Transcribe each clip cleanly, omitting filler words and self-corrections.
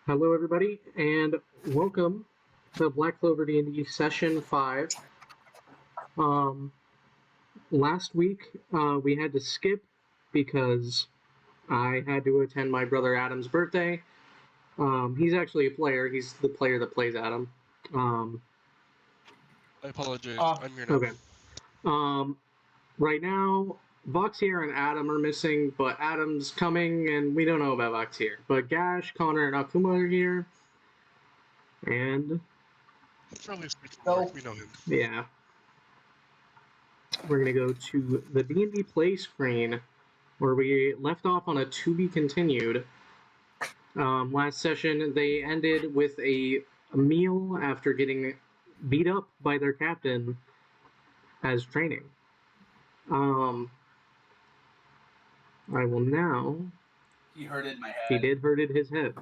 Hello, everybody, and welcome to Black Clover D&D Session 5. Last week, we had to skip because I had to attend my brother Adam's birthday. He's actually a player. He's the player that plays Adam. I apologize. I'm here now. Okay. Right now, Voxier and Adam are missing, but Adam's coming, and we don't know about Voxier. But Gash, Connor, and Akuma are here. And Probably we know him. yeah. We're going to go to the D&D play screen where we left off on a to be continued. Last session, they ended with a meal after getting beat up by their captain as training. I will now... He hurted my head. He did hurted his head.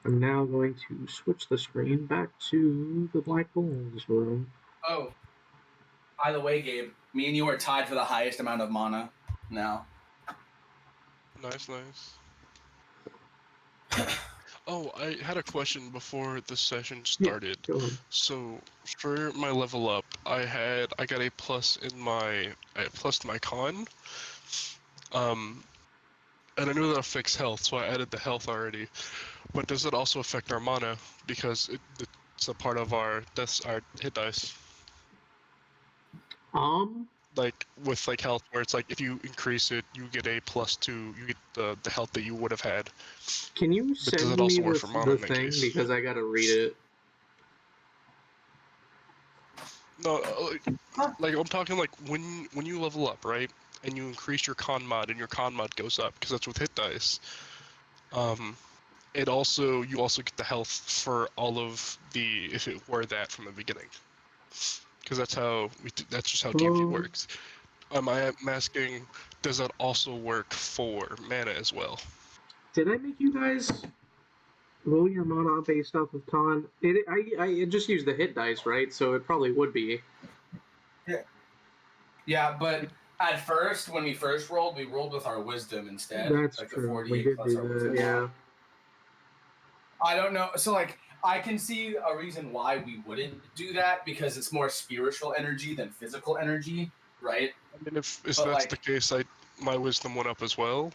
I'm now going to switch the screen back to the Black Bulls room. Oh, by the way, Gabe, me and you are tied for the highest amount of mana now. Nice. Oh, I had a question before the session started. Yeah, go on. So for my level up, I got a plus in my con. And I knew that affects health, so I added the health already. But does it also affect our mana because it's a part of our hit dice? Like with like health, where it's like if you increase it, you get a +2. You get the health that you would have had. Can you But send me the thing case? because I gotta read it? No, like I'm talking like when you level up, right, and you increase your con mod, and your con mod goes up because that's with hit dice. You also get the health for all of the if it were that from the beginning, because that's just how D&D works. I'm asking, does that also work for mana as well? Did I make you guys roll your mana based off of con? I just used the hit dice, right? So it probably would be. Yeah, but at first, when we first rolled, we rolled with our wisdom instead. That's like true. We did do that, yeah. I don't know. So, like, I can see a reason why we wouldn't do that because it's more spiritual energy than physical energy, right? I mean, if that's like, the case, my wisdom went up as well.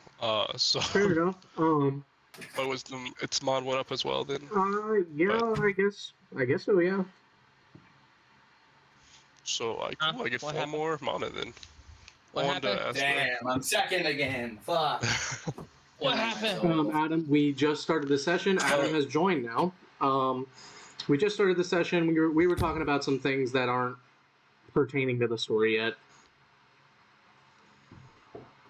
So fair enough. My wisdom, its mod went up as well then. Yeah, but, I guess so. Yeah. So I get 4 more mana then. What happened? Damn, I'm second again. Fuck. What happened? Adam, we just started the session. Adam has joined now. We just started the session. We were talking about some things that aren't pertaining to the story yet.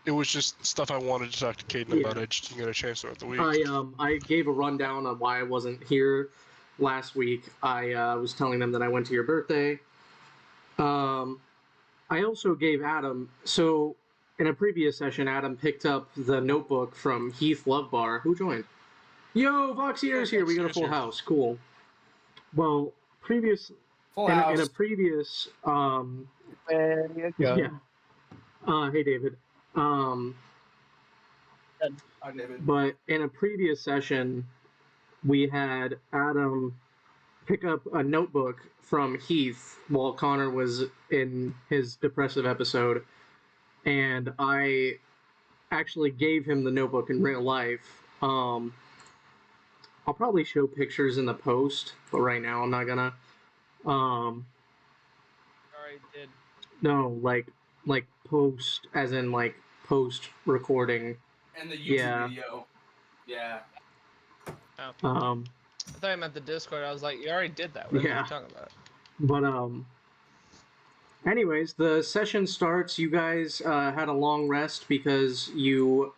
It was just stuff I wanted to talk to Caden about. I just didn't get a chance throughout the week. I gave a rundown on why I wasn't here last week. I was telling them that I went to your birthday. I also gave Adam, so in a previous session, Adam picked up the notebook from Heath Lovebar, who joined. Yo, Voxier's here. We got a full house. Cool. Well, in a previous yeah. Hey, David. But in a previous session, we had Adam pick up a notebook from Heath while Connor was in his depressive episode, and I actually gave him the notebook in real life. I'll probably show pictures in the post, but right now I'm not gonna. Already did. No, like post, as in like post recording. And the YouTube video. Yeah. Oh. I thought you meant the Discord. I was like, you already did that. What are you talking about? But anyways, the session starts. You guys had a long rest because you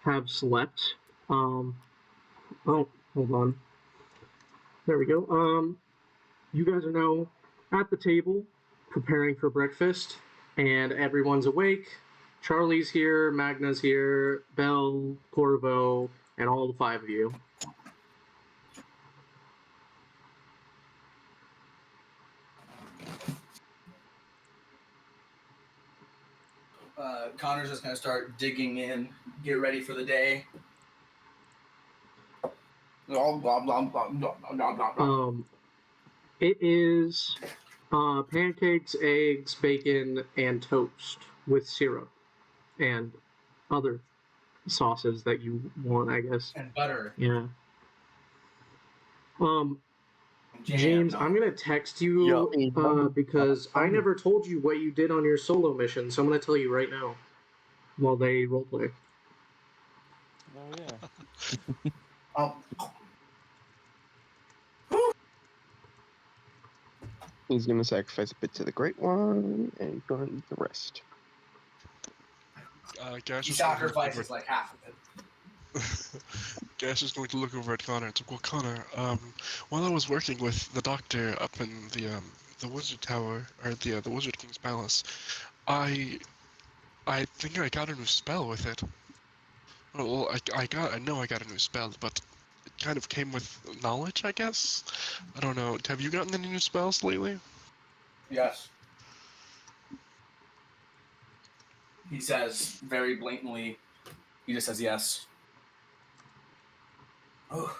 have slept. Oh, hold on. There we go. You guys are now at the table preparing for breakfast, and everyone's awake. Charlie's here, Magna's here, Belle, Corvo, and all the 5 of you. Connor's just going to start digging in, get ready for the day. Blah, blah, blah, blah, blah, blah, blah, blah. It is pancakes, eggs, bacon, and toast with syrup and other sauces that you want, I guess. And butter. Yeah. Jam. James, I'm gonna text you because I never told you what you did on your solo mission, so I'm gonna tell you right now while they roleplay. Oh yeah. Oh. He's gonna sacrifice a bit to the Great One and gonna eat the rest. Gash He is going to sacrifices like half of it. Gash is going to look over at Connor and say, "Well, Connor, while I was working with the doctor up in the Wizard Tower or the Wizard King's Palace, I think I got a new spell with it. Well, I know I got a new spell, but it kind of came with knowledge, I guess. I don't know. Have you gotten any new spells lately?" Yes. He says very blatantly, he just says yes. Oh.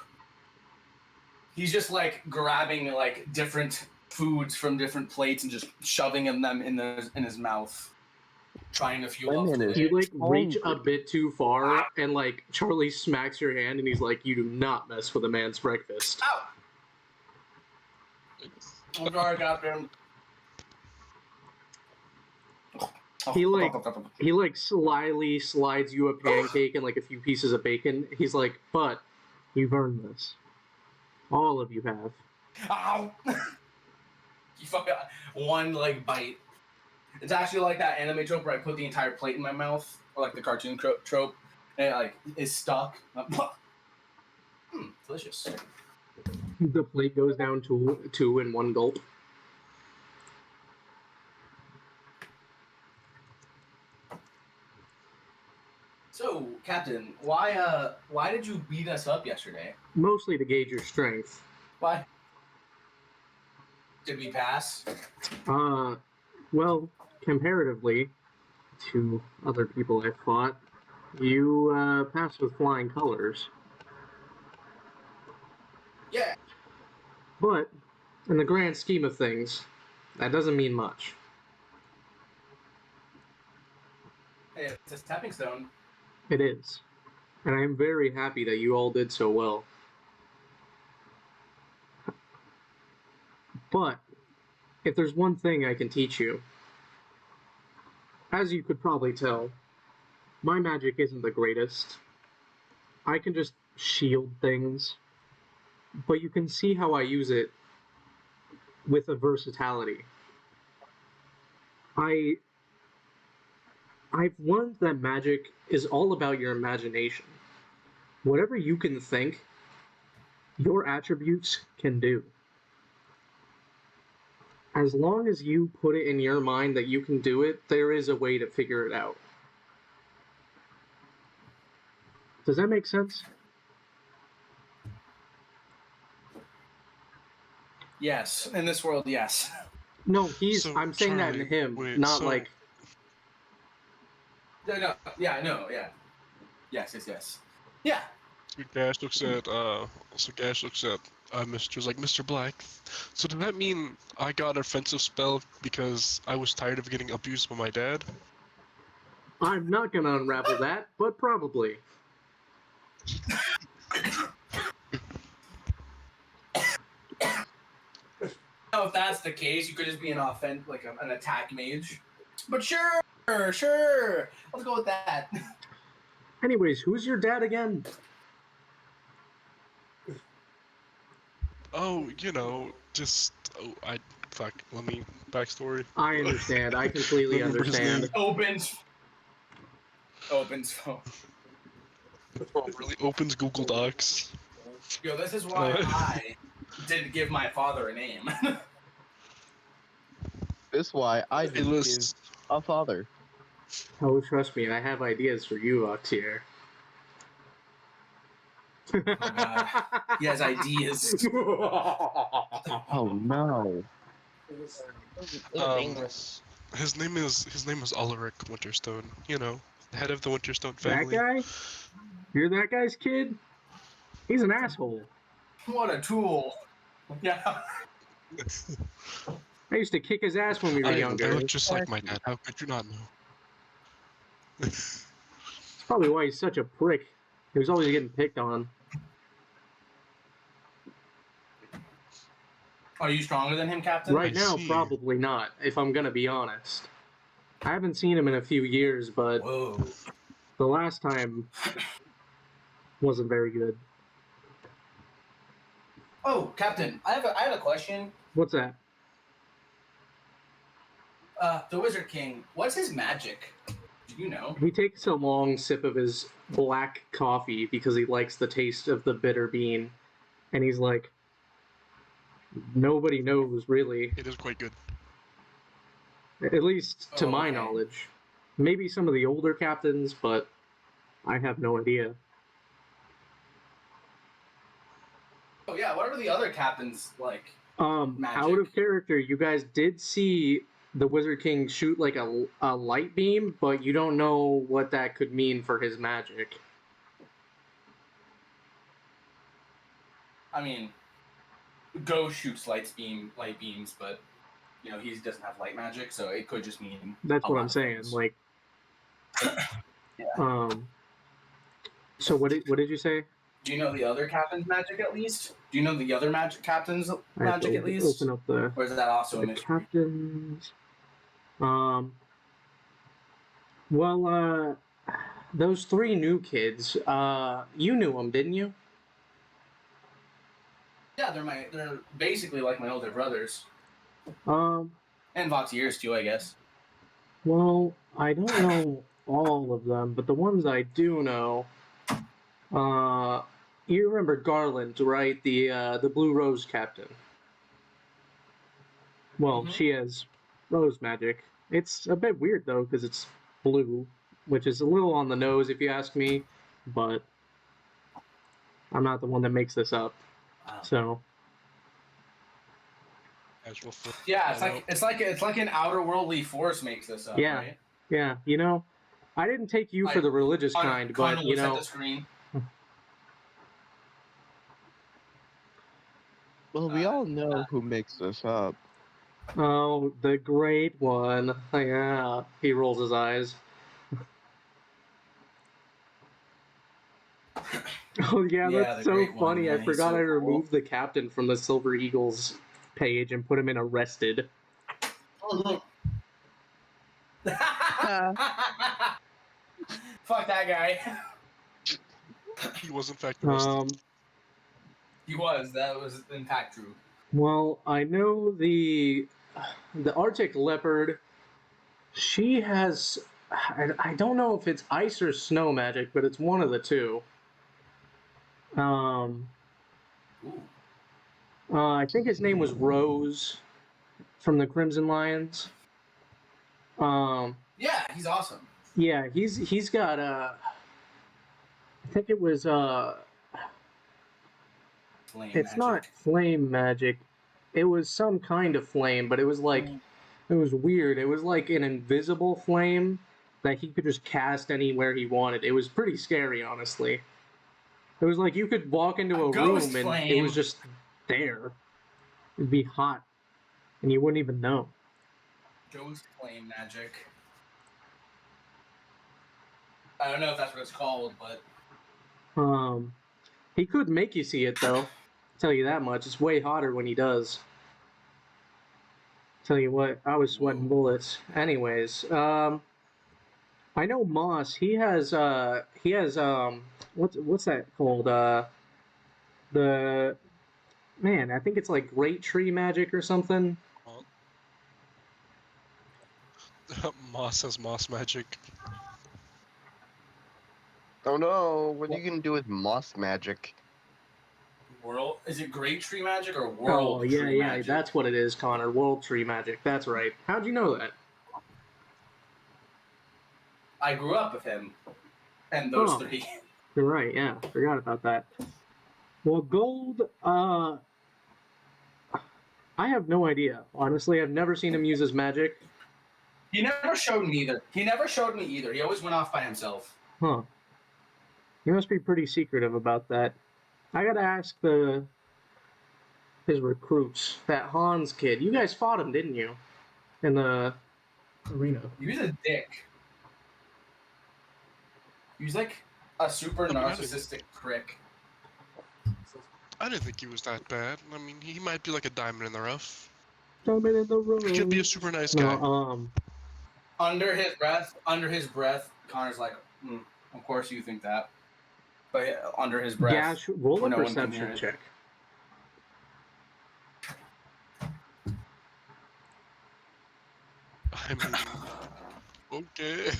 He's just like grabbing like different foods from different plates and just shoving them in his mouth, trying to fuel up. You like reach a bit too far, and like Charlie smacks your hand, and he's like, "You do not mess with a man's breakfast." Ow! I'm sorry, Captain. He like slyly slides you a pancake and like a few pieces of bacon. He's like, "But you've earned this. All of you have." Ow! You fucking one like bite. It's actually like that anime trope where I put the entire plate in my mouth, or like the cartoon trope, and it like is stuck. Delicious. The plate goes down two in one gulp. So, Captain, why did you beat us up yesterday? Mostly to gauge your strength. Why? Did we pass? Well, comparatively to other people I've fought, you passed with flying colors. Yeah. But, in the grand scheme of things, that doesn't mean much. Hey, it's a stepping stone. It is. And I am very happy that you all did so well. But, if there's one thing I can teach you, as you could probably tell, my magic isn't the greatest. I can just shield things, but you can see how I use it with a versatility. I've learned that magic is all about your imagination. Whatever you can think, your attributes can do. As long as you put it in your mind that you can do it, there is a way to figure it out. Does that make sense? Yes. In this world, yes. No, I'm saying Charlie, that in him, wait, not like... No, yeah, no, yeah. Yes. Yeah. Gash looks at Mr. like, "Mr. Black, so does that mean I got an offensive spell because I was tired of getting abused by my dad?" I'm not gonna unravel that, but probably. If that's the case, you could just be an an attack mage. But sure, let's go with that. Anyways, who's your dad again? Oh, let me backstory. I understand. I completely understand. Opens phone. Oh, really? Opens Google Docs. Yo, this is why I didn't give my father a name. This is why I didn't give a father. Oh, trust me, I have ideas for you, Oxier. Oh, God. He has ideas. Oh no. Dangerous. His name is Ulrich Winterstone. You know, the head of the Winterstone That family. guy? You're that guy's kid? He's an asshole. What a tool. Yeah. I used to kick his ass when we were I younger. look just like my dad. How could you not know? That's probably why he's such a prick. He was always getting picked on. Are you stronger than him, Captain? Right I now, see. probably not, if I'm gonna be honest. I haven't seen him in a few years, but Whoa. the last time wasn't very good. Oh, Captain, I have a question. What's that? The Wizard King, what's his magic? Do you know? He takes a long sip of his black coffee because he likes the taste of the bitter bean. And he's like, nobody knows, really. It is quite good. At least to my okay. knowledge. Maybe some of the older captains, but I have no idea. Oh yeah, what are the other captains like? Magic. Out of character, you guys did see the Wizard King shoot like a light beam, but you don't know what that could mean for his magic. I mean, Ghost shoots light beams, but you know he doesn't have light magic, so it could just mean. That's what I'm saying. Things. Like, yeah. So what did you say? Do you know the other captain's magic at least? Do you know the other captain's magic at least? Open up the. Or is that also a mystery? Captains. Well, those three new kids. You knew them, didn't you? Yeah, they're basically like my older brothers. Um. And Voxier's too, I guess. Well, I don't know all of them, but the ones I do know. You remember Garland, right? The Blue Rose captain. Well, she has rose magic. It's a bit weird though, because it's blue, which is a little on the nose if you ask me, but I'm not the one that makes this up. So. Yeah, it's like an outer worldly force makes this up. Yeah, right? yeah. You know, I didn't take you for the religious kind, but you know. At the screen. Well, we all know who makes this up. Oh, the great one. Yeah, he rolls his eyes. Oh yeah, that's so funny. I forgot I removed the captain from the Silver Eagles page and put him in arrested. Fuck that guy. He was in fact arrested. He was. That was in fact true. Well, I know the Arctic leopard. She has. I don't know if it's ice or snow magic, but it's one of the two. I think his name was Rose from the Crimson Lions. Yeah, he's awesome. Yeah, he's got I think it was Flame it's magic. not flame magic. It was some kind of flame, but it was like it was weird. It was like an invisible flame that he could just cast anywhere he wanted. It was pretty scary, honestly. It was like you could walk into a room and it was just there. It'd be hot, and you wouldn't even know. Ghost flame magic. I don't know if that's what it's called, but he could make you see it though. I'll tell you that much. It's way hotter when he does. Tell you what, I was sweating bullets. Anyways, I know Moss. He has what's that called? The man, I think it's like Great Tree Magic or something. Moss has moss magic. Oh no, what are you gonna do with moss magic? Is it Great Tree Magic or World Tree Magic? Yeah, that's what it is, Connor. World Tree Magic. That's right. How'd you know that? I grew up with him and those three. You're right, yeah. Forgot about that. Well, Gold, I have no idea. Honestly, I've never seen him use his magic. He never showed me either. He always went off by himself. Huh. He must be pretty secretive about that. I gotta ask the his recruits. That Hans kid. You guys fought him, didn't you? In the arena. He's a dick. He's like a super narcissistic prick. I didn't think he was that bad. I mean, he might be like a diamond in the rough. Diamond in the rough. He could be a super nice guy. No, Under his breath, Connor's like, of course you think that. But yeah, under his breath. Yeah, roll a no perception check. I mean, okay.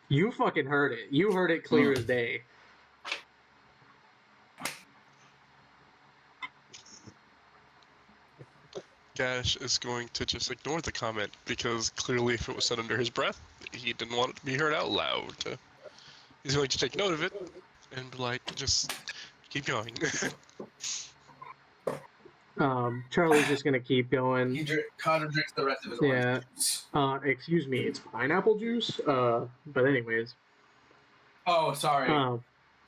You fucking heard it. You heard it clear as day. Gash is going to just ignore the comment because clearly if it was said under his breath, he didn't want it to be heard out loud. He's going to take note of it and be like, just keep going. Charlie's just gonna keep going. Connor drinks the rest of his orange juice. Excuse me, it's pineapple juice? But anyways. Oh, sorry.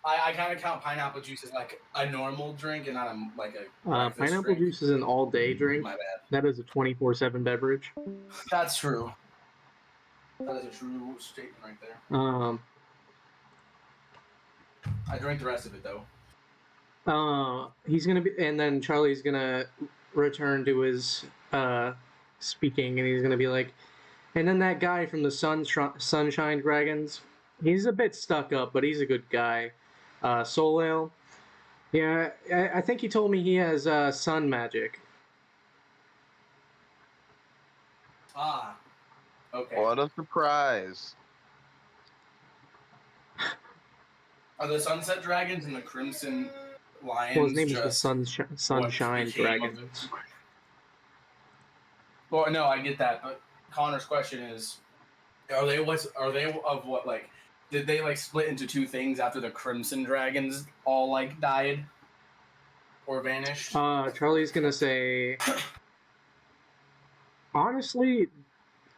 I kind of count pineapple juice as like a normal drink and not a pineapple drink. juice is an all-day drink. My bad. That is a 24/7 beverage. That's true. That is a true statement right there. I drank the rest of it though. He's gonna be, and then Charlie's gonna return to his speaking, and he's gonna be like, and then that guy from the Sunshine Dragons, he's a bit stuck up, but he's a good guy. Soul Ale. Yeah, I think he told me he has sun magic. Ah. Okay. What a surprise. Are the Sunset Dragons and the Crimson Lions Well, his name is the just Sunshine Dragons. Well, no, I get that, but Connor's question is, are they of what, like, did they like split into two things after the Crimson Dragons all like died or vanished? Charlie's gonna say, honestly,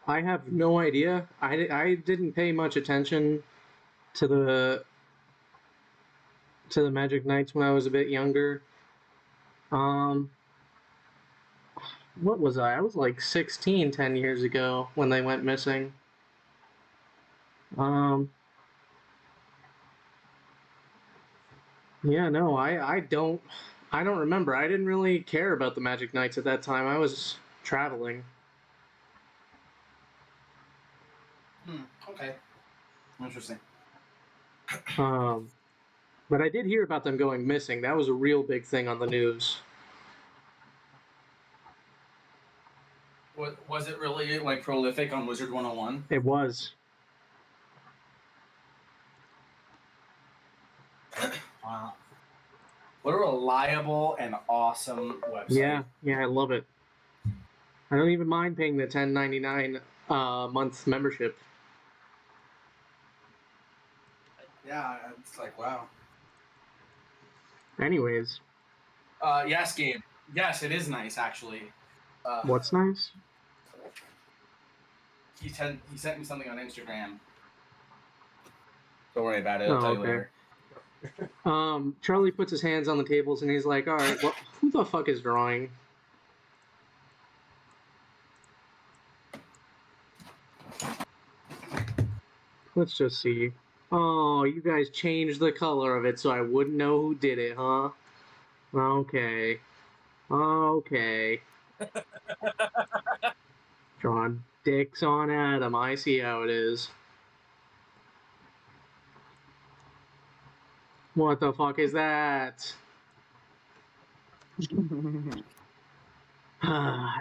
I have no idea. I didn't pay much attention to the Magic Knights when I was a bit younger. What was I? I was like 16 10 years ago when they went missing. Yeah, no, I don't remember. I didn't really care about the Magic Knights at that time. I was traveling. Okay. Interesting. But I did hear about them going missing. That was a real big thing on the news. Was it really like prolific on Wizard 101? It was. Wow. What a reliable and awesome website. Yeah, I love it. I don't even mind paying the $10.99 month membership. Yeah, it's like, wow. Anyways. Yes, Gabe. Yes, it is nice, actually. What's nice? He sent me something on Instagram. Don't worry about it. I'll tell you later. Charlie puts his hands on the tables and he's like, all right, well, who the fuck is drawing? Let's just see. Oh, you guys changed the color of it so I wouldn't know who did it, huh? Okay. Drawing dicks on Adam. I see how it is. What the fuck is that?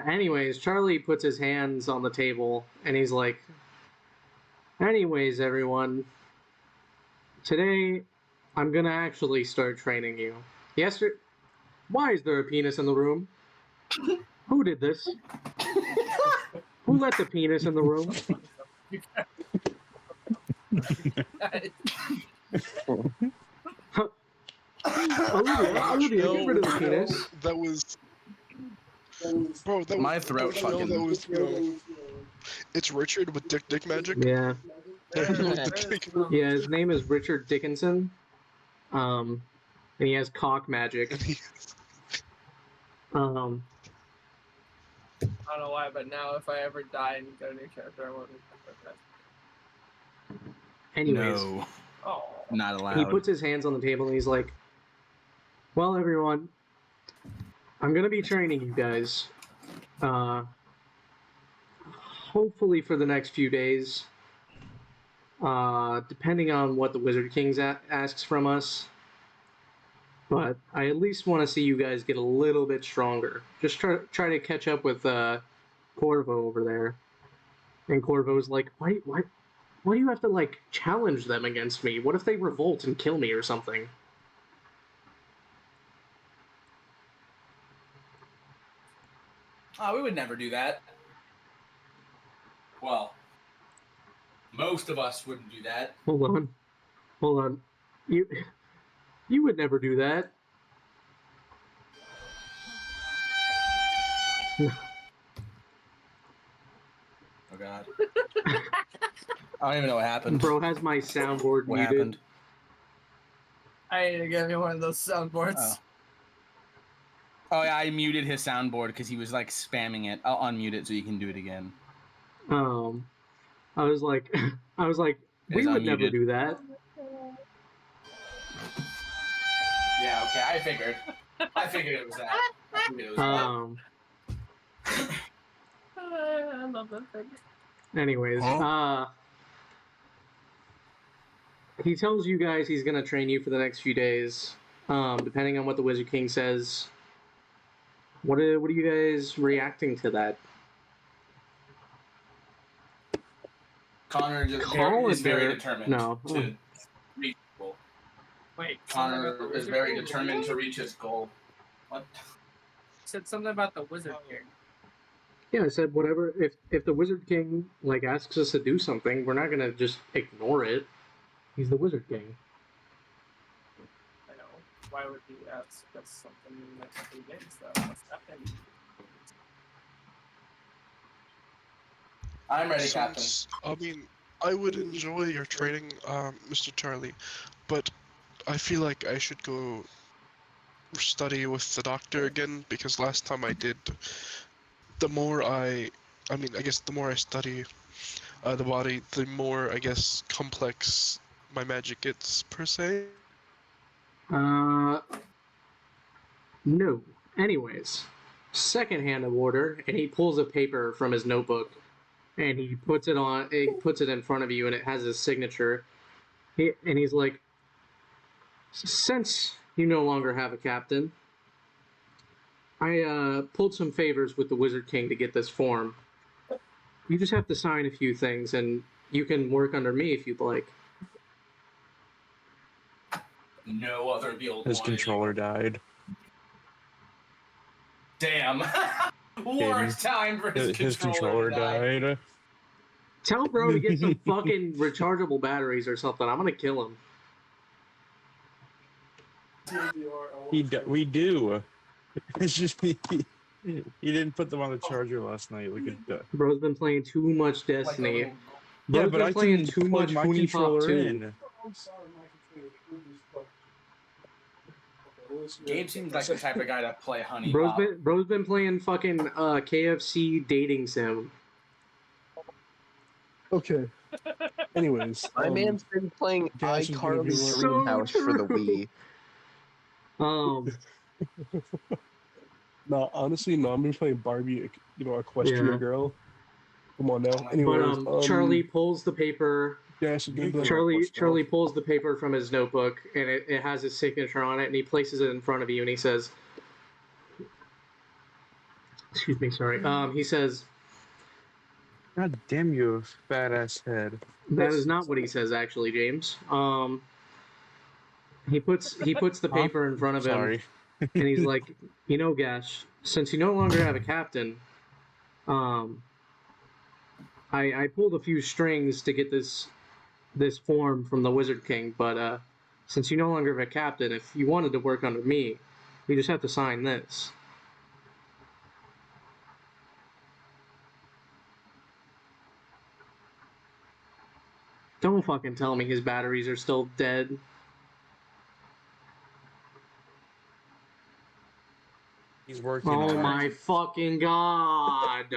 Anyways, Charlie puts his hands on the table and he's like, anyways, everyone, today I'm gonna actually start training you. Why is there a penis in the room? Who did this? Who let the penis in the room? Olivia, get rid of the penis. That was... Bro, that My was... throat fucking... It's Richard with Dick Magic. Yeah. Yeah, his name is Richard Dickinson. And he has cock magic. I don't know why, but now if I ever die and get a new character, I want to put that. Anyways, No, Oh, not allowed. he puts his hands on the table and he's like, "Well, everyone, I'm gonna be training you guys. Hopefully for the next few days. Depending on what the Wizard King asks from us. But I at least want to see you guys get a little bit stronger. Just try to catch up with Corvo over there." And Corvo's like, why do you have to, like, challenge them against me? What if they revolt and kill me or something? Oh, we would never do that. Well, most of us wouldn't do that. Hold on. You would never do that. Oh God. I don't even know what happened. Bro has my soundboard What muted. happened? I need to get me one of those soundboards. Oh yeah, I muted his soundboard because he was like spamming it. I'll unmute it so you can do it again. I was like, we would never do that. Yeah, okay, I figured it was that. I love that thing. Anyways, he tells you guys he's gonna train you for the next few days. Depending on what the Wizard King says. What are you guys reacting to that? Connor is very determined to reach his goal. Wait, Connor is very determined to reach his goal. What? Said something about the Wizard King. Yeah, I said whatever. If the Wizard King like asks us to do something, we're not gonna just ignore it. He's the Wizard King. I know. Why would he ask us something in the next 3 days though? What's happening? I'm ready, Captain. I mean, I would enjoy your training, Mr. Charlie, but I feel like I should go study with the doctor again, because last time I did, the more I guess the more I study the body, the more, I guess, complex my magic gets, per se. No. Anyways, second hand of order, and he pulls a paper from his notebook, and he puts it in front of you, and it has his signature. He's like, since you no longer have a captain, I pulled some favors with the Wizard King to get this form. You just have to sign a few things, and you can work under me if you'd like. No other build. His controller died. Damn. Worst time for his controller died. Tell bro to get some fucking rechargeable batteries or something. I'm gonna kill him. We do. It's just he didn't put them on the charger last night. We could. Bro's been playing too much Destiny. Yeah, Bro's but been I playing can too plug much my Foonie Pop controller 2. in. Gabe seems like the type of guy to play Honey Bro's Pop. Bro's been playing fucking KFC dating sim. Okay. Anyways, My man's been playing Dash is gonna be iCarly's so Dreamhouse for the true. Wii. No, honestly, no. I'm gonna play Barbie. Equestria Yeah. Girl. Come on now. Anyways, But Charlie pulls the paper. Dash is gonna be Charlie pulls the paper from his notebook, and it has his signature on it, and he places it in front of you, and he says, "Excuse me, sorry." He says, God damn you, fat ass head. "That is not what he says, actually, James." He puts the paper in front of him, Sorry. and he's like, Gash, since you no longer have a captain, I pulled a few strings to get this form from the Wizard King, but since you no longer have a captain, if you wanted to work under me, you just have to sign this." Don't fucking tell me his batteries are still dead. He's working Oh on it. my fucking god.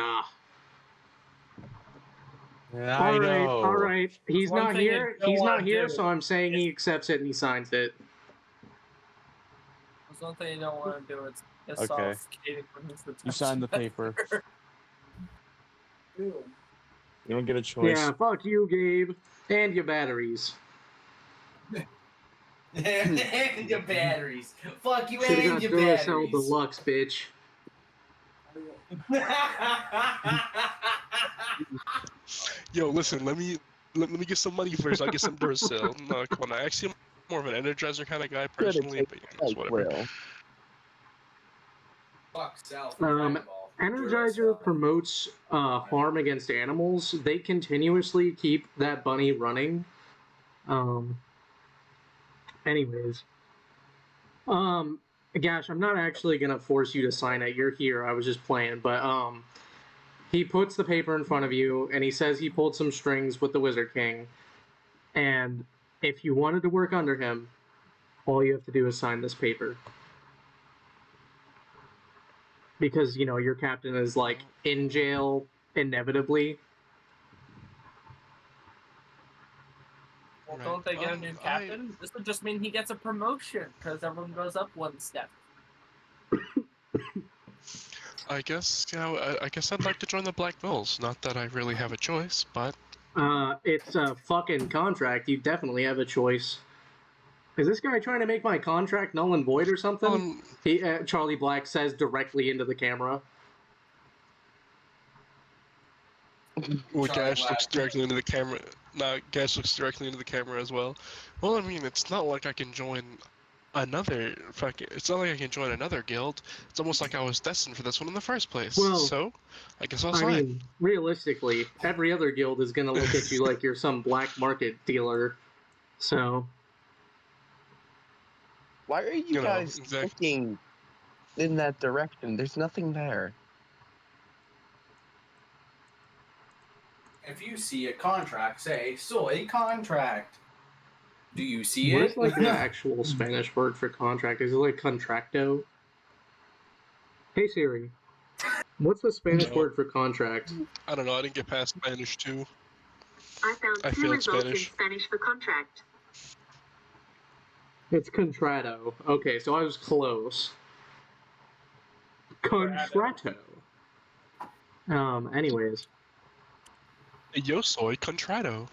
I know. All right. He's one not thing you here. don't He's not wanna here, do so I'm saying he accepts it and he signs it. There's one thing you don't want to do. It's piss Okay. off Katie when he's the You signed the paper. Ew. You don't get a choice. Yeah, fuck you, Gabe. And your batteries. And your batteries. Fuck you Should've and got your Duracell batteries. Deluxe, bitch. Yo, listen, let me get some money first. I'll get some Duracell. No, come on, I actually am more of an Energizer kind of guy personally, but it's whatever. Fuck self. Energizer promotes harm against animals. They continuously keep that bunny running. Anyways. Gosh, I'm not actually gonna force you to sign it. You're here. I was just playing, but he puts the paper in front of you and he says he pulled some strings with the Wizard King. And if you wanted to work under him, all you have to do is sign this paper. Because, you know, your captain is, like, in jail inevitably. Well, Right. don't they get a new captain? This would just mean he gets a promotion because everyone goes up one step. I guess, you know, I guess I'd like to join the Black Bulls. Not that I really have a choice, but It's a fucking contract. You definitely have a choice. Is this guy trying to make my contract null and void or something? Charlie Black says directly into the camera. well, Charlie Gash Black. looks directly into the camera. No, Gash looks directly into the camera as well. Well, I mean, it's not like I can join another fucking. It's not like I can join another guild. It's almost like I was destined for this one in the first place. Well, so, I guess I'll I sign. mean, realistically, every other guild is gonna look at you like you're some black market dealer. So. Why are you know, guys exactly. looking in that direction? There's nothing there. If you see a contract, say, so a contract. Do you see What it? is like the actual Spanish word for contract? Is it like contracto? Hey Siri, what's the Spanish No. word for contract? I don't know. I didn't get past Spanish 2. I found I two failed results Spanish. in Spanish for contract. It's contrato. Okay, so I was close. Contrato. Anyways. Yo soy contrato.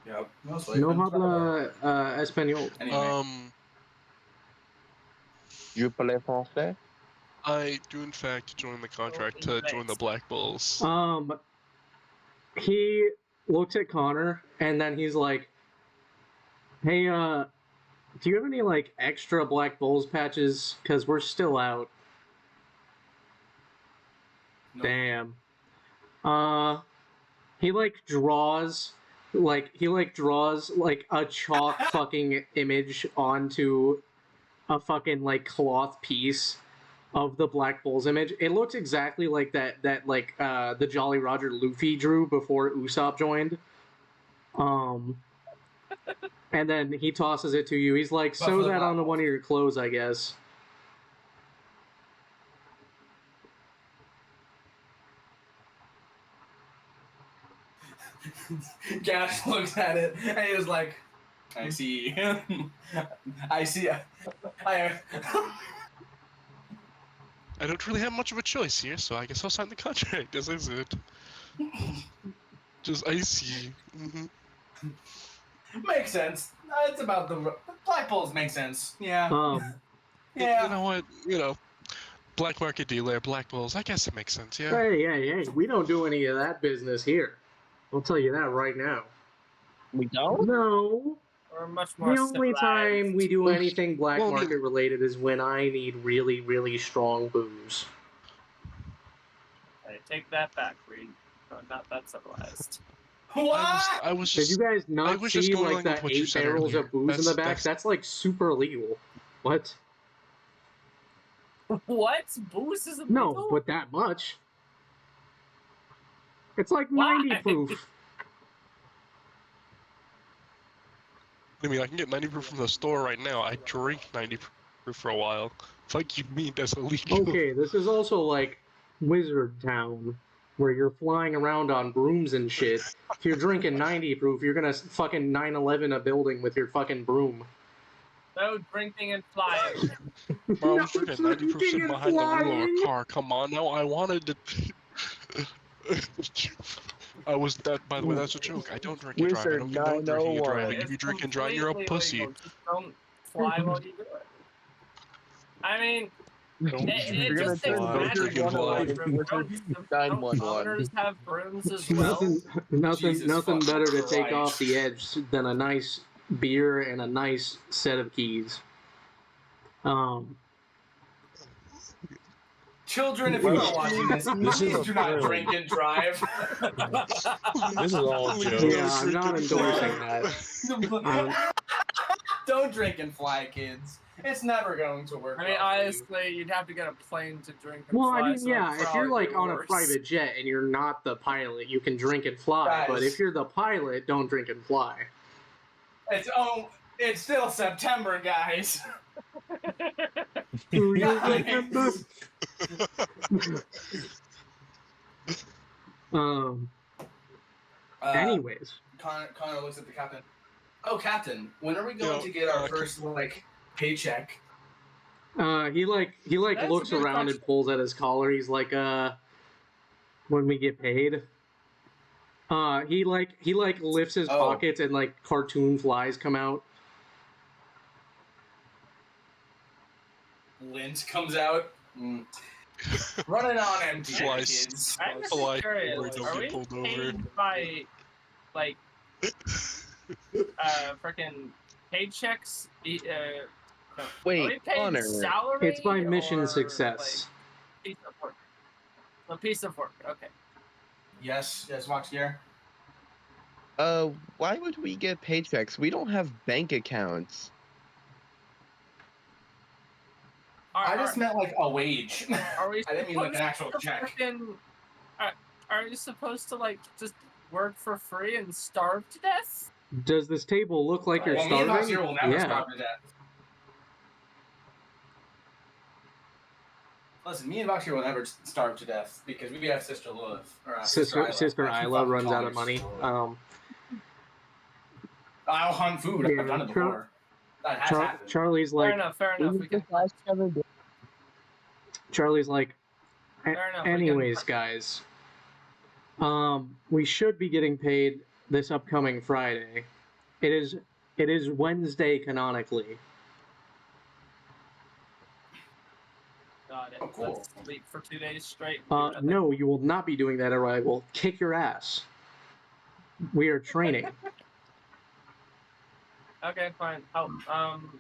Yep. No habla español. Anyway. Je parle français? I do in fact join the contract to join the Black Bulls. He looks at Connor and then he's like, "Hey, do you have any like extra Black Bulls patches? Because we're still out." Nope. Damn. He draws a chalk fucking image onto a fucking cloth piece of the Black Bulls image. It looks exactly like that the Jolly Roger Luffy drew before Usopp joined. And then he tosses it to you. He's like, "Sew that onto one of your clothes, I guess." Gash looks at it and he was like, I see. I see. I don't really have much of a choice here, so I guess I'll sign the contract, as I said. Just, I see. Mm-hmm. Makes sense. It's about the Black Bulls make sense. Yeah. Yeah. You know what? You know, black market dealer, Black Bulls. I guess it makes sense. Yeah. Hey! We don't do any of that business here. I'll tell you that right now. We don't? No. Or much more The only time we do anything black Well, I mean- market related is when I need really, really strong booze. Hey, take that back, Reed. No, not that civilized. What? I was Did just. you guys I not was just see going like along with that what you 8 said barrels earlier. of booze in the back? That's- That's like super illegal. What? What? Booze is illegal? No, but that much. It's like Why? 90 proof. I mean, I can get 90 proof from the store right now. I drink 90 proof for a while. Like, you mean that's illegal? Okay, this is also like Wizard Town, where you're flying around on brooms and shit. If you're drinking 90 proof, you're gonna fucking 9/11 a building with your fucking broom. No drinking and flying. Bro, I No was drinking 90 proof drinking sitting and behind the wheel of flying! a car. Come on, now I wanted to. I was that. By the way, that's a joke. I don't drink and drive. I Wizard don't condone drinking and driving. 901. If you drink and drive, you're a completely pussy. illegal. Just don't fly while you do it. I mean, Don't it You're gonna just takes turn fly. magic. Drinking fly. Don't 911. commoners have brooms as well? Nothing Jesus better to fucking take off Christ. the edge than a nice beer and a nice set of keys. Children, if you are watching this, This is please a do not thrill. drink and drive. This is all Only jokes. Yeah, I'm not drinking endorsing fly. that. Don't drink and fly, kids. It's never going to work. I mean, well for you. honestly, you'd have to get a plane to drink and Well, fly. I mean, so yeah, it'd if you're probably like be on a worse. private jet and you're not the pilot, you can drink and fly. But Guys. if you're the pilot, don't drink and fly. It's still September, guys. Do you Guys. remember? Anyways, Connor looks at the captain. Oh, Captain, when are we going Yo, to get our first paycheck? he That's looks a good around and question. pulls at his collar. He's like, when we get paid. He lifts his Oh. pockets and like cartoon flies come out. Lint comes out. Running on empty, Slice. kids. I'm just Fly curious, over, don't are get we pulled over. paid by, like, frickin' paychecks? No. Are we Wait, paid Connor. salary? It's by mission or, success. Like, piece of work? A piece of work, okay. Yes, Mox here. Why would we get paychecks? We don't have bank accounts. I just meant like a wage. Are we I didn't mean like an supposed actual to check. frickin', are you supposed to, like, just work for free and starve to death? Does this table look like you're Well, me and Mox starving? here will never Yeah. starve to death. Listen, me and Mox here will never starve to death because we have Sister Lilith. Or, Sister I keep Isla fucking runs calling out her of money. Sister Lilith. I'll hunt food. Yeah, I've done it Char- before. That has happened. Charlie's Fair like, enough, fair enough. We can. last 7 days. Charlie's like, Fair enough. we can- anyways, guys, we should be getting paid this upcoming Friday. It is Wednesday canonically. Got it. Oh, cool. Let's sleep for 2 days straight. No, you will not be doing that, or I will kick your ass. We are training. Okay, fine. I'm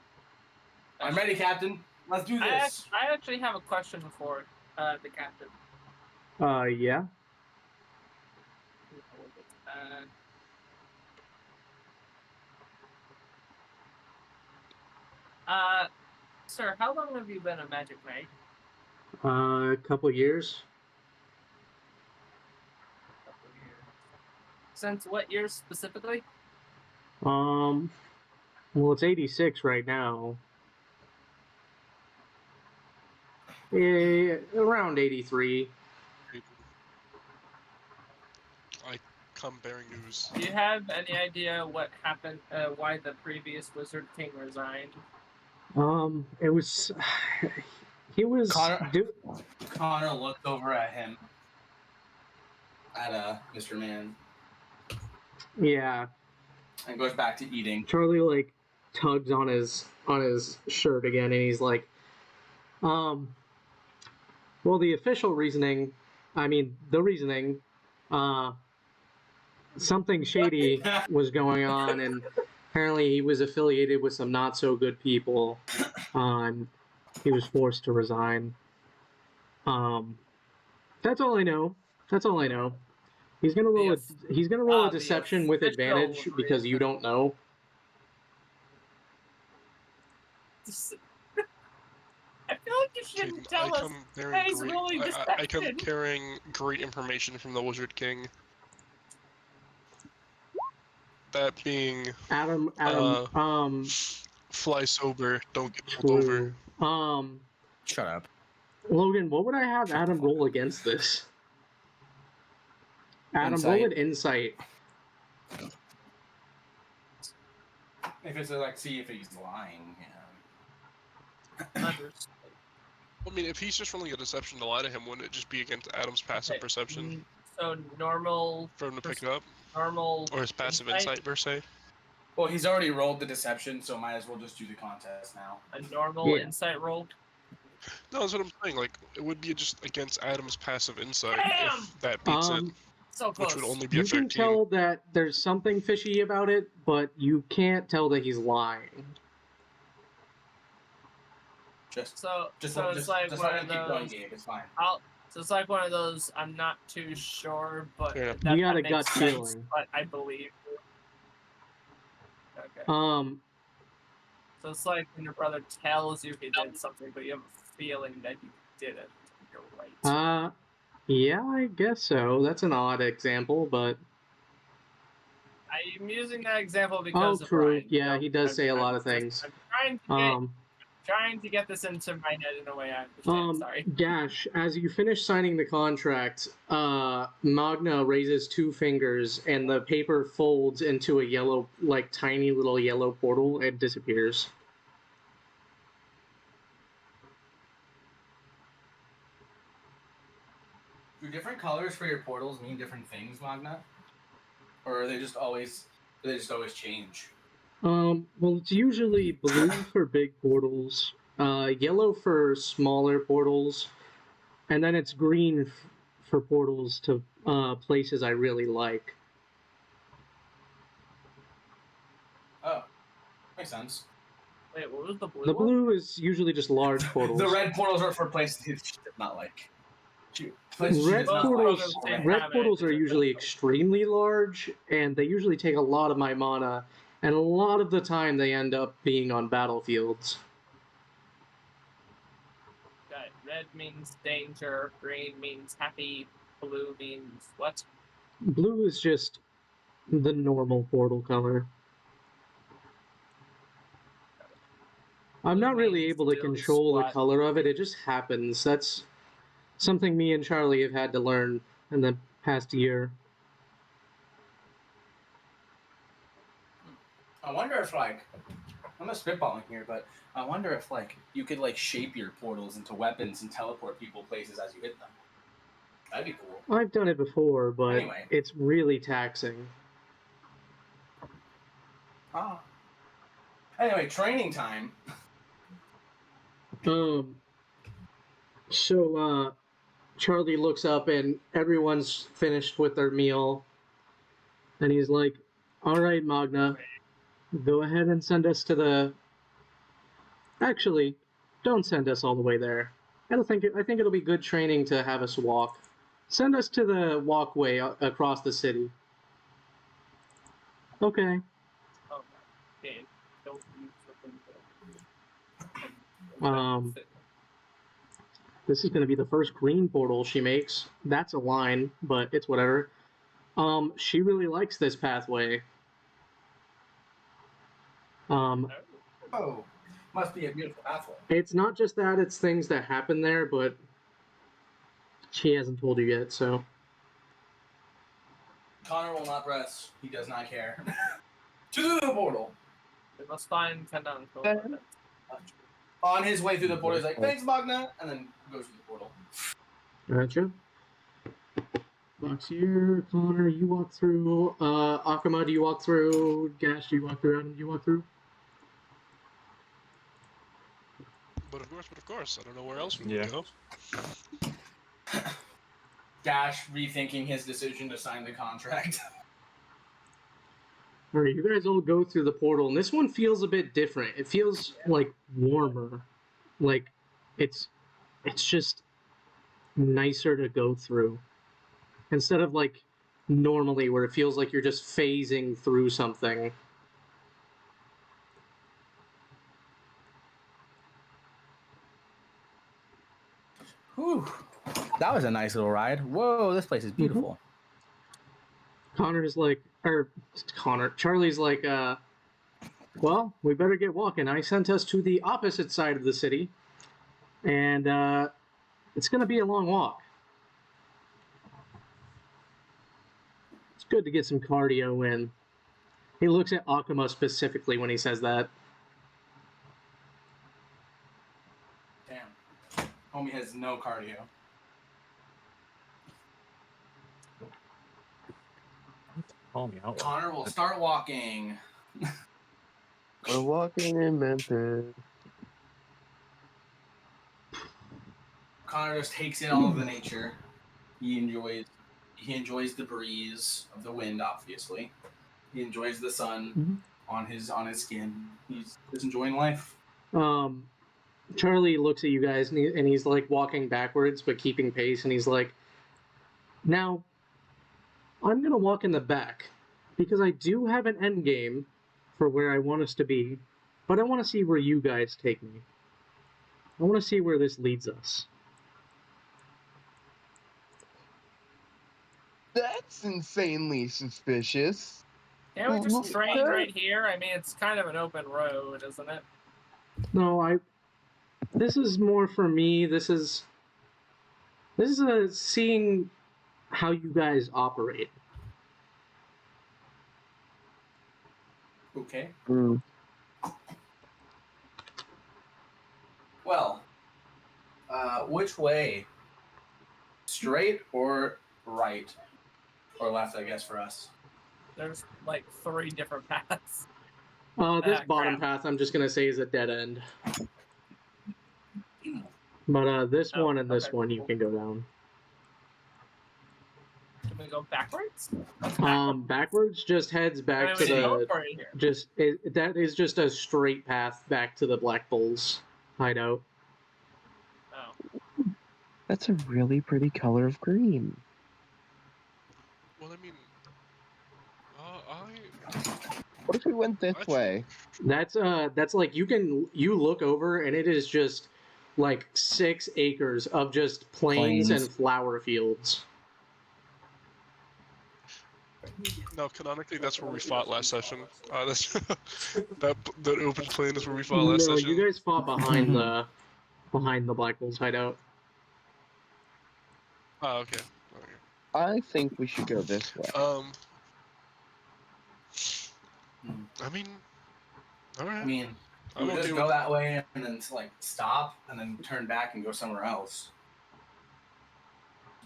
ready, Captain. Let's do this. I actually have a question for the captain. Yeah. Sir, how long have you been a magic knight? A couple years. Since what year specifically? Well, it's 86 right now. Around 83. I come bearing news. Do you have any idea what happened? Why the previous Wizard King resigned? It was. He was. Connor looked over at him. At Mr. Man. Yeah. And goes back to eating. Charlie like tugs on his shirt again, and he's like, well, the official reasoning, the reasoning, something shady was going on, and apparently he was affiliated with some not so good people, and he was forced to resign. That's all I know. He's gonna roll a deception with official advantage because you don't know. I feel like you shouldn't tell us. bearing he's great, really I come deception. carrying great information from the Wizard King. That being Adam, fly sober, don't get pulled over. true. Shut up. Logan, what would I have Shut the Adam fuck roll up. against this? Adam, Insight. roll an insight. If it's like, see if he's lying. Understood. I mean, if he's just rolling a deception to lie to him, wouldn't it just be against Adam's passive Okay, perception So normal, for him to pick it up? normal, Or his passive insight, per se? Well, he's already rolled the deception, so might as well just do the contest now. a normal Yeah. insight roll. No, that's what I'm saying. Like, it would be just against Adam's passive insight Damn! if that beats it, So close. which would only be a You 13. can tell that there's something fishy about it, but you can't tell that he's lying. So Just it's like just one let of him keep going, those. Gabe. It's fine. So it's like one of those. I'm not too sure, but Yeah. that, You got that a makes gut sense, feeling. But I believe. Okay. So it's like when your brother tells you he did something, but you have a feeling that he didn't. You're right. Yeah, I guess so. That's an odd example, but I'm using that example because of true. Ryan. Yeah, So he does say a lot of things. I'm trying to get this into my head in a way I understand. Sorry. Gash, as you finish signing the contract, Magna raises 2 fingers and the paper folds into a yellow, like tiny little yellow portal and disappears. Do different colors for your portals mean different things, Magna? Or are they just always change? Well, it's usually blue for big portals, yellow for smaller portals, and then it's green for portals to places I really like. Oh, makes sense. Wait, what was the blue The one? blue is usually just large portals. The red portals are for places she does not like. Red portals are usually extremely large, and they usually take a lot of my mana, and a lot of the time they end up being on battlefields. Okay, red means danger, green means happy, blue means what? Blue is just the normal portal color. I'm not really able to control the color of it, it just happens. That's something me and Charlie have had to learn in the past year. I wonder if, like, I'm not spitballing here, but I wonder if, like, you could, like, shape your portals into weapons and teleport people places as you hit them. That'd be cool. I've done it before, but Anyway. It's really taxing. Anyway, training time. So, Charlie looks up and everyone's finished with their meal. And he's like, all right, Magna, go ahead and send us to the... Actually, don't send us all the way there. I think it'll be good training to have us walk. Send us to the walkway across the city. Okay. Okay. Don't use This is going to be the first green portal she makes. That's a line, but it's whatever. She really likes this pathway. Oh, must be a beautiful pathway. It's not just that, it's things that happen there, but she hasn't told you yet, so. Connor will not press. He does not care. To the portal. We must find Kenda and Clover. On his way through the portal, he's like, thanks, Magna, and then goes through the portal. Gotcha. Box here, Connor, you walk through. Akama, do you walk through? Gash, do you walk through? Adam, do you walk through? But of course, I don't know where else we would go. Gash rethinking his decision to sign the contract. Alright, you guys all go through the portal, and this one feels a bit different. It feels, like, warmer. Like, it's just nicer to go through. Instead of, like, normally where it feels like you're just phasing through something. Whew. That was a nice little ride. Whoa, this place is beautiful. Charlie's like, well, we better get walking. I sent us to the opposite side of the city, and it's going to be a long walk. It's good to get some cardio in. He looks at Akuma specifically when he says that. Damn. Homie has no cardio. Call me out. Connor will start walking. We're walking in Memphis. Connor just takes in all of the nature. He enjoys the breeze of the wind, obviously. He enjoys the sun on his skin. He's just enjoying life. Charlie looks at you guys and he's like walking backwards but keeping pace, and he's like, now I'm gonna walk in the back because I do have an end game for where I want us to be, but I want to see where you guys take me. I want to see where this leads us. That's insanely suspicious. Can't we just train right here? I mean, it's kind of an open road, isn't it? No, this is more for me. This is seeing how you guys operate. Okay. Mm. Well, which way? Straight or right? Or left, I guess, for us. There's like 3 different paths. This bottom path, I'm just gonna say, is a dead end. But this one and this one you can go down. Can we go backwards? Backwards just heads back to the. That is just a straight path back to the Black Bulls hideout. Oh. That's a really pretty color of green. Well, I mean, What if we went this way? That's like you look over and it is just like 6 acres of just plains and flower fields. No, canonically, that's where we fought last session. That's that open plain is where we fought last session. No, you guys fought behind the Black Bulls hideout. Oh, okay. I think we should go this way. I mean, all right. I mean, we would just go that way and then like stop and then turn back and go somewhere else.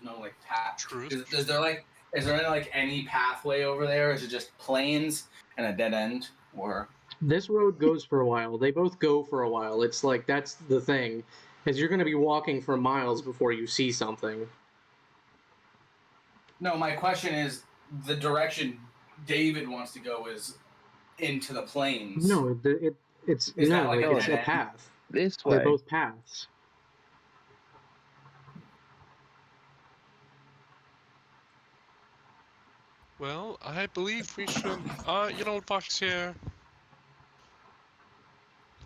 No like path. True. Is there any pathway over there? Or is it just plains and a dead end? Or this road goes for a while. They both go for a while. It's like that's the thing, is you're going to be walking for miles before you see something. No, my question is the direction David wants to go is into the plains. No, it's a path. This way. They're both paths. Well, I believe we should. Fox here.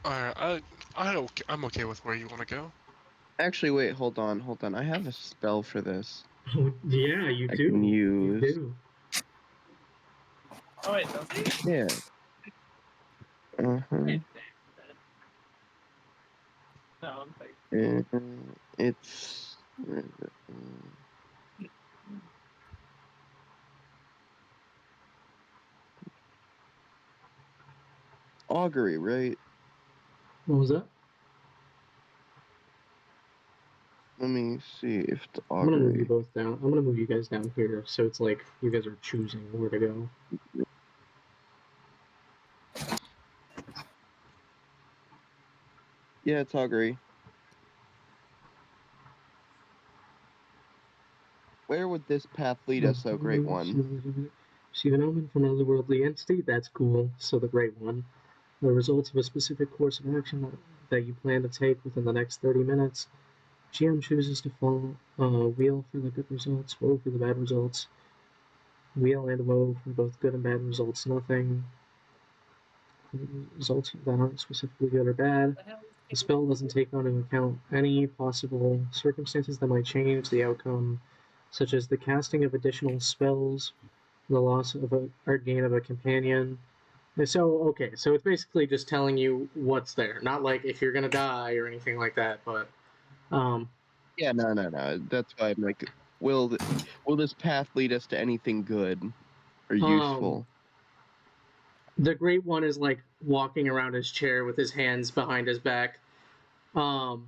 Alright, I'm okay with where you want to go. Actually, wait, hold on. I have a spell for this. Oh, yeah, you do. Can use. You do. Oh wait, does he? Yeah. No, I'm thinking. It's. Augury, right? What was that? Let me see if the I'm gonna move you augury. both down. I'm gonna move you guys down here, so it's like you guys are choosing where to go. Yeah, it's augury. Where would this path lead us, though, Great One? See an omen from another worldly entity? That's cool. So the Great One. The results of a specific course of action that you plan to take within the next 30 minutes. GM chooses to follow wheel for the good results, woe for the bad results. Wheel and woe for both good and bad results. Nothing. Results that aren't specifically good or bad. The spell doesn't take into account any possible circumstances that might change the outcome, such as the casting of additional spells the loss of a or gain of a companion. So okay, so it's basically just telling you what's there, not like if you're gonna die or anything like that. But Yeah, no. That's why I'm like, will this path lead us to anything good or useful? the Great One is like walking around his chair with his hands behind his back.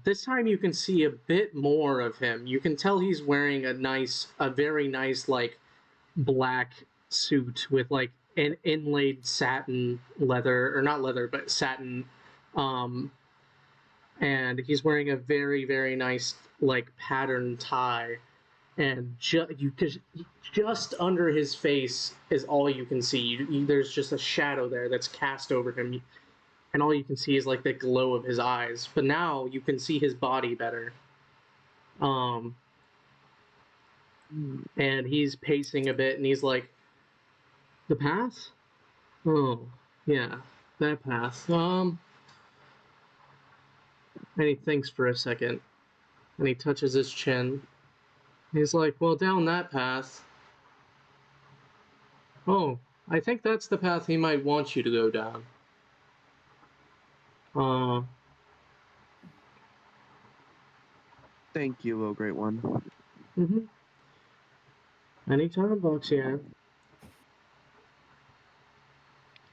This time you can see a bit more of him. You can tell he's wearing a very nice, like, black suit with like an inlaid satin leather, or not leather, but satin. Um, and he's wearing a very, very nice, like, pattern tie. And just under his face is all you can see. There's just a shadow there that's cast over him, and all you can see is like the glow of his eyes. But now you can see his body better. And he's pacing a bit, and he's like, "The path? Oh, yeah, that path." And he thinks for a second, and he touches his chin. He's like, "Well, down that path. Oh, I think that's the path he might want you to go down." Thank you, O Great One. Anytime, Voxia.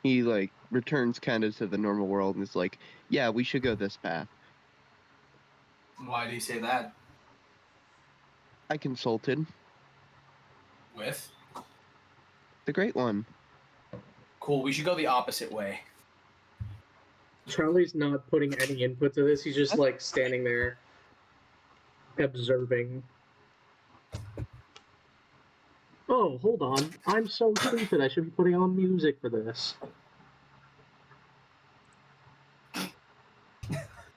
He like returns kind of to the normal world and is like, "Yeah, we should go this path." Why do you say that? I consulted With? the Great One. Cool, we should go the opposite way. Charlie's not putting any input to this. He's just like standing there, observing. Oh, hold on. I'm so stupid. I should be putting on music for this.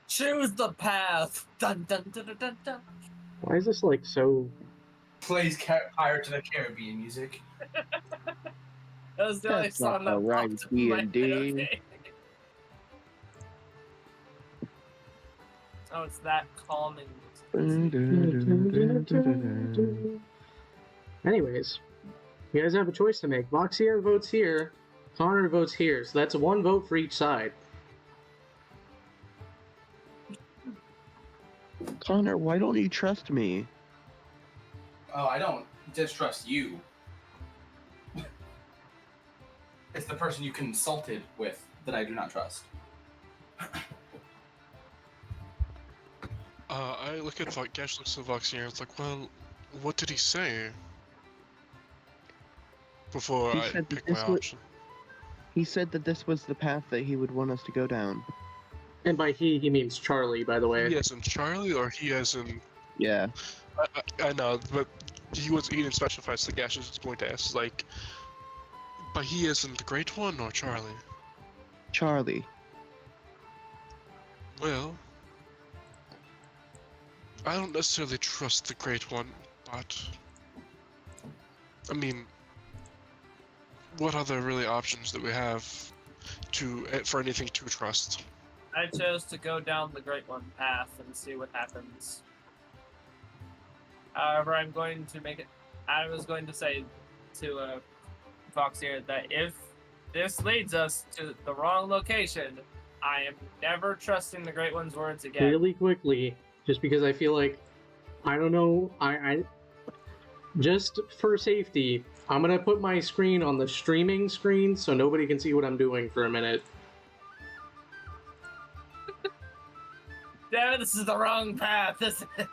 Choose the path. Dun dun dun dun dun dun. Why is this like so? Plays Pirates of the Caribbean music. That was the only That's song not that right, popped in my head. DnD. Okay. Oh, it's that calming. Anyways, you guys have a choice to make. Voxier votes here, Connor votes here, so that's one vote for each side. Connor, why don't you trust me? Oh, I don't distrust you. It's the person you consulted with that I do not trust. I look at Gash looks at Voxier and it's like, well, what did he say? Before He I said that pick my this was- option. He said that this was the path that he would want us to go down. And by he means Charlie, by the way. He as in Charlie, or he as in... Yeah. I know, but he didn't specify, so Gash is just going to ask, like, but he as in the Great One, or Charlie? Charlie. Well, I don't necessarily trust the Great One, but I mean, what other really options that we have for anything to trust? I chose to go down the Great One path and see what happens. However, I'm going to make it. I was going to say to Fox here that if this leads us to the wrong location, I am never trusting the Great One's words again. Really quickly, just because I feel like, I don't know, I just for safety, I'm gonna put my screen on the streaming screen so nobody can see what I'm doing for a minute. Damn it, this is the wrong path, isn't it?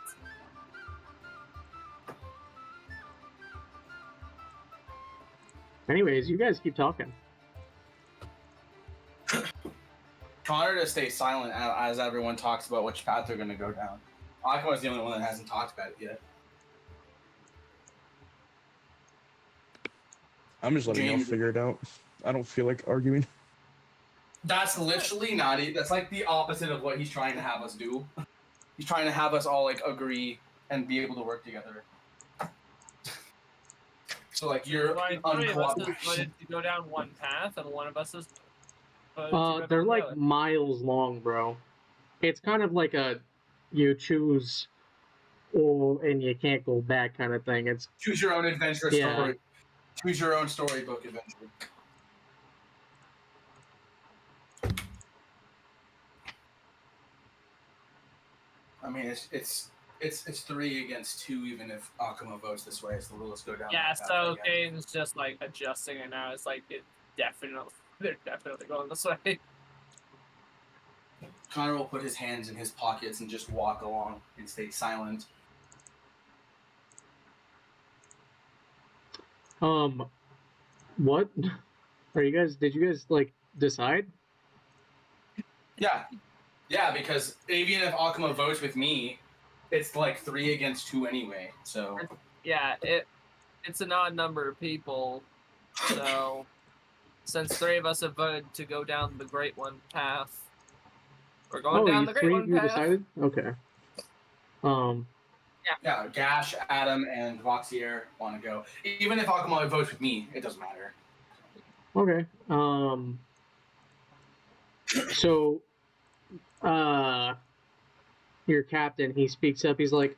Anyways, you guys keep talking. Connor to stay silent as everyone talks about which path they're going to go down. Akawa's the only one that hasn't talked about it yet. I'm just letting y'all James- figure it out. I don't feel like arguing. That's literally not it. That's like the opposite of what he's trying to have us do. He's trying to have us all like agree and be able to work together. So like you're Why three of us is uncooperative. voted to go down one path, and one of us is voted to go They're down like the other. miles long, bro. It's kind of like a you choose and you can't go back kind of thing. It's Choose your own adventure Yeah. story. Choose your own storybook adventure. I mean, it's 3 against 2, even if Akuma votes this way. So let's go down. Yeah, that path, so I guess. Kane's just like adjusting it now. It's like they're definitely going this way. Connor will put his hands in his pockets and just walk along and stay silent. What? Did you guys like decide? Yeah, because even if Akuma votes with me, it's like 3 against 2 anyway. So Yeah, it's an odd number of people. So since 3 of us have voted to go down the Great One path, we're going down you the Great three One of you path. decided? Okay. yeah, Gash, Adam, and Voxier want to go. Even if Akuma votes with me, it doesn't matter. Okay. So, your captain, he speaks up. He's like,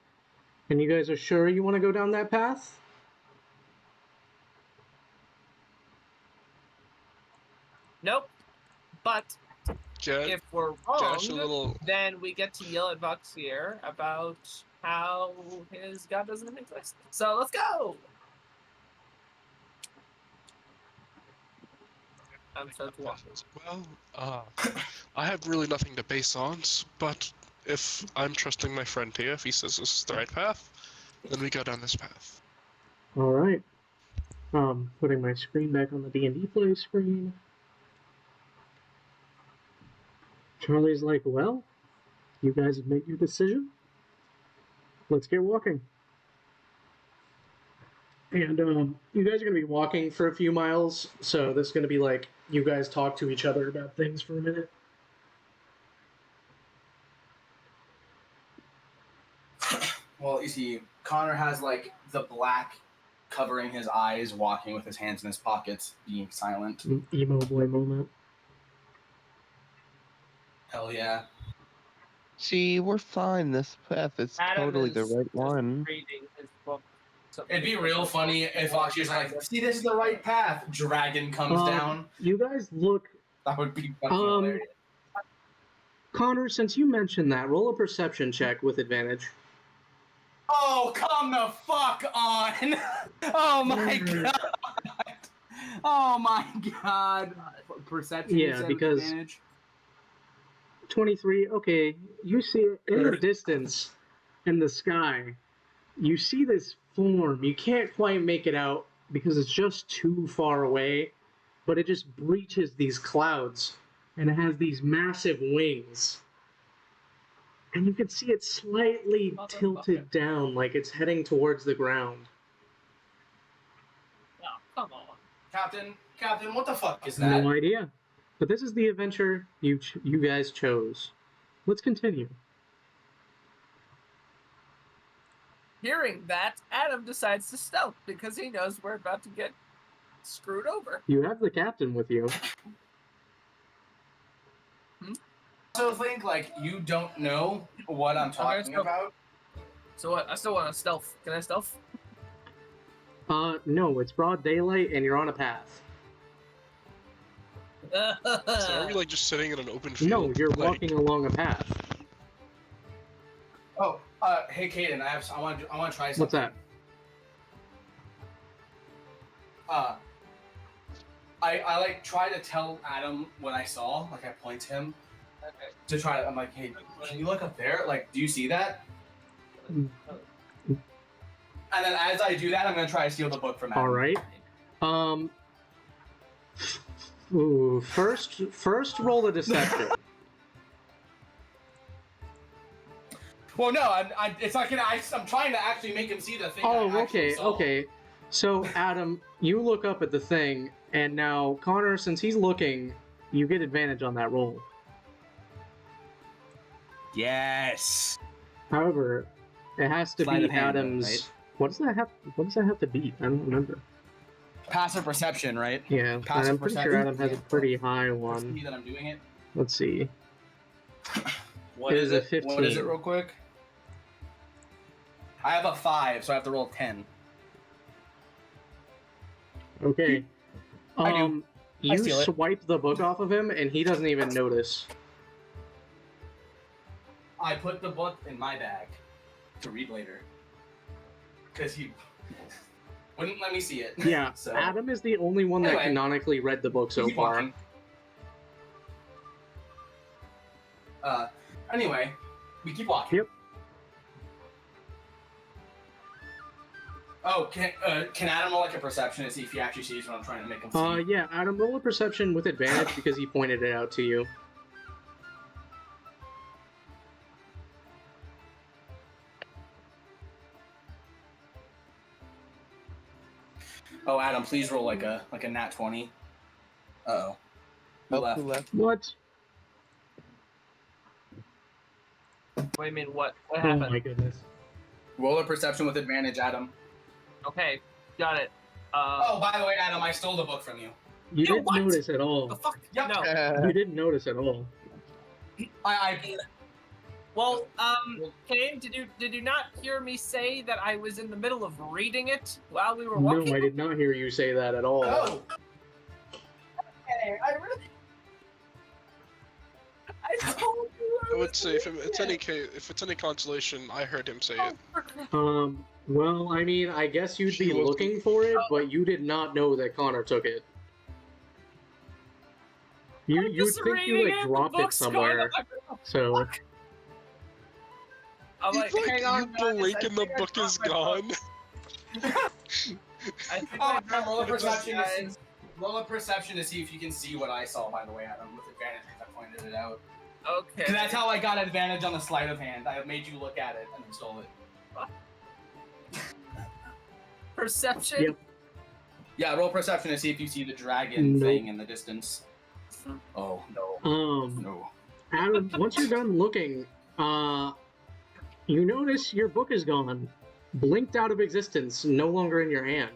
"And you guys are sure you want to go down that path?" Nope. But Jet, if we're Josh, a wrong, little. then we get to yell at Voxier about how his god doesn't exist. So let's go! I'm so confused. Well, I have really nothing to base on, but if I'm trusting my friend here, if he says this is the right path, then we go down this path. All right. Putting my screen back on the D&D play screen. Charlie's like, "Well, you guys have made your decision. Let's get walking." And you guys are going to be walking for a few miles, so this is going to be like you guys talk to each other about things for a minute. Well, you see, Connor has like the black covering his eyes, walking with his hands in his pockets, being silent. Emo boy moment. Hell yeah. See, we're fine. This path is Adam totally the is right just one. reading his book. It'd be real funny if Voxier's like, "See, this is the right path." Dragon comes down. You guys look. That would be fucking hilarious. Connor, since you mentioned that, roll a perception check with advantage. Oh, come the fuck on! Oh my god! Oh my god! Perception. Yeah, because 23. Okay, you see it in the distance, in the sky. You see this form. You can't quite make it out because it's just too far away, but it just breaches these clouds, and it has these massive wings. And you can see it slightly tilted down, like it's heading towards the ground. Oh, come on. Captain, what the fuck is that? No idea. But this is the adventure you guys chose. Let's continue. Hearing that, Adam decides to stealth because he knows we're about to get screwed over. You have the captain with you. I also think like you don't know what I'm talking about. So what? I still want to stealth. Can I stealth? No, it's broad daylight and you're on a path. So are we like just sitting in an open field? No, you're like, walking along a path. Oh, hey, Caden, I want to try something. What's that? I like try to tell Adam what I saw. Like I point to him to try to. I'm like, hey, can you look up there? Like, do you see that? And then as I do that, I'm gonna try to steal the book from Adam. All right. Ooh, first roll a deception. Well, no, it's not gonna. I'm trying to actually make him see the thing. Oh, I actually okay, saw. okay. So, Adam, you look up at the thing, and now, Connor, since he's looking, you get advantage on that roll. Yes. However, it has to Sleight be of hand, Adam's... right? What does that have to be? I don't remember. Passive perception, right? Yeah, Passive I'm pretty sure perception? Adam has a pretty high Let's one. see that I'm doing it. Let's see. What It is is a it? 15. What is it, real quick? I have a 5, so I have to roll 10. Okay. I do. I You steal it. swipe the book off of him, and he doesn't even notice. I put the book in my bag to read later. Because he wouldn't let me see it. Yeah, So, Adam is the only one that Anyway. canonically read the book so keep far. walking. Anyway, we keep walking. Yep. Oh, can Adam roll like a perception to see if he actually sees what I'm trying to make him see? Yeah, Adam, roll a perception with advantage because he pointed it out to you. Oh, Adam, please roll like a nat 20. Uh-oh. Who Oh, left? who left? What? What do you mean? What Oh happened? my goodness. Roll a perception with advantage, Adam. Okay, got it. Oh, by the way, Adam, I stole the book from you. You Yo, didn't what? notice at all. The fuck? Yep. No. You didn't notice at all. I Well, Kane, did you not hear me say that I was in the middle of reading it while we were No, walking? I did not hear you say that at all. Oh. Okay, I really. I told you. I would say if it's any consolation, I heard him say it. Well, I mean, I guess you'd be She was- looking for it, but you did not know that Connor took it. You'd Just think you, reading like, it, the dropped it book's going somewhere, on. so... I'm You like, hang on, you guys, blink I and the think I book dropped is my gone. book. I think Oh, I Adam, dropped roll a my book, perception to see. guys. Roll a perception to see if you can see what I saw. By the way, Adam, with advantage because I pointed it out. Okay. Because that's how I got advantage on the sleight of hand. I made you look at it and then stole it. Perception. Yep. Yeah, roll perception to see if you see the dragon Nope. thing in the distance. Oh no, no. Adam, once you're done looking, you notice your book is gone. Blinked out of existence, no longer in your hand.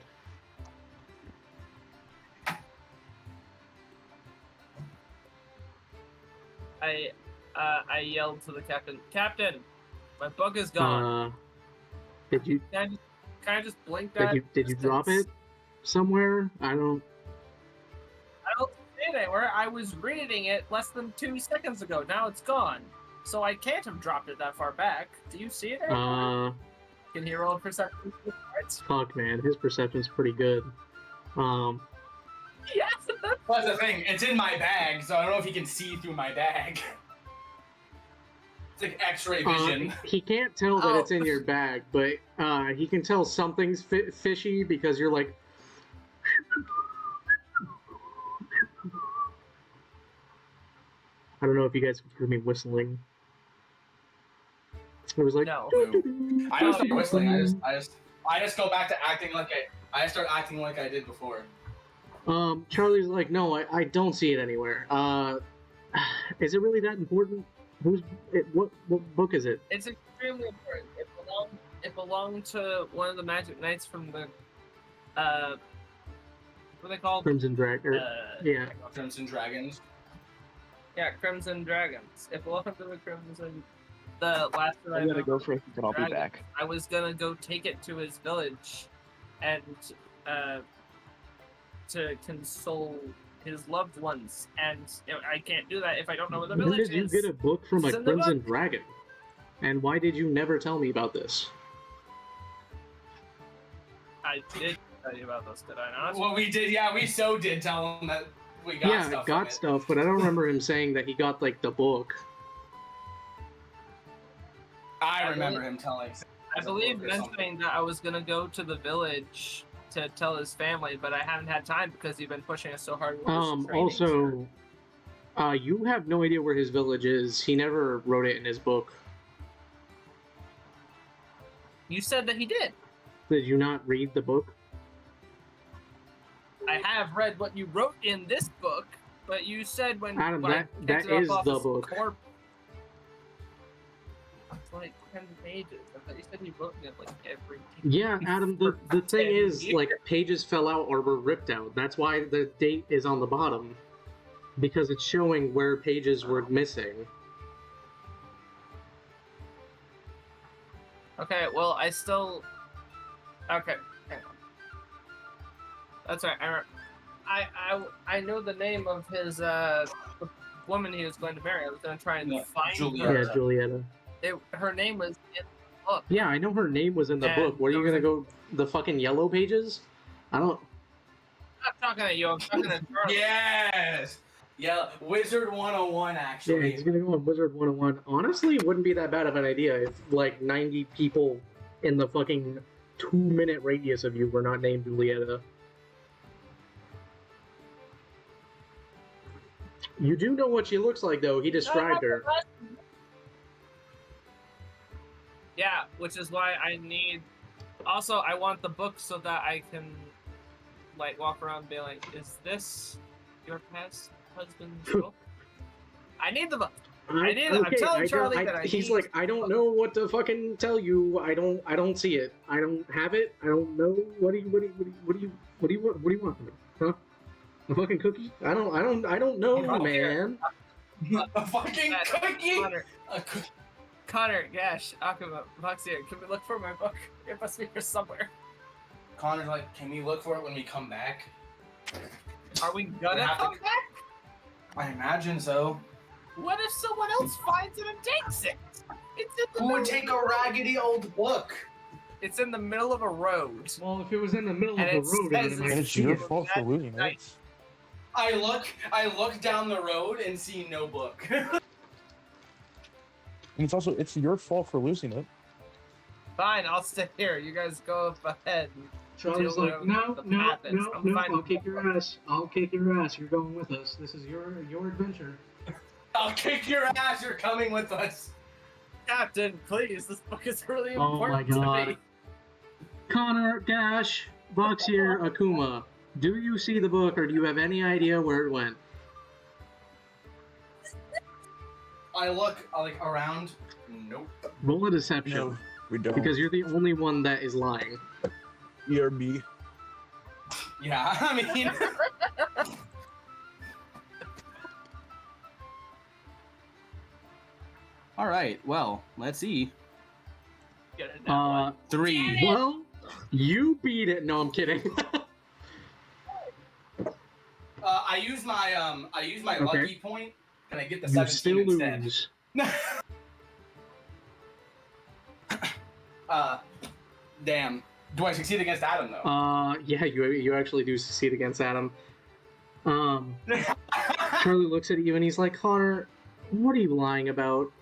I yelled to the captain, Captain, my book is gone. Did you Can I just blink that? did you drop it somewhere? I don't see it anywhere. I was reading it less than 2 seconds ago. Now it's gone. So I can't have dropped it that far back. Do you see it anywhere? Can he roll a perception? Fuck, man, his perception's pretty good. Yes. Well, that's the thing. It's in my bag, so I don't know if he can see through my bag. It's like X-ray vision. He can't tell that it's in your bag, but he can tell something's fishy because you're like. I don't know if you guys could hear me whistling. It was like. No. I don't start whistling. I just go back to acting like I start acting like I did before. Charlie's like, no, I don't see it anywhere. Is it really that important? What book is it? It's extremely important. It belonged to one of the Magic Knights from the what are they called? Crimson Dragon. Yeah. Crimson Dragons. Yeah, Crimson Dragons. It belonged to the Crimson. The last that I gotta go for a second. I'll be back. I was gonna go take it to his village, and to console his loved ones, and I can't do that if I don't know where the When village did you is. get a book from a It's in the Crimson book. Dragon? And why did you never tell me about this? I did tell you about this, did I not? Well, we did. Yeah, we so did tell him that we got Yeah, stuff. got from it. stuff, but I don't remember him saying that he got, like, the book. I remember him telling. I believe mentioning that I was gonna go to the village to tell his family, but I haven't had time because you've been pushing us so hard. with this training, Also, you have no idea where his village is. He never wrote it in his book. You said that he did. Did you not read the book? I have read what you wrote in this book, but you said when Adam, I that picked it up is off the his book. It's like 10 pages. I thought you said he wrote it like every. Yeah, Adam, the thing 10 is, years. like, pages fell out or were ripped out. That's why the date is on the bottom. Because it's showing where pages were missing. Okay, well, I still. Okay, hang on. That's right. I know the name of his the woman he was going to marry. I was going to try and Yeah, find Julieta. Yeah, Julieta. Her name was in the book. Yeah, I know her name was in the book. And What are you there gonna was go the fucking yellow pages? I don't. I'm not talking to you. I'm talking to Charlie. Yes. Yeah, Wizard 101 Yeah, actually. he's gonna go on Wizard 101. Honestly, it wouldn't be that bad of an idea if like 90 people in the fucking 2-minute radius of you were not named Julieta. You do know what she looks like, though. He described her. Yeah, which is why I need. Also, I want the book so that I can, like, walk around and be like, "Is this your past husband's book?" I need the book. I need it. I'm telling Charlie that I He's need like, I don't know what to fucking tell you. I don't see it. I don't have it. I don't know. What do you want from me? Huh? A fucking cookie? I don't know, man. A fucking cookie. Connor, Gash, Akuma, Voxier, can we look for my book? It must be here somewhere. Connor's like, can we look for it when we come back? Are we gonna have to- come back? I imagine so. What if someone else finds it and takes it? It's in the Who would middle take of a raggedy old book? It's in the middle of a road. Well, if it was in the middle And of it the road, says then I And might it's see your it. fault for losing Nice. it. I look down the road and see no book. And it's your fault for losing it. Fine, I'll stay here. You guys go up ahead. Charlie's Deal like, with no, the no, path is- no, I'm no, fine. I'll kick your ass. I'll kick your ass. You're going with us. This is your adventure. I'll kick your ass. You're coming with us. Captain, please, this book is really Oh my important to God. me. Connor, Gash, Voxier, Akuma, do you see the book or do you have any idea where it went? I look like around. Nope. Roll a deception. No, we don't. Because you're the only one that is lying. ERB. Yeah, I mean. All right. Well, let's see. Get it now. 3. Well, you beat it. No, I'm kidding. I use my Okay. lucky point, and I get the You 17 still instead. lose. Damn. Do I succeed against Adam though? Yeah, you actually do succeed against Adam. Charlie looks at you and he's like, Connor, what are you lying about?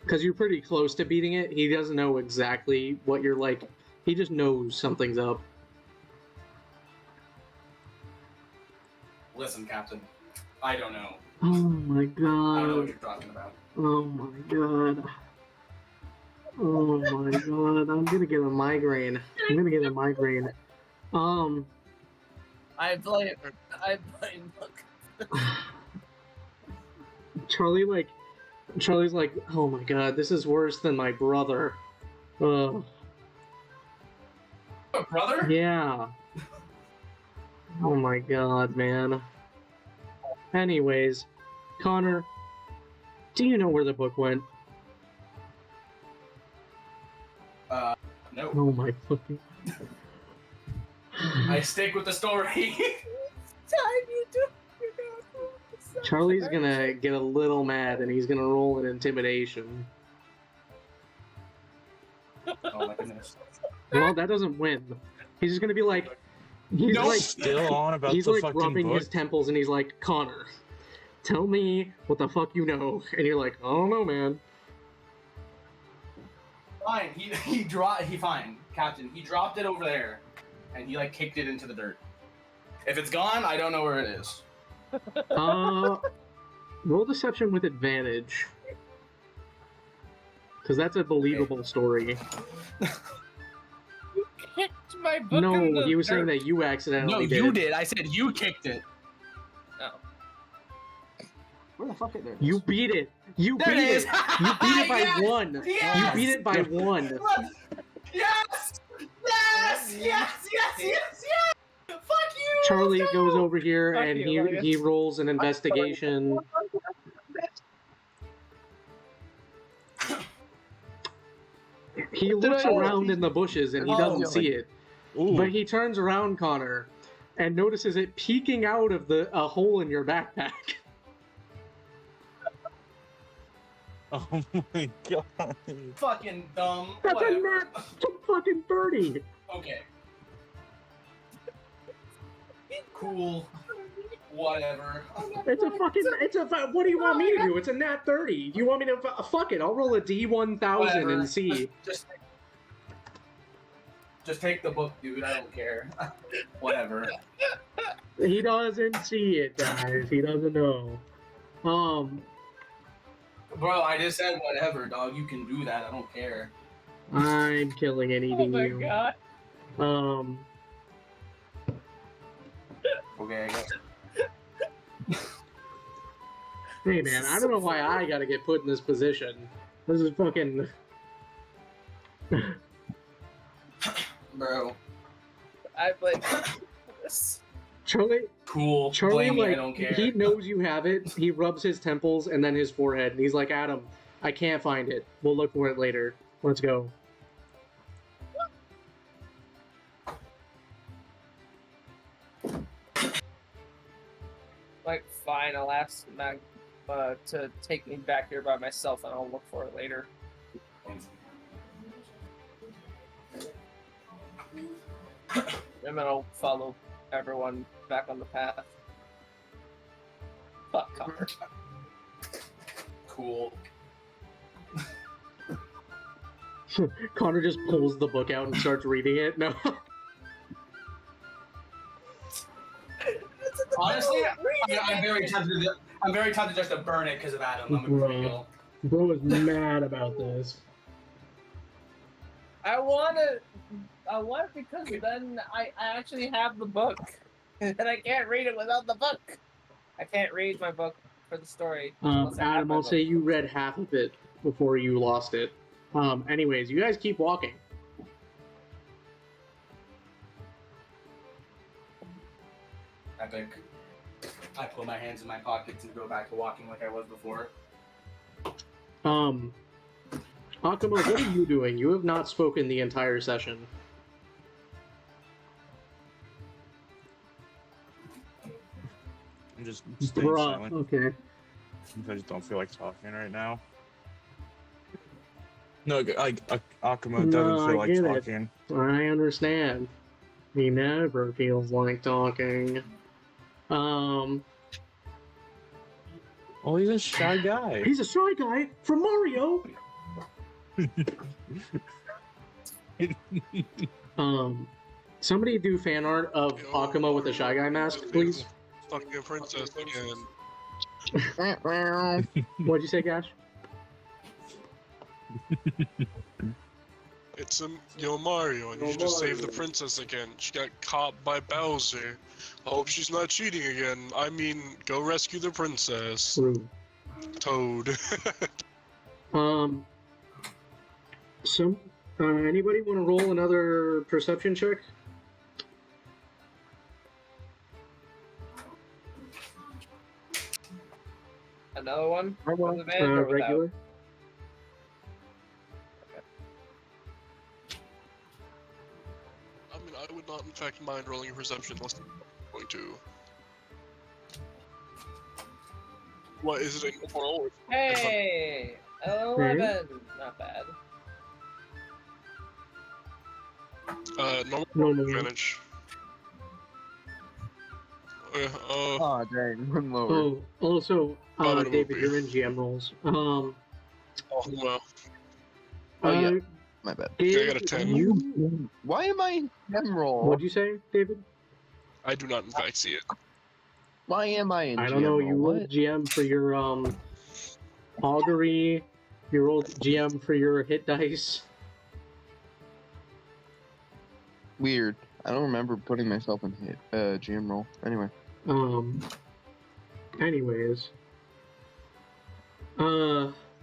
Because you're pretty close to beating it. He doesn't know exactly what you're like. He just knows something's up. Listen, Captain. I don't know. Oh my I don't know what god. you're talking about. Oh my god. Oh my god. I'm gonna get a migraine. I'm gonna get a migraine. I blame look. Charlie's like, oh my god, this is worse than my brother. A brother? Yeah. Oh my god, man. Anyways, Connor, do you know where the book went? No. Oh my fucking. I stick with the story. Charlie's gonna get a little mad and he's gonna roll an intimidation. Oh my goodness. Well, that doesn't win. He's just gonna be like, he's Nope. like, Still on about he's the like fucking rubbing book. his temples and he's like, Connor, tell me what the fuck you know. And you're like, I don't know, man. Fine. Fine, Captain. He dropped it over there, and he like kicked it into the dirt. If it's gone, I don't know where it is. Roll deception with advantage. Because that's a believable story. Kicked my book in No, the he was saying dirt. that you accidentally No, did. you did. I said you kicked it. Oh. Where the fuck is there? You beat it. You There beat it is. it. You beat it by Yes! one. Yes! You beat it by one. Yes! Yes! Yes! Yes! Yes! Yes! Fuck you! Charlie let's go! goes over here Fuck and you, Logan. he rolls an investigation. He looks around in the bushes and he doesn't see it. Ooh. But he turns around, Connor, and notices it peeking out of a hole in your backpack. Oh my god. Fucking dumb. That's Whatever. a fucking 30. Okay. Cool. Whatever. What do you want me to do? It's a nat 30. Do you want me to, fuck it, I'll roll a D1000 Whatever. and see. Just take the book, dude. I don't care. Whatever. He doesn't see it, guys. He doesn't know. Bro, I just said whatever, dog. You can do that. I don't care. I'm killing and Oh eating my you. god. Okay, I guess. Hey man, I don't know why I gotta get put in this position. This is fucking... Bro. I blame this. Charlie, Cool. Charlie, Blame me, I like, don't care. he knows you have it. He rubs his temples and then his forehead, and he's like, Adam, I can't find it. We'll look for it later. Let's go. Like, fine, I'll ask Mag to take me back here by myself, and I'll look for it later. And then I'll follow everyone back on the path. Fuck Connor. Cool. Connor just pulls the book out and starts reading it. No. Honestly, I'm very tempted. I'm very tempted just to burn it because of Adam. I'm gonna be real. Bro is mad about this. I want it because then I actually have the book. And I can't read it without the book. I can't read my book for the story. unless I have Adam, my I'll book. say you read half of it before you lost it. Anyways, you guys keep walking. Epic. I put my hands in my pockets and go back to walking like I was before. Akuma, what are you doing? You have not spoken the entire session. I'm just staying Bruh, silent. okay. I just don't feel like talking right now. No, like Akuma doesn't No, feel I like get it. talking. I understand. He never feels like talking. Oh, he's a shy guy. He's a shy guy from Mario. Somebody do fan art of Akuma with a shy guy mask, please. Fucking princess again. What'd you say, Gash? It's Mario, and you just saved the princess again. She got caught by Bowser. I hope she's not cheating again. I mean, go rescue the princess. True. Toad. Anybody want to roll another perception check? Another one? With advantage or without? Regular. I mean, I would not, in fact, mind rolling a perception unless I'm going to. What is it? A roll? Hey! 11! Not bad. Normal advantage. Oh, dang, one lower. Oh, also, Oh, it David, will be. you're in GM rolls. Oh, well. Oh, yeah. uh, My bad. Dave, I got a 10. You, Why am I in roll? what'd you say, David? I do not, in fact, see it. Why am I in I don't know. GM You roll? rolled GM for your augury. You rolled GM for your hit dice. Weird. I don't remember putting myself in GM roll. Anyway. Anyways.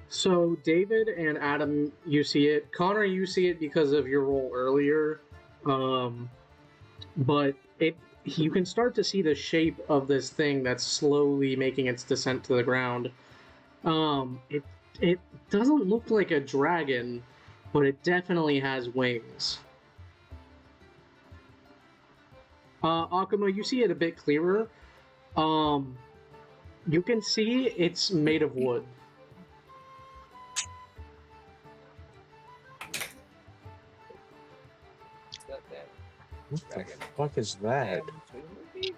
So David and Adam, you see it. Connor, you see it because of your roll earlier. But you can start to see the shape of this thing that's slowly making its descent to the ground. It doesn't look like a dragon, but it definitely has wings. Akuma, you see it a bit clearer. You can see it's made of wood. That damn What the dragon. fuck is that? Damn movie.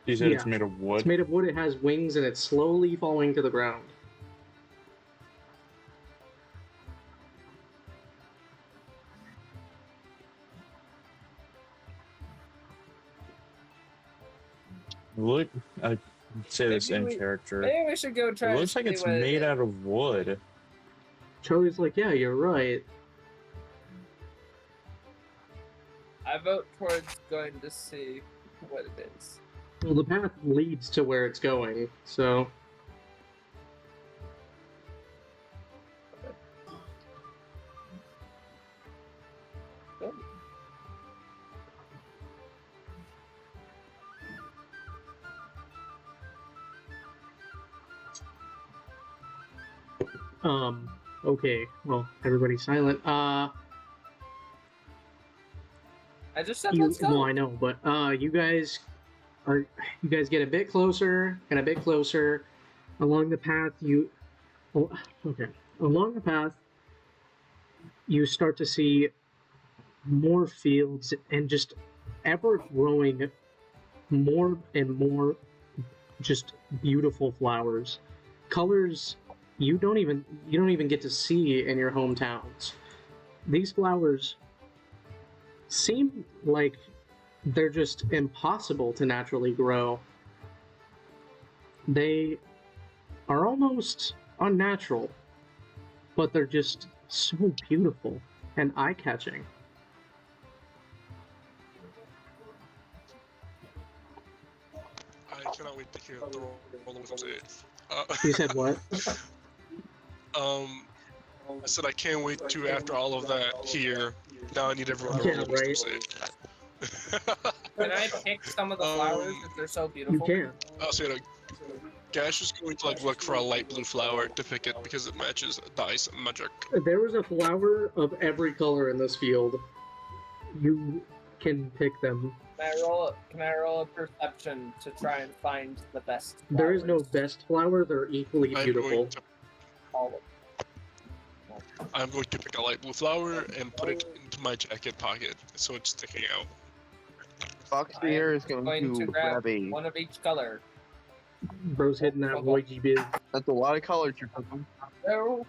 You said Yeah. it's made of It's wood? made of wood, it has wings, and it's slowly falling to the ground. Look, I'd say this Maybe in we- character. Maybe we should go try. It to looks like see it's what it made is. out of wood. Charlie's like, yeah, you're right. I vote towards going to see what it is. Well, the path leads to where it's going, so... Good. Okay, well, everybody's silent. I just said You, let's go. well, I know, but you guys get a bit closer and a bit closer along the path. Along the path, you start to see more fields and just ever growing more and more just beautiful flowers, colors you don't even get to see in your hometowns. These flowers seem like they're just impossible to naturally grow. They are almost unnatural, but they're just so beautiful and eye-catching. I cannot wait to hear the roll of say. You said what? I said I can't wait to, after all of that, hear. Now I need everyone to Yeah, roll a wisdom right. save. Can I pick some of the flowers if they're so beautiful? You can. I'll say it. Gash is going to look for a light blue flower to pick it because it matches the ice magic. There was a flower of every color in this field. You can pick them. Can I roll a perception to try and find the best flowers? There is no best flower, they're equally I'm beautiful. going to All of them. I'm going to pick a light blue flower and put it into my jacket pocket so it's sticking out. Fox I am here is going to to grab a. one of each color. Bro's hitting that Voigi biz. That's a lot of colors you're picking. No.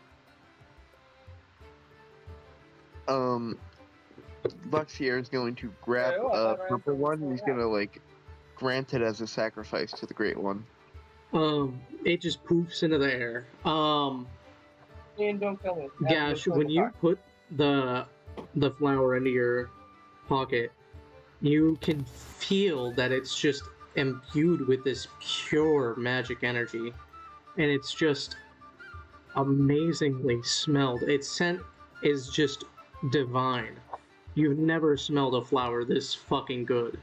Bucks here is going to grab Oh, I a thought I purple had one. He's gonna like grant it as a sacrifice to the Great One. It just poofs into the air. Ian, don't kill me. Gash, when you put the flower into your pocket, you can feel that it's just imbued with this pure magic energy, and it's just amazingly smelled. Its scent is just divine. You've never smelled a flower this fucking good.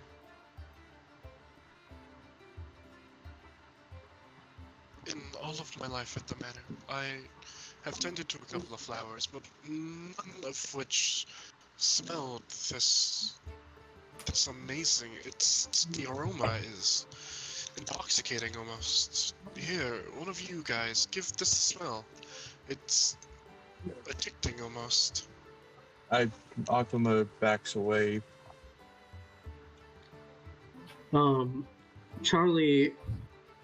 In all of my life at the manor, I have tended to a couple of flowers, but none of which smelled this amazing. The aroma is intoxicating almost. Here, one of you guys, give this a smell. It's addicting almost. Akuma backs away. Charlie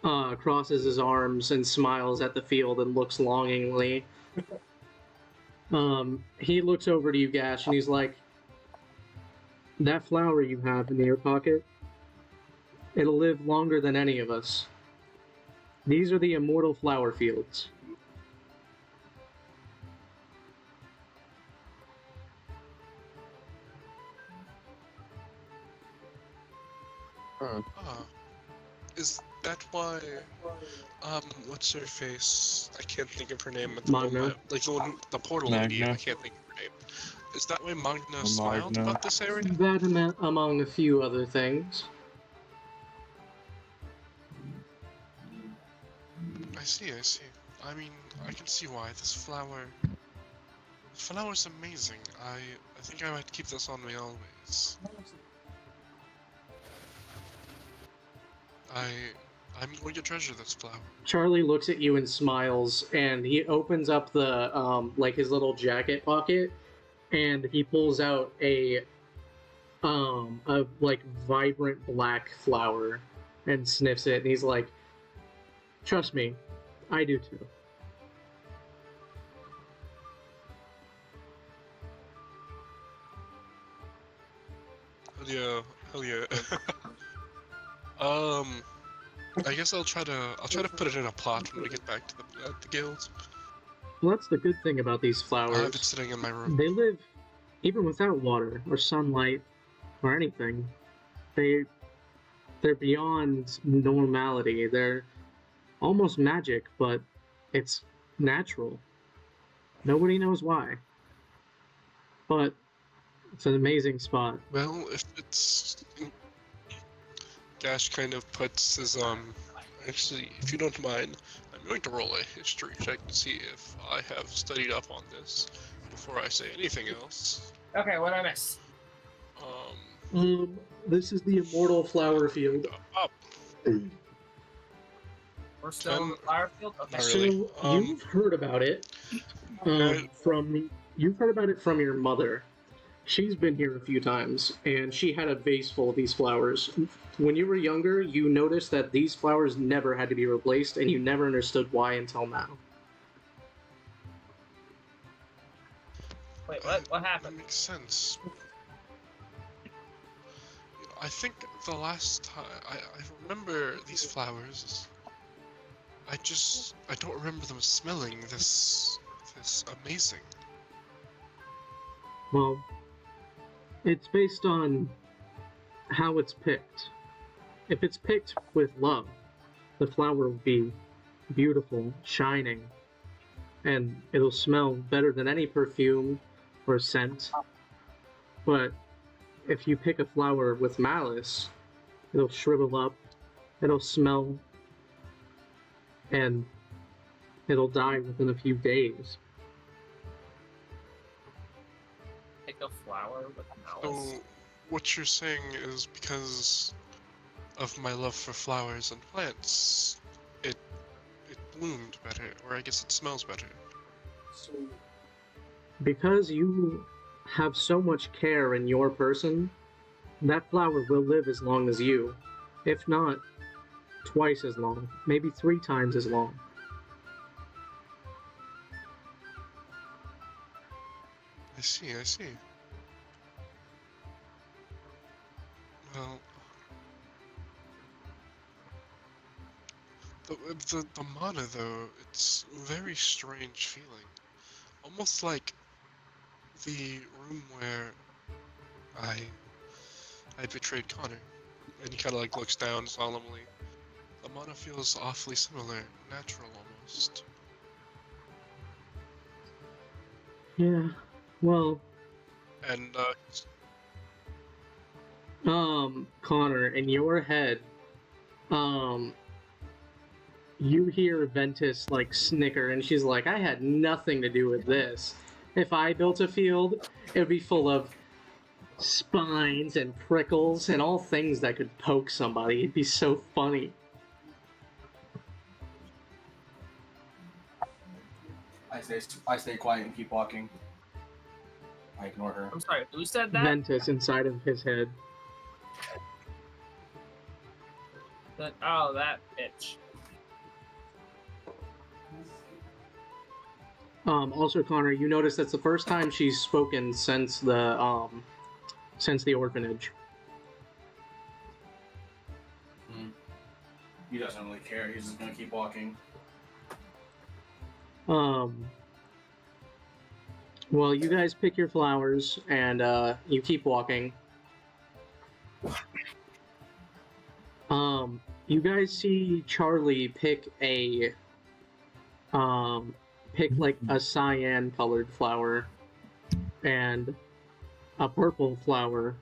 crosses his arms and smiles at the field and looks longingly. He looks over to you, Gash, and he's like, that flower you have in your pocket, it'll live longer than any of us. These are the immortal flower fields. Ah, is that why? What's her face? I can't think of her name at the Magna. moment. Like the portal lady. Magna. I can't think of her name. Is that why Magna smiled Magna. about this area? That among a few other things. I see. I mean, I can see why this flower Flower's amazing. I think I might keep this on me always. I'm going to treasure this flower. Charlie looks at you and smiles, and he opens up the like his little jacket pocket, and he pulls out a like vibrant black flower and sniffs it, and he's like, "Trust me, I do too." Hell yeah. I guess I'll try to put it in a pot when we get back to the guild. Well, that's the good thing about these I have it flowers. sitting in my room. They live even without water or sunlight or anything. They're beyond normality. They're almost magic, but it's natural. Nobody knows why. But it's an amazing spot. Well, if it's Gash kind of puts his actually, if you don't mind, I'm going to roll a history check to see if I have studied up on this before I say anything else. Okay, what I miss? This is the immortal flower field. Up. We're still in the flower field? Okay. Not really. So you've heard about it from your mother. She's been here a few times, and she had a vase full of these flowers. When you were younger, you noticed that these flowers never had to be replaced, and you never understood why until now. Wait, what? What That happened? makes sense. I think the last time I remember these flowers. I don't remember them smelling this amazing. Well, it's based on how it's picked. If it's picked with love, the flower will be beautiful, shining, and it'll smell better than any perfume or scent. But if you pick a flower with malice, it'll shrivel up, it'll smell, and it'll die within a few days. Pick a flower with malice. So what you're saying is because of my love for flowers and plants, it bloomed better, or I guess it smells better. Because you have so much care in your person, that flower will live as long as you. If not, twice as long, maybe 3 times as long. I see. Well, the mana though, it's a very strange feeling. Almost like the room where I betrayed Connor. And he kinda like looks down solemnly. The mana feels awfully similar, natural almost. Yeah, well, And Connor, in your head, you hear Ventus like snicker, and she's like, I had nothing to do with this. If I built a field, it would be full of spines and prickles and all things that could poke somebody. It'd be so funny. I stay quiet and keep walking. I ignore her. I'm sorry, who said that? Ventus inside of his head. Oh, that bitch. Also, Connor, you notice that's the first time she's spoken since the orphanage. He doesn't really care. He's just gonna keep walking. Well, you guys pick your flowers, and you keep walking. You guys see Charlie pick like a cyan-colored flower, and a purple flower,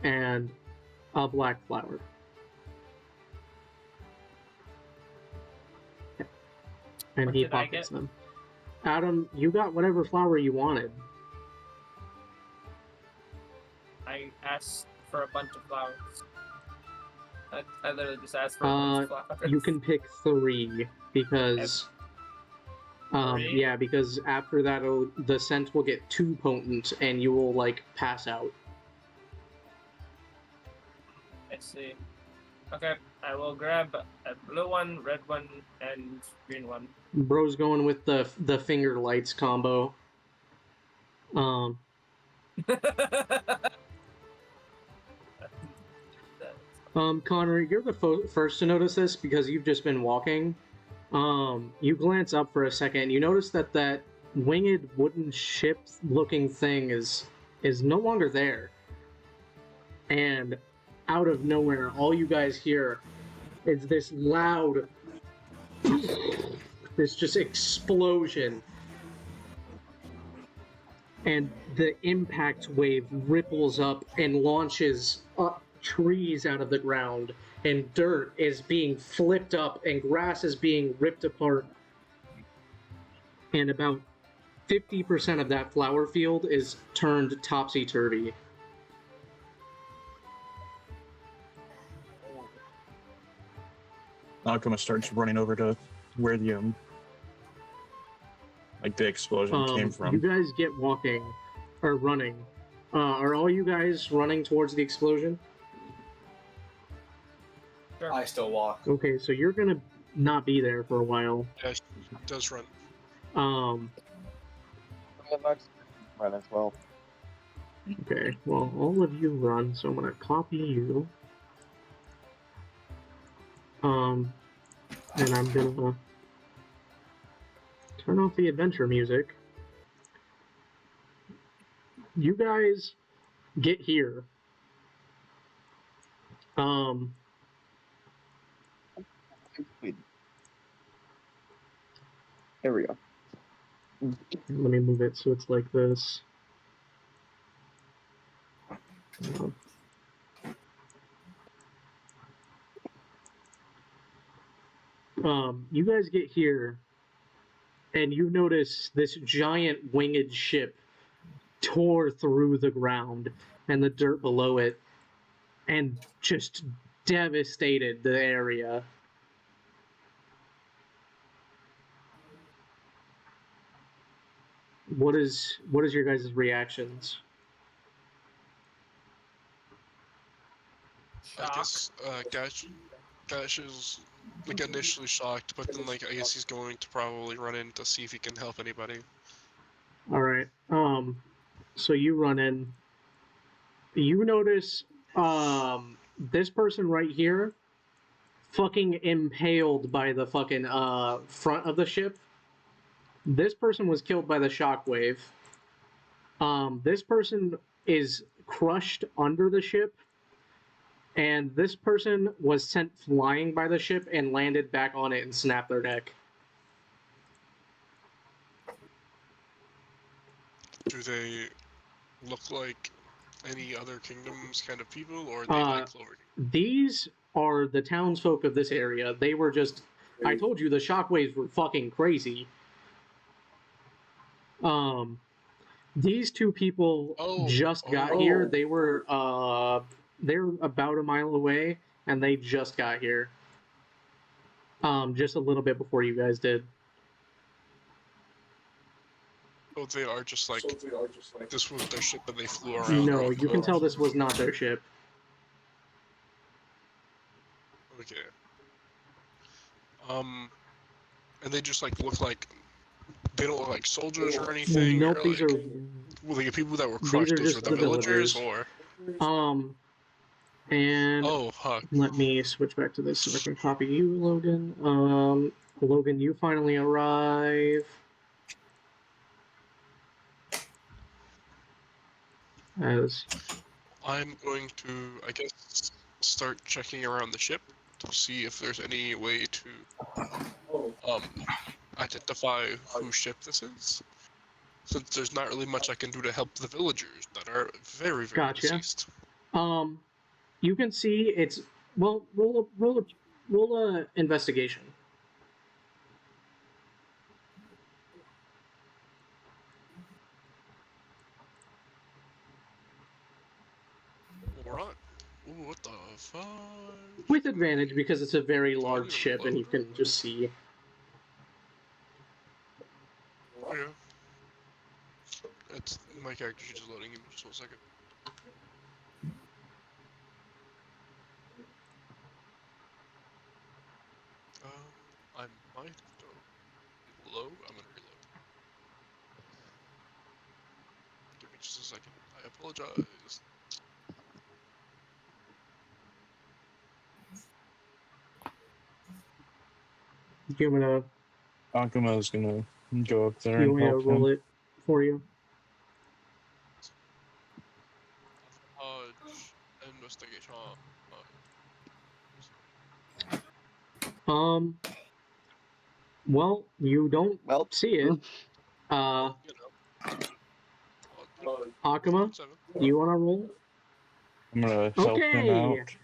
and a black flower. And What he did I pockets get? them. Adam, you got whatever flower you wanted. I asked for a bunch of flowers. I literally just asked for a bunch of flowers. You can pick 3 because. Three? Yeah, because after that, the scent will get too potent and you will like pass out. I see. Okay, I will grab a blue one, red one, and green one. Bro's going with the finger lights combo. Connor, you're the first to notice this because you've just been walking. You glance up for a second. You notice that winged wooden ship-looking thing is no longer there. And out of nowhere, all you guys hear is this loud, this just explosion. And the impact wave ripples up and launches up trees out of the ground, and dirt is being flipped up, and grass is being ripped apart. And about 50% of that flower field is turned topsy-turvy. Nakama starts running over to where the explosion came from. You guys get walking, or running. Are all you guys running towards the explosion? Sure. I still walk. Okay, so you're gonna not be there for a while. Yeah, she does run. Run as well. Okay, well, all of you run, so I'm gonna copy you. And I'm gonna turn off the adventure music. You guys get here. There we go. Let me move it so it's like this. You guys get here, and you notice this giant winged ship tore through the ground and the dirt below it, and just devastated the area. What is your guys' reactions? I guess Gash is initially shocked, but then I guess he's going to probably run in to see if he can help anybody. All right. So you run in. You notice this person right here fucking impaled by the fucking front of the ship. This person was killed by the shockwave. This person is crushed under the ship. And this person was sent flying by the ship and landed back on it and snapped their neck. Do they look like any other kingdoms kind of people, or are they like Clover? These are the townsfolk of this area. They were just... I told you the shockwaves were fucking crazy. These two people just got here. They were they're about a mile away, and they just got here. Just a little bit before you guys did. Oh, they are just like this was their ship, and they flew around. No, you can tell this was not their ship. Okay. And they just look like they don't look like soldiers or anything. Nope, or, these are the people that were crushed. Those are the villagers, or and let me switch back to this so I can copy you, Logan. Logan, you finally arrive. As I'm going to, I guess, start checking around the ship to see if there's any way to identify whose ship this is. Since there's not really much I can do to help the villagers that are very, very deceased. You can see it's roll a investigation. what the fuck? With advantage because it's a very large ship and you can just see. Oh, yeah. It's my character she's just loading in just 1 second. I might have to reload. I'm gonna reload. Give me just a second. I apologize. You want me Akuma's gonna go up there you and want me to help roll him. it for you? Investigation. Well, you don't Well, see it. You know. Akuma, 7. do you want to roll? I'm gonna help him Okay. out.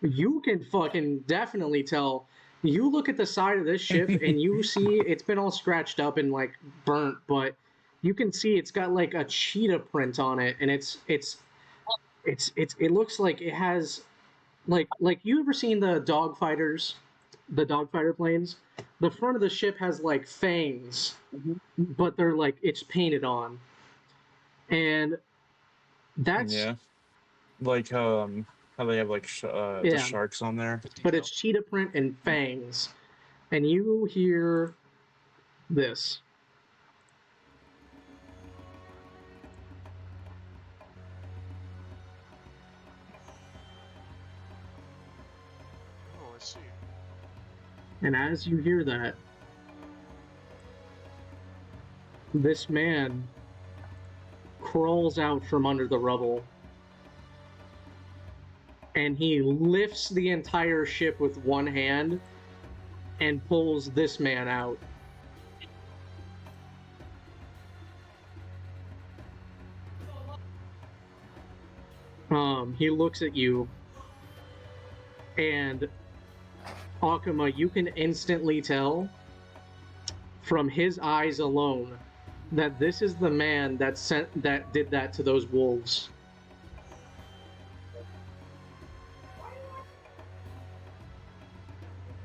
You can fucking definitely tell. You look at the side of this ship and you see it's been all scratched up and like burnt, but you can see it's got like a cheetah print on it, and it looks like it has like you ever seen the dogfighters, the dogfighter planes? The front of the ship has like fangs, but they're like it's painted on, and that's Yeah. Like how they have like the Yeah. sharks on there. but it's cheetah print and fangs, and you hear this. Oh, I see. And as you hear that, this man crawls out from under the rubble and he lifts the entire ship with one hand and pulls this man out. He looks at you, and Akuma, you can instantly tell from his eyes alone that this is the man that did that to those wolves.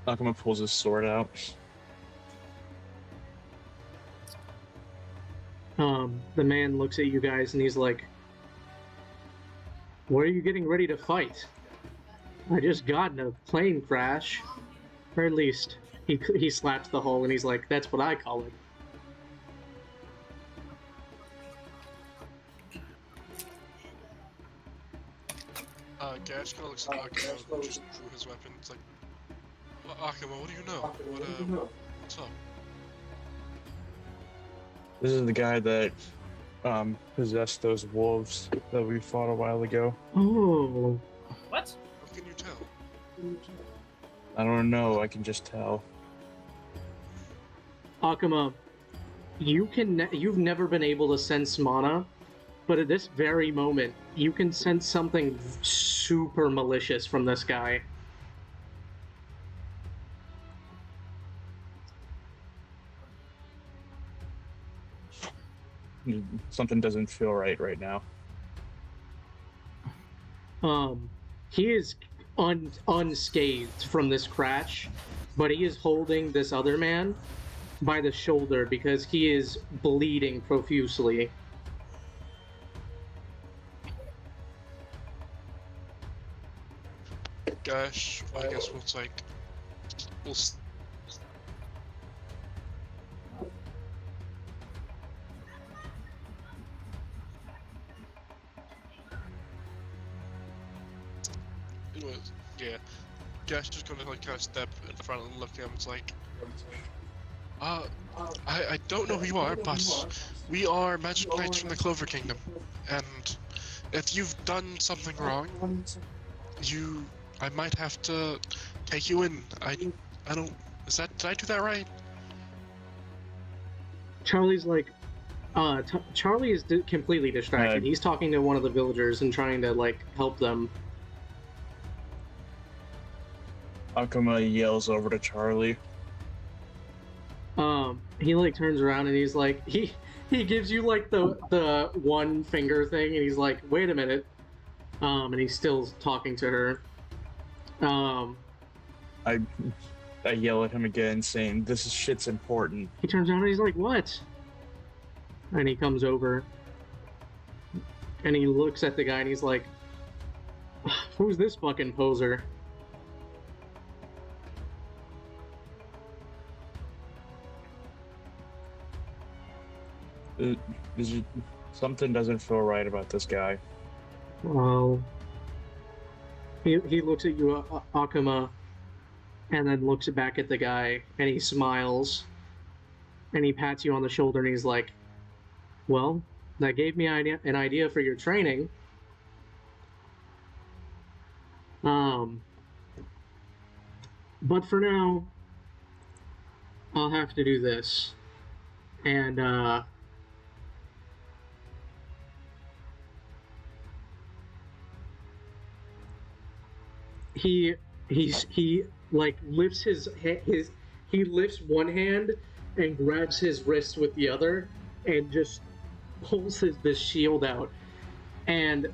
Akuma pulls his sword out. The man looks at you guys and he's like, "What are you getting ready to fight? I just got in a plane crash." Or at least, he slaps the hull and he's like, "That's what I call it." Gash kind of looks at Akuma, who just drew his weapon. It's like, Akuma, what do you know? What's up? This is the guy that possessed those wolves that we fought a while ago. Oh. What? How can you tell? I don't know, I can just tell. Akuma, you've never been able to sense mana, but at this very moment, you can sense something super malicious from this guy. Something doesn't feel right now. He is unscathed from this crash, but he is holding this other man by the shoulder because he is bleeding profusely. Gash, I guess we'll anyways, yeah. Gash just gonna like kind of step in front and look at him. It's like, I don't know who you are, but we are magic knights from the Clover Kingdom, and if you've done something wrong, I might have to take you in. I don't. Did I do that right? Charlie's like, Charlie is completely distracted. He's talking to one of the villagers and trying to like help them. Akuma yells over to Charlie. He like turns around and he's like, he gives you like the one finger thing and he's like, "Wait a minute, And he's still talking to her. I yell at him again, saying, "This shit's important." He turns around and he's like, "What?" And he comes over. And he looks at the guy and he's like, "Who's this fucking poser?" Something doesn't feel right about this guy. Well, he looks at you, Akuma, and then looks back at the guy, and he smiles, and he pats you on the shoulder, and he's like, "Well, that gave me an idea for your training. But for now, I'll have to do this." And, he like lifts he lifts one hand and grabs his wrist with the other and just pulls this shield out, and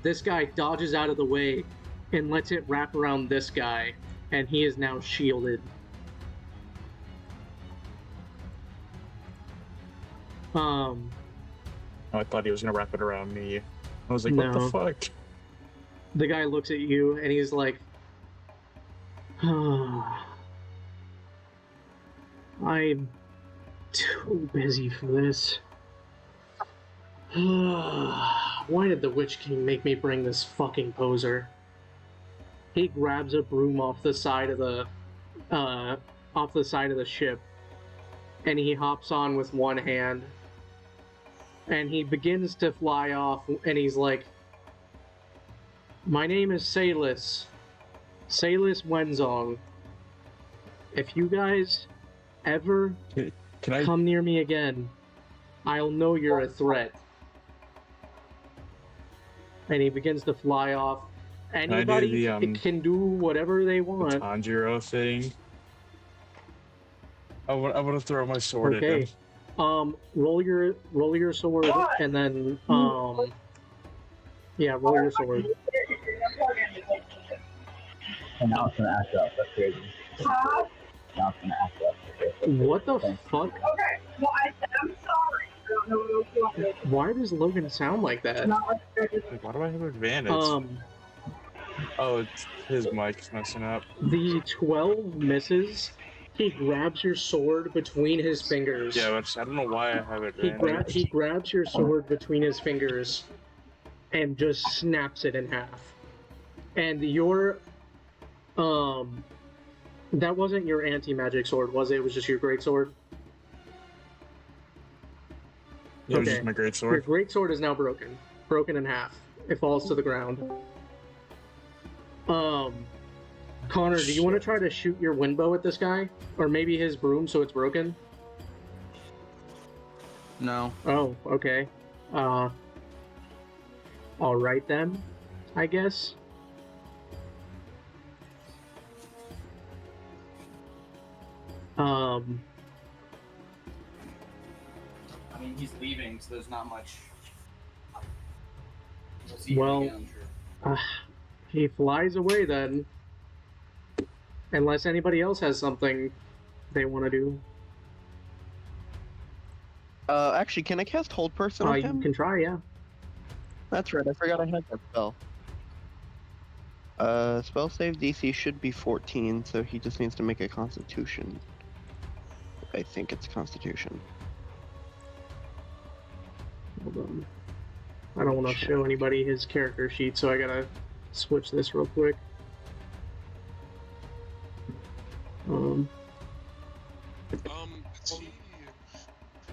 this guy dodges out of the way and lets it wrap around this guy, and he is now shielded. I thought he was gonna wrap it around me. I was like, what the fuck? The guy looks at you and he's like, "I'm too busy for this. Why did the Witch King make me bring this fucking poser?" He grabs a broom off the side of the ship, and he hops on with one hand, and he begins to fly off, and he's like, "My name is Salis Wenzong. If you guys ever come near me again, I'll know you're a threat." And he begins to fly off. Anybody can do whatever they want. The Tanjiro thing. I want to throw my sword at him. Roll your sword, and then roll your sword. And now it's gonna act up. That's crazy. Now it's gonna act up. What the fuck? Okay, well, I'm sorry. I don't know what else you want me to do. Why does Logan sound like that? Like, why do I have advantage? Oh, it's his mic's messing up. The 12 misses. He grabs your sword between his fingers. Yeah, I don't know why I have advantage. He grabs your sword between his fingers and just snaps it in half. And your that wasn't your anti-magic sword, was it? It was just your great sword? Yeah, it was just my great sword. Your great sword is now broken in half. It falls to the ground. Connor, do you want to try to shoot your wind bow at this guy? Or maybe his broom so it's broken? No. Oh, okay. Alright then, I guess. I mean, he's leaving, so there's not much. We'll see him again, I'm sure. He flies away then. Unless anybody else has something they want to do. Actually, can I cast Hold Person on him? You can try, yeah. That's right, I forgot I had that spell. Spell save DC should be 14, so he just needs to make a Constitution. I think it's Constitution. Hold on. I don't want to show anybody his character sheet, so I gotta switch this real quick.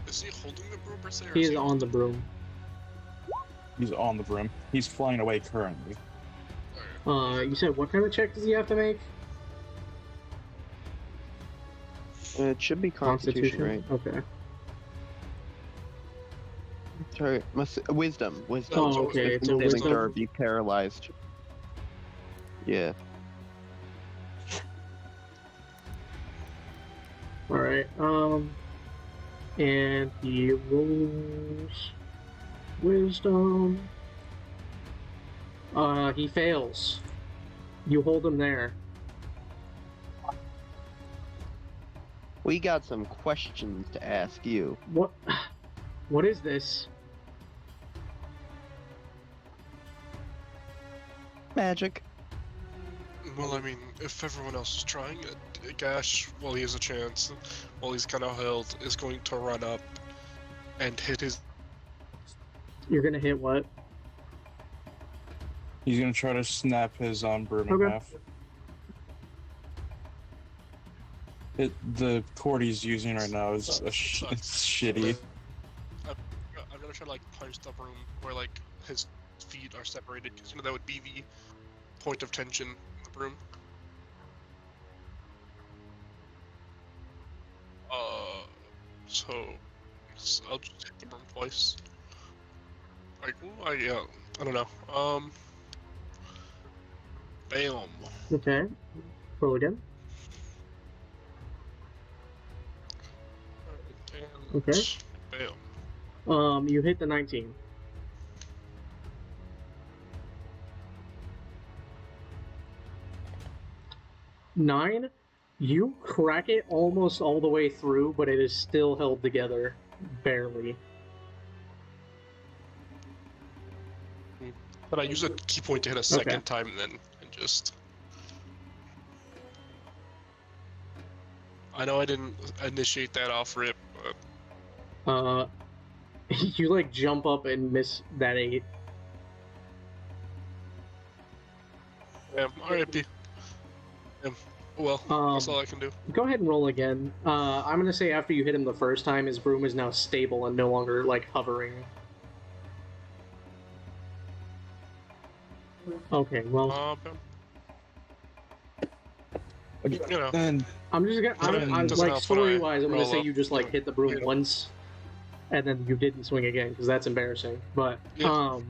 Is he holding the broom per se? He is on the broom. He's on the broom. He's flying away currently. You said what kind of check does he have to make? It should be Constitution, right? Okay. Sorry, Wisdom. Oh, okay, it's a Wisdom. Or be paralyzed. Yeah. Alright, and he rolls Wisdom. He fails. You hold him there. We got some questions to ask you. What? What is this? Magic. Well, I mean, if everyone else is trying it, Gash, while he has a chance, while he's kind of held, is going to run up and hit his. You're gonna hit what? He's gonna try to snap his broom in Okay. half. The cord he's using right now is it's shitty. I'm gonna try to like punch the broom where like his feet are separated, because that would be the point of tension in the broom. So I'll just hit the broom twice. Like, I don't know. Bam. Okay. Roll again. And Okay. Bam. You hit the 19. Nine, you crack it almost all the way through, but it is still held together, barely. But I use a key point to hit a second time then, and just. I know I didn't initiate that off rip, but. You like jump up and miss that 8. R.I.P. Well, that's all I can do. Go ahead and roll again. I'm gonna say after you hit him the first time, his broom is now stable and no longer like hovering. Okay, well, You know, And I'm just gonna, I'm doesn't like help when I story-wise, I'm gonna roll say up. you just like hit the broom Yeah. once, and then you didn't swing again because that's embarrassing. But 100%,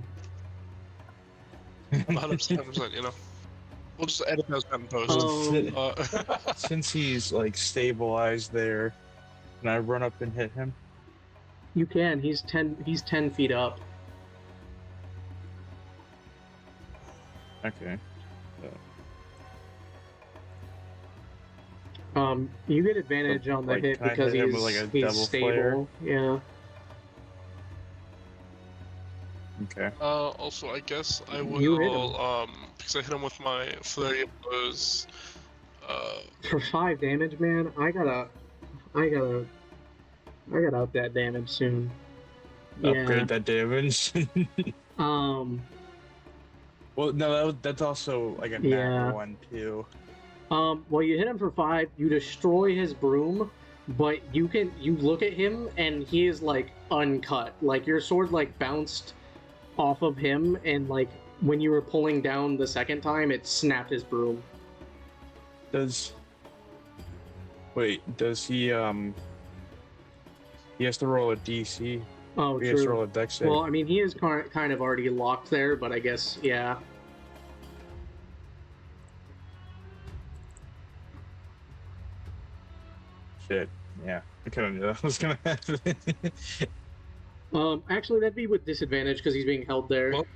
you know. We'll just edit those out in post. since he's like stabilized there, can I run up and hit him? you can. He's 10 feet up. Okay. You get advantage on the Like, hit can I because hit him he's, with, like, a he's devil stable. flare? Yeah. Okay. Also, I guess I You hit him. will, because I hit him with my flurry of blows. For 5 damage, man, I gotta up that damage soon. Upgrade that damage. Yeah. Well, no, that's also like a nat 1 too. Well, you hit him for 5. You destroy his broom, but you look at him and he is like uncut. Like your sword like bounced off of him, and like when you were pulling down the second time, it snapped his broom. Does he he has to roll a DC? Oh, He has to true. roll a dex save. Well, I mean, he is kind of already locked there, but I guess, yeah. Shit. Yeah. I kind of knew that was gonna happen. Actually, that'd be with disadvantage because he's being held there. Well-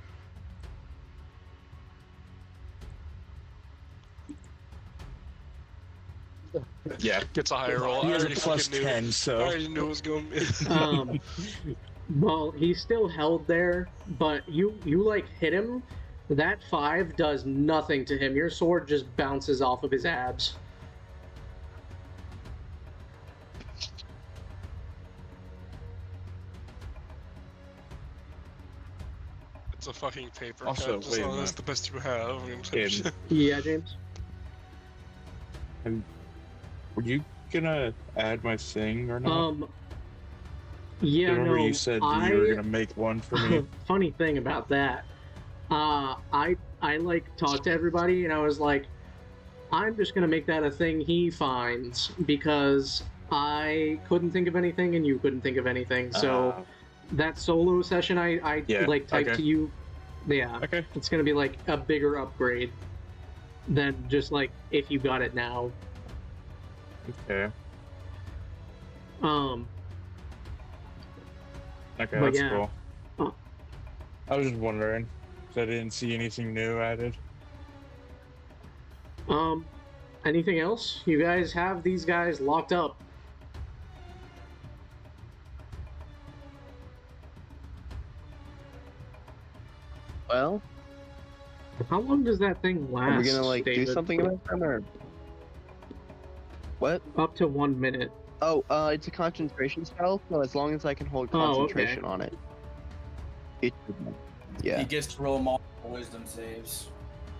Yeah. Gets a higher roll. He I has a already plus fucking knew. 10, I so already knew it was going to be. Well, he's still held there, but you like hit him. That 5 does nothing to him. Your sword just bounces off of his abs. It's a fucking paper Also, cut. Just wait a know that's minute. the best you have. I mean, Yeah, James? were you gonna add my thing or not? Yeah, Remember no, you said you were gonna make one for me? Funny thing about that, I like talked to everybody and I was like, I'm just gonna make that a thing he finds because I couldn't think of anything and you couldn't think of anything. So that solo session I Yeah, like typed okay. to you, yeah, Okay. it's gonna be like a bigger upgrade than just like if you got it now. Okay. But Okay, that's yeah. cool. Oh. I was just wondering. 'cause I didn't see anything new added. Anything else? You guys have these guys locked up. Well, How long does that thing last? are we gonna like David? do something about them or what? Up to 1 minute. Oh, it's a concentration spell, so as long as I can hold Oh, okay. concentration on it. Yeah. He gets to roll multiple wisdom saves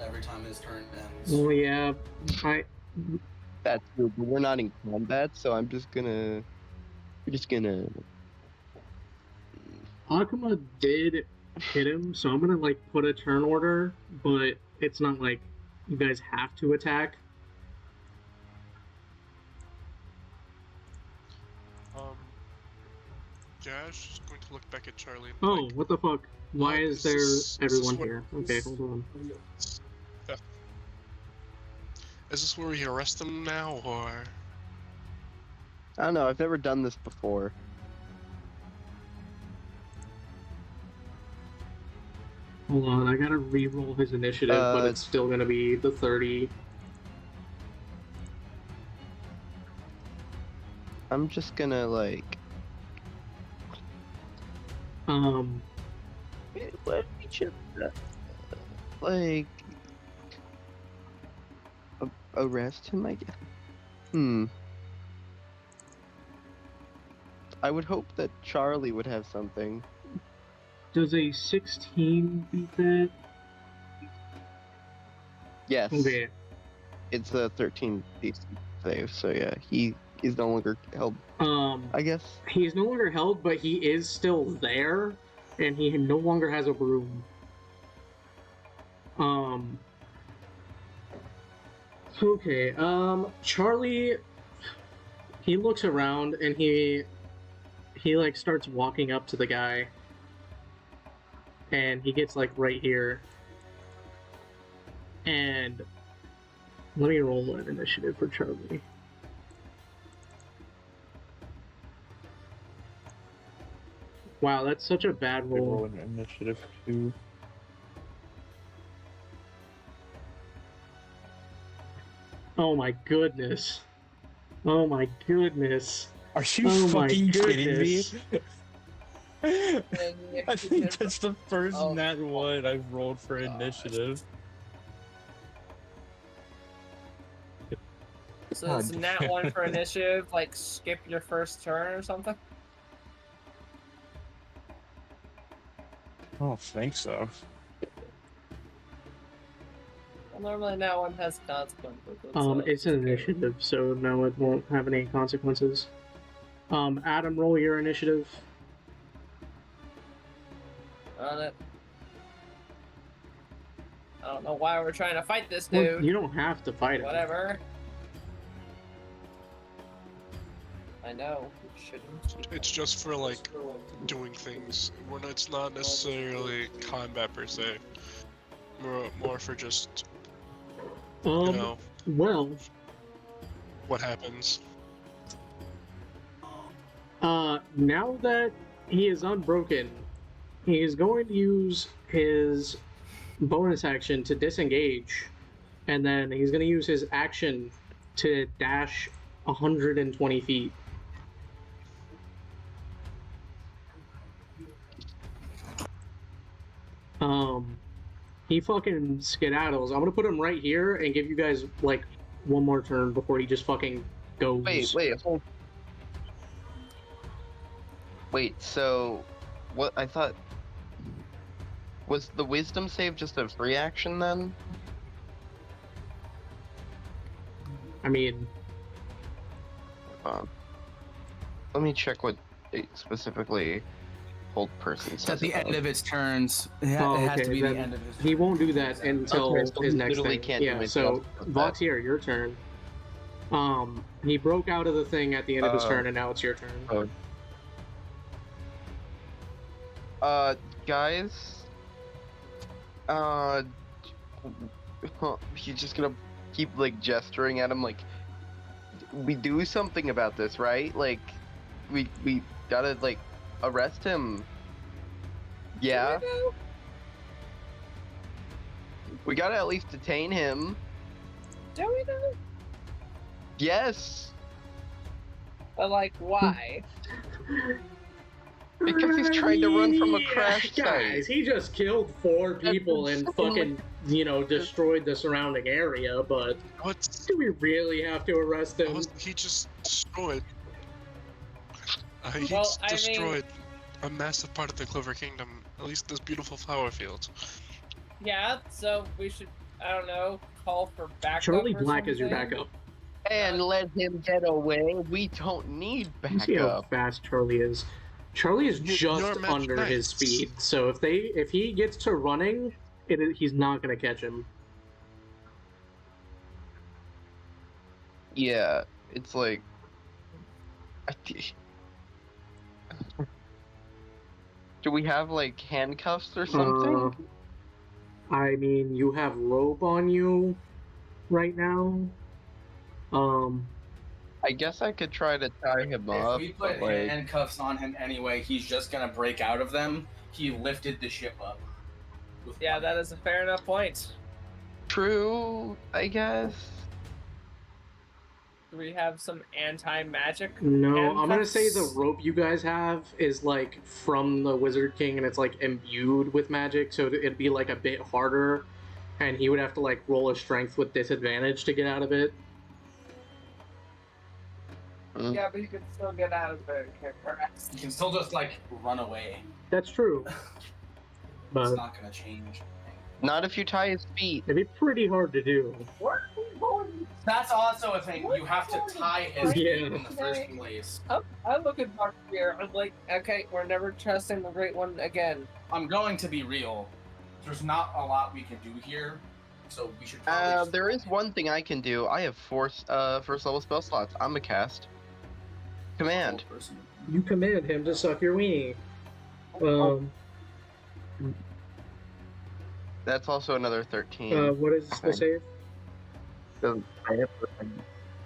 every time his turn ends. Well, yeah, That's true, but we're not in combat, so I'm just gonna. We're just gonna. Akuma did hit him, so I'm gonna like put a turn order, but it's not like you guys have to attack. Josh is going to look back at Charlie. And Oh, like, what the fuck? Why is there is everyone what- here? Okay, hold on. is this where we arrest them now, or? I don't know. I've never done this before. Hold on, I gotta re-roll his initiative, but it's still gonna be the 30. I'm just gonna like. Let me just like arrest him, I guess. I would hope that Charlie would have something. Does a 16 beat that? Yes. Okay. It's a 13 DC save, so yeah, he is no longer held. I guess. He's no longer held, but he is still there, and he no longer has a broom. Okay, Charlie, he looks around, and he like starts walking up to the guy, and he gets like right here, and let me roll an initiative for Charlie. Wow, that's such a bad roll. Roll an initiative 2. Oh my goodness. Oh my goodness. Are you Oh my fucking kidding me? goodness. I think that's the first nat 1 I've rolled for initiative. So it's nat 1 for initiative, like skip your first turn or something? I don't think so. Well, normally nat 1 has consequences. It's an initiative, so no, it won't have any consequences. Adam, roll your initiative. On it. I don't know why we're trying to fight this Well, dude. you don't have to fight it. Whatever. I know. We shouldn't. It's just for like doing things. It's not necessarily combat per se. More for just you know Well, what happens. now that he is unbroken, he is going to use his bonus action to disengage, and then he's going to use his action to dash 120 feet. He fucking skedaddles. I'm gonna put him right here and give you guys like one more turn before he just fucking goes. Hold. Wait, so what? I thought was the wisdom save just a free action then? I mean, let me check what it specifically hold person says. At the about end it. of its turns, it has okay, to be the then end of his. he won't do that until Okay, so his he next literally thing. can't do Yeah, anything so else with that. Voxier, your turn. He broke out of the thing at the end of his Oh. turn, and now it's your turn. Guys, he's just gonna keep like gesturing at him like, we do something about this, right? Like, we gotta like arrest him. Yeah. We gotta at least detain him. Do we know? Yes, But like, why? because he's trying to run from a Yeah, crash guys, site. he just killed 4 people and insane. fucking, destroyed the surrounding area, but What's do we really have to arrest him? he just destroyed? He Well, just I mean- destroyed a massive part of the Clover Kingdom. At least those beautiful flower fields. Yeah, so we should, I don't know, call for backup. Charlie or Black is your something? backup. And let him get away. We don't need You see how backup. fast Charlie is. Charlie is You're just Mad under his Max. speed, so if he gets to running, he's not gonna catch him. Yeah, it's like. Do we have like handcuffs or something? I mean, you have rope on you right now. I guess I could try to tie him If up. we put but, like, handcuffs on him anyway, he's just gonna break out of them. He lifted the ship up. with Yeah, one that hand. is a fair enough point. true, I guess. Do we have some anti-magic? No, I'm gonna say the handcuffs? rope you guys have is like from the Wizard King, and it's like imbued with magic, so it'd be like a bit harder, and he would have to like roll a strength with disadvantage to get out of it. Yeah, but you can still get out of it, correct? You can still just like run away. That's true, It's but not gonna change. Not if you tie his feet. it'd be pretty hard to do. Where are we going? That's also a thing. You have to tie his feet Yeah. in the first place. I look at Mark here. I'm like, okay, we're never trusting the Great One again. I'm going to be real. There's not a lot we can do here, so we should. Probably just There try is it. one thing I can do. I have 4 first level spell slots. I'm a cast. Command. Person. You command him to suck your weenie. That's also another 13. What is the Fine. save? So I have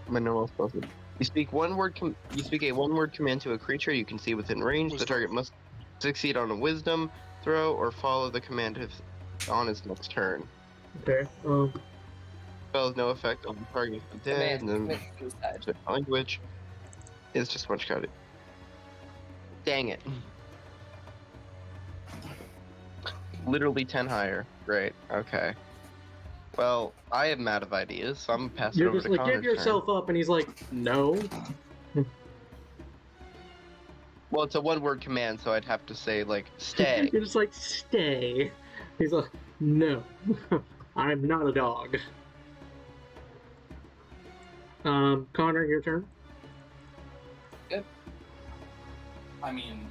my normal spells. You speak You speak a one-word command to a creature you can see within range. The Wisdom. target must succeed on a Wisdom throw or follow the command on his next turn. Okay. Spell has no effect on the target if dead. And then Suicide. language is just much coded. Dang it. Literally 10 higher. Great. Okay. Well, I am out of ideas, so I'm gonna pass it You're over just to like, Connor's give yourself up, and he's like, no. turn. Well, it's a one-word command, so I'd have to say, like, stay. You're just like, stay. He's like, no. I'm not a dog. Connor, your turn. I mean,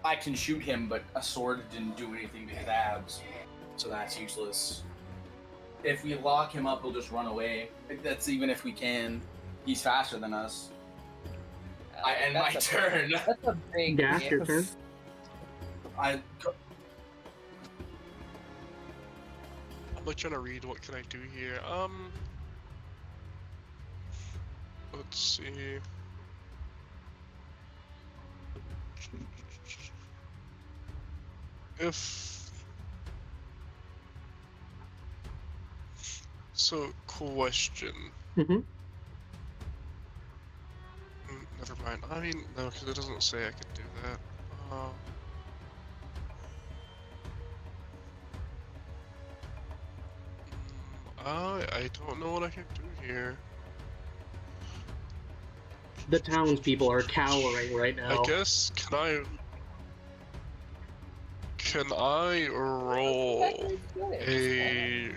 I can shoot him, but a sword didn't do anything to his abs, so that's useless. If we lock him up, he'll just run away. That's even if we can. He's faster than us. I end my That's a- turn. That's a big Gas, your turn. I I'm like trying to read. What can I do here? Let's see. Question. Mm-hmm. Never mind. I mean, no, because it doesn't say I can do that. I don't know what I can do here. The townspeople are cowering right now. I guess can I roll a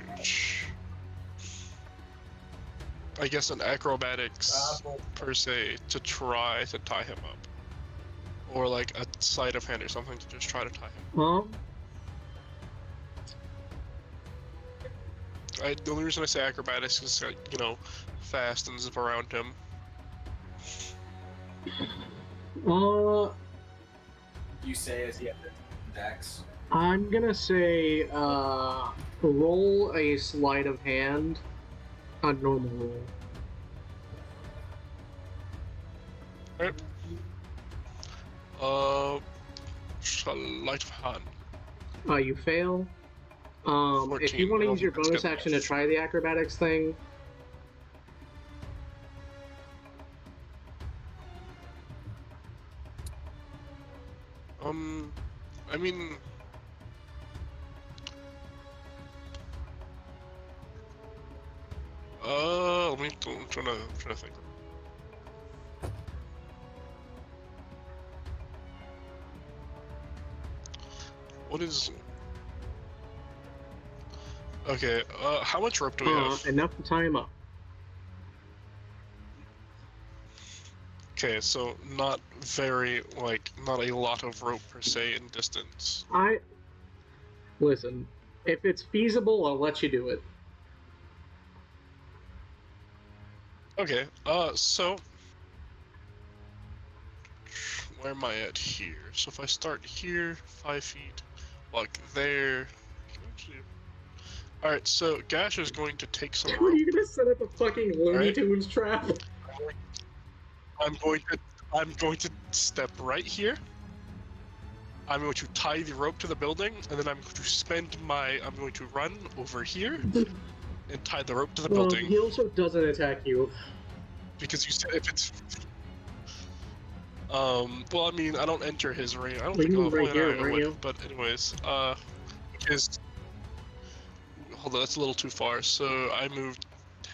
I guess an acrobatics per se to try to tie him up, or like a sleight of hand or something to just try to tie him. The only reason I say acrobatics is fast and zip around him. You say as he has dex. I'm gonna say, roll a sleight of hand, a normal roll. Sleight of hand. You fail. If you 14, want I to don't use your think that's bonus gonna action to miss. try the acrobatics thing, I mean, I'm trying to think. What is? Okay. How much rope do we have? enough to tie him up. Okay, so not very not a lot of rope per se in distance. Listen. If it's feasible, I'll let you do it. Okay. So where am I at here? So if I start here, 5 feet, like there. All right. So Gash is going to take some Are rope. you gonna set up a fucking Looney Right. Tunes trap? I'm going to step right here. I'm going to tie the rope to the building, and then I'm going to run over here and tie the rope to the building. He also doesn't attack you. Because you said if it's well, I mean, I don't enter his range. I don't Well, think you I'll were right here, I weren't would, you? but anyways, because hold on, that's a little too far. So I moved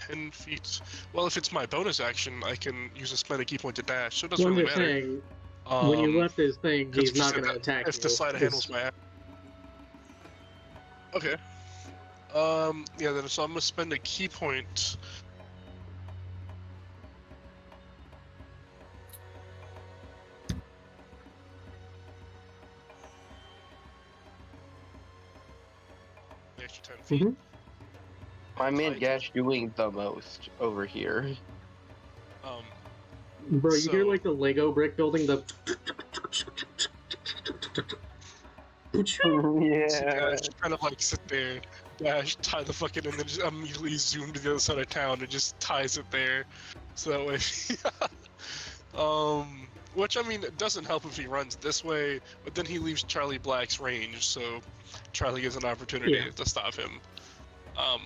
10 feet. Well, if it's my bonus action, I can use a spend a key point to dash. So it doesn't Well, I'm really just matter. saying, when you left his thing, 'cause he's if you not said gonna that- attack if you. the side handles my. Okay. Yeah. Then so I'm gonna spend a key point. The extra 10 feet. Mhm. My man Tied to Gash doing the most over here. Bro, you hear So- like the Lego brick building, the... So Dash kind of like sit there, Dash, tie the fucking, and then just immediately zoom to the other side of town and just ties it there. So that way, which I mean, it doesn't help if he runs this way, but then he leaves Charlie Black's range, so Charlie gets an opportunity Yeah. to stop him.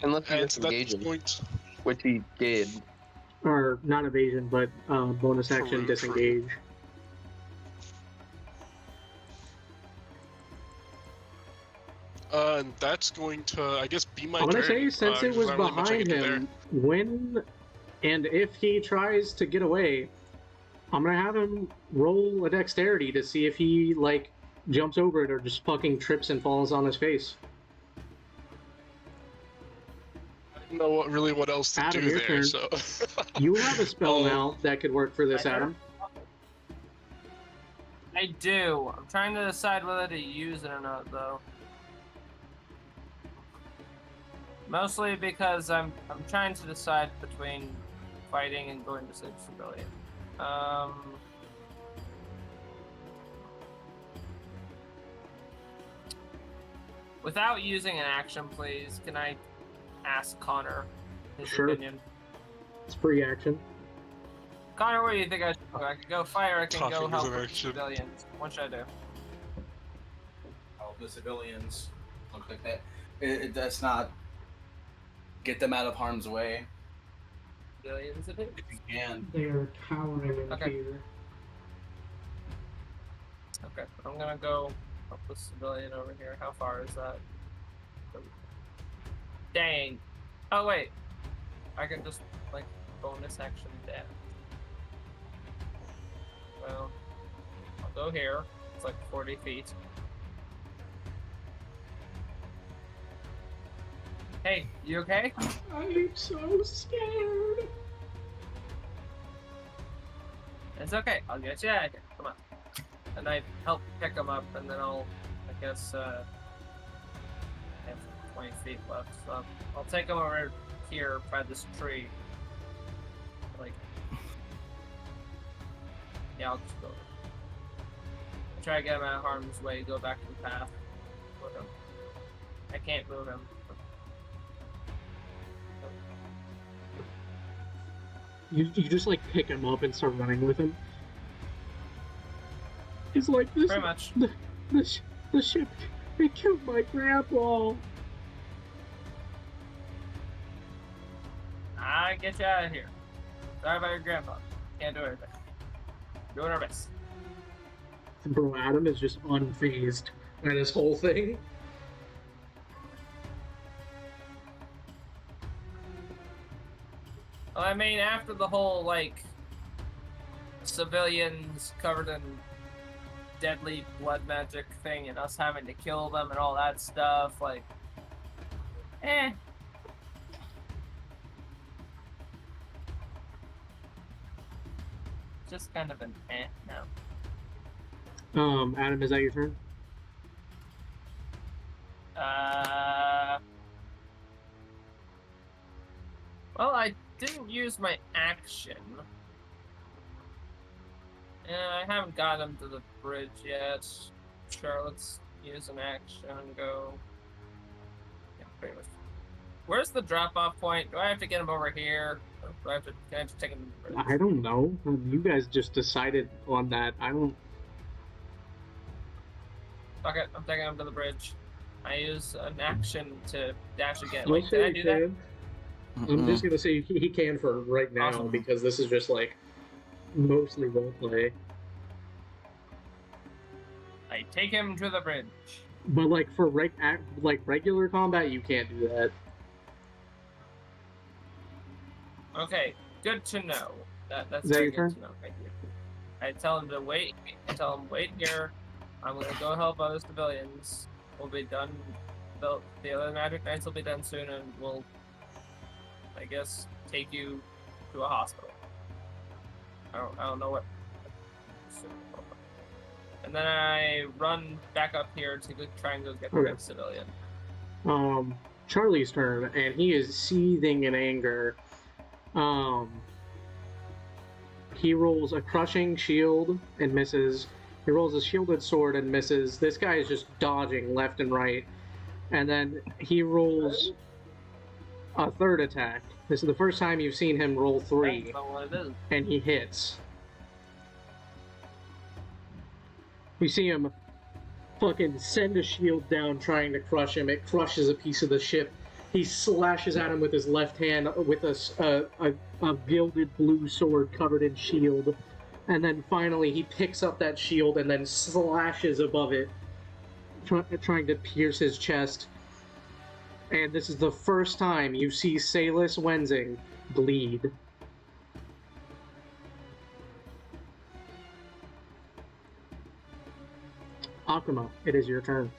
Unless he and so that's disengages. point. Which he did. Or, not evasion, but bonus action True, disengage. And that's going to, I guess, be my I'm gonna turn. say, since it 'cause was there's not really much I behind can do there. him, when and if he tries to get away, I'm gonna have him roll a dexterity to see if he, like, jumps over it or just fucking trips and falls on his face. I don't know what else to Adam, do your there, turn. so. You have a spell Um, now that could work for this, my turn? Adam. I do. I'm trying to decide whether to use it or not, though. Mostly because I'm trying to decide between fighting and going to save civilian. Without using an action, please, can I ask Connor his Sure. opinion? It's free action. Connor, what do you think I should do? I can go fire, I can go Talking is help an with action. civilians. What should I do? All the civilians look like that. It does not get them out of harm's way. Civilians it is? If you can. They are cowering in Okay. fear. Okay, I'm gonna go help the civilian over here. How far is that? Dang. Oh, wait. I can just, like, bonus action dash. Well, I'll go here. It's like 40 feet. Hey, you okay? I'm so scared. It's okay. I'll get you out of here. Come on. And I help pick him up, and then I'll, I guess, I have 20 feet left, so I'll take him over here by this tree. Like, yeah, I'll just go. I'll try to get him out of harm's way, go back to the path with him. I can't move him. You just like pick him up and start running with him. It's like this. Pretty much. The ship. It killed my grandpa. trying to get you out of here. Sorry about your grandpa. Can't do anything. Doing our best. Bro, Adam is just unfazed by this whole thing. Well, I mean, after the whole, like, civilians covered in deadly blood magic thing and us having to kill them and all that stuff, like, just kind of an now. Adam, is that your turn? Well, I didn't use my action. And I haven't got him to the bridge yet. Sure, let's use an action and go. Yeah, pretty much. Where's the drop-off point? Do I have to get him over here? Or do I have to take him to the bridge? I don't know. You guys just decided on that. I don't... Fuck it, I'm taking him to the bridge. I use an action to dash again. I'll Wait, say did I you do that? can. I'm just gonna say he can for right now Awesome. because this is just like mostly roleplay. I take him to the bridge. But like for regular combat, you can't do that. Okay, good to know. That's Is that very your good turn? to know. Thank you. I tell him to wait. I tell him wait here. I'm gonna go help other civilians. We'll be done. The other magic knights will be done soon, and we'll, I guess, take you to a hospital. I don't know what. And then I run back up here to go, try and go get the Okay. next civilian. Charlie's turn, and he is seething in anger. He rolls a crushing shield and misses. He rolls a shielded sword and misses. This guy is just dodging left and right. And then he rolls a third attack. This is the first time you've seen him roll 3, That's not what it is. and he hits. You see him fucking send a shield down trying to crush him. It crushes a piece of the ship. He slashes at him with his left hand with a gilded blue sword covered in shield. And then finally he picks up that shield and then slashes above it, trying to pierce his chest. And this is the first time you see Salis Wenzing bleed. Akuma, it is your turn.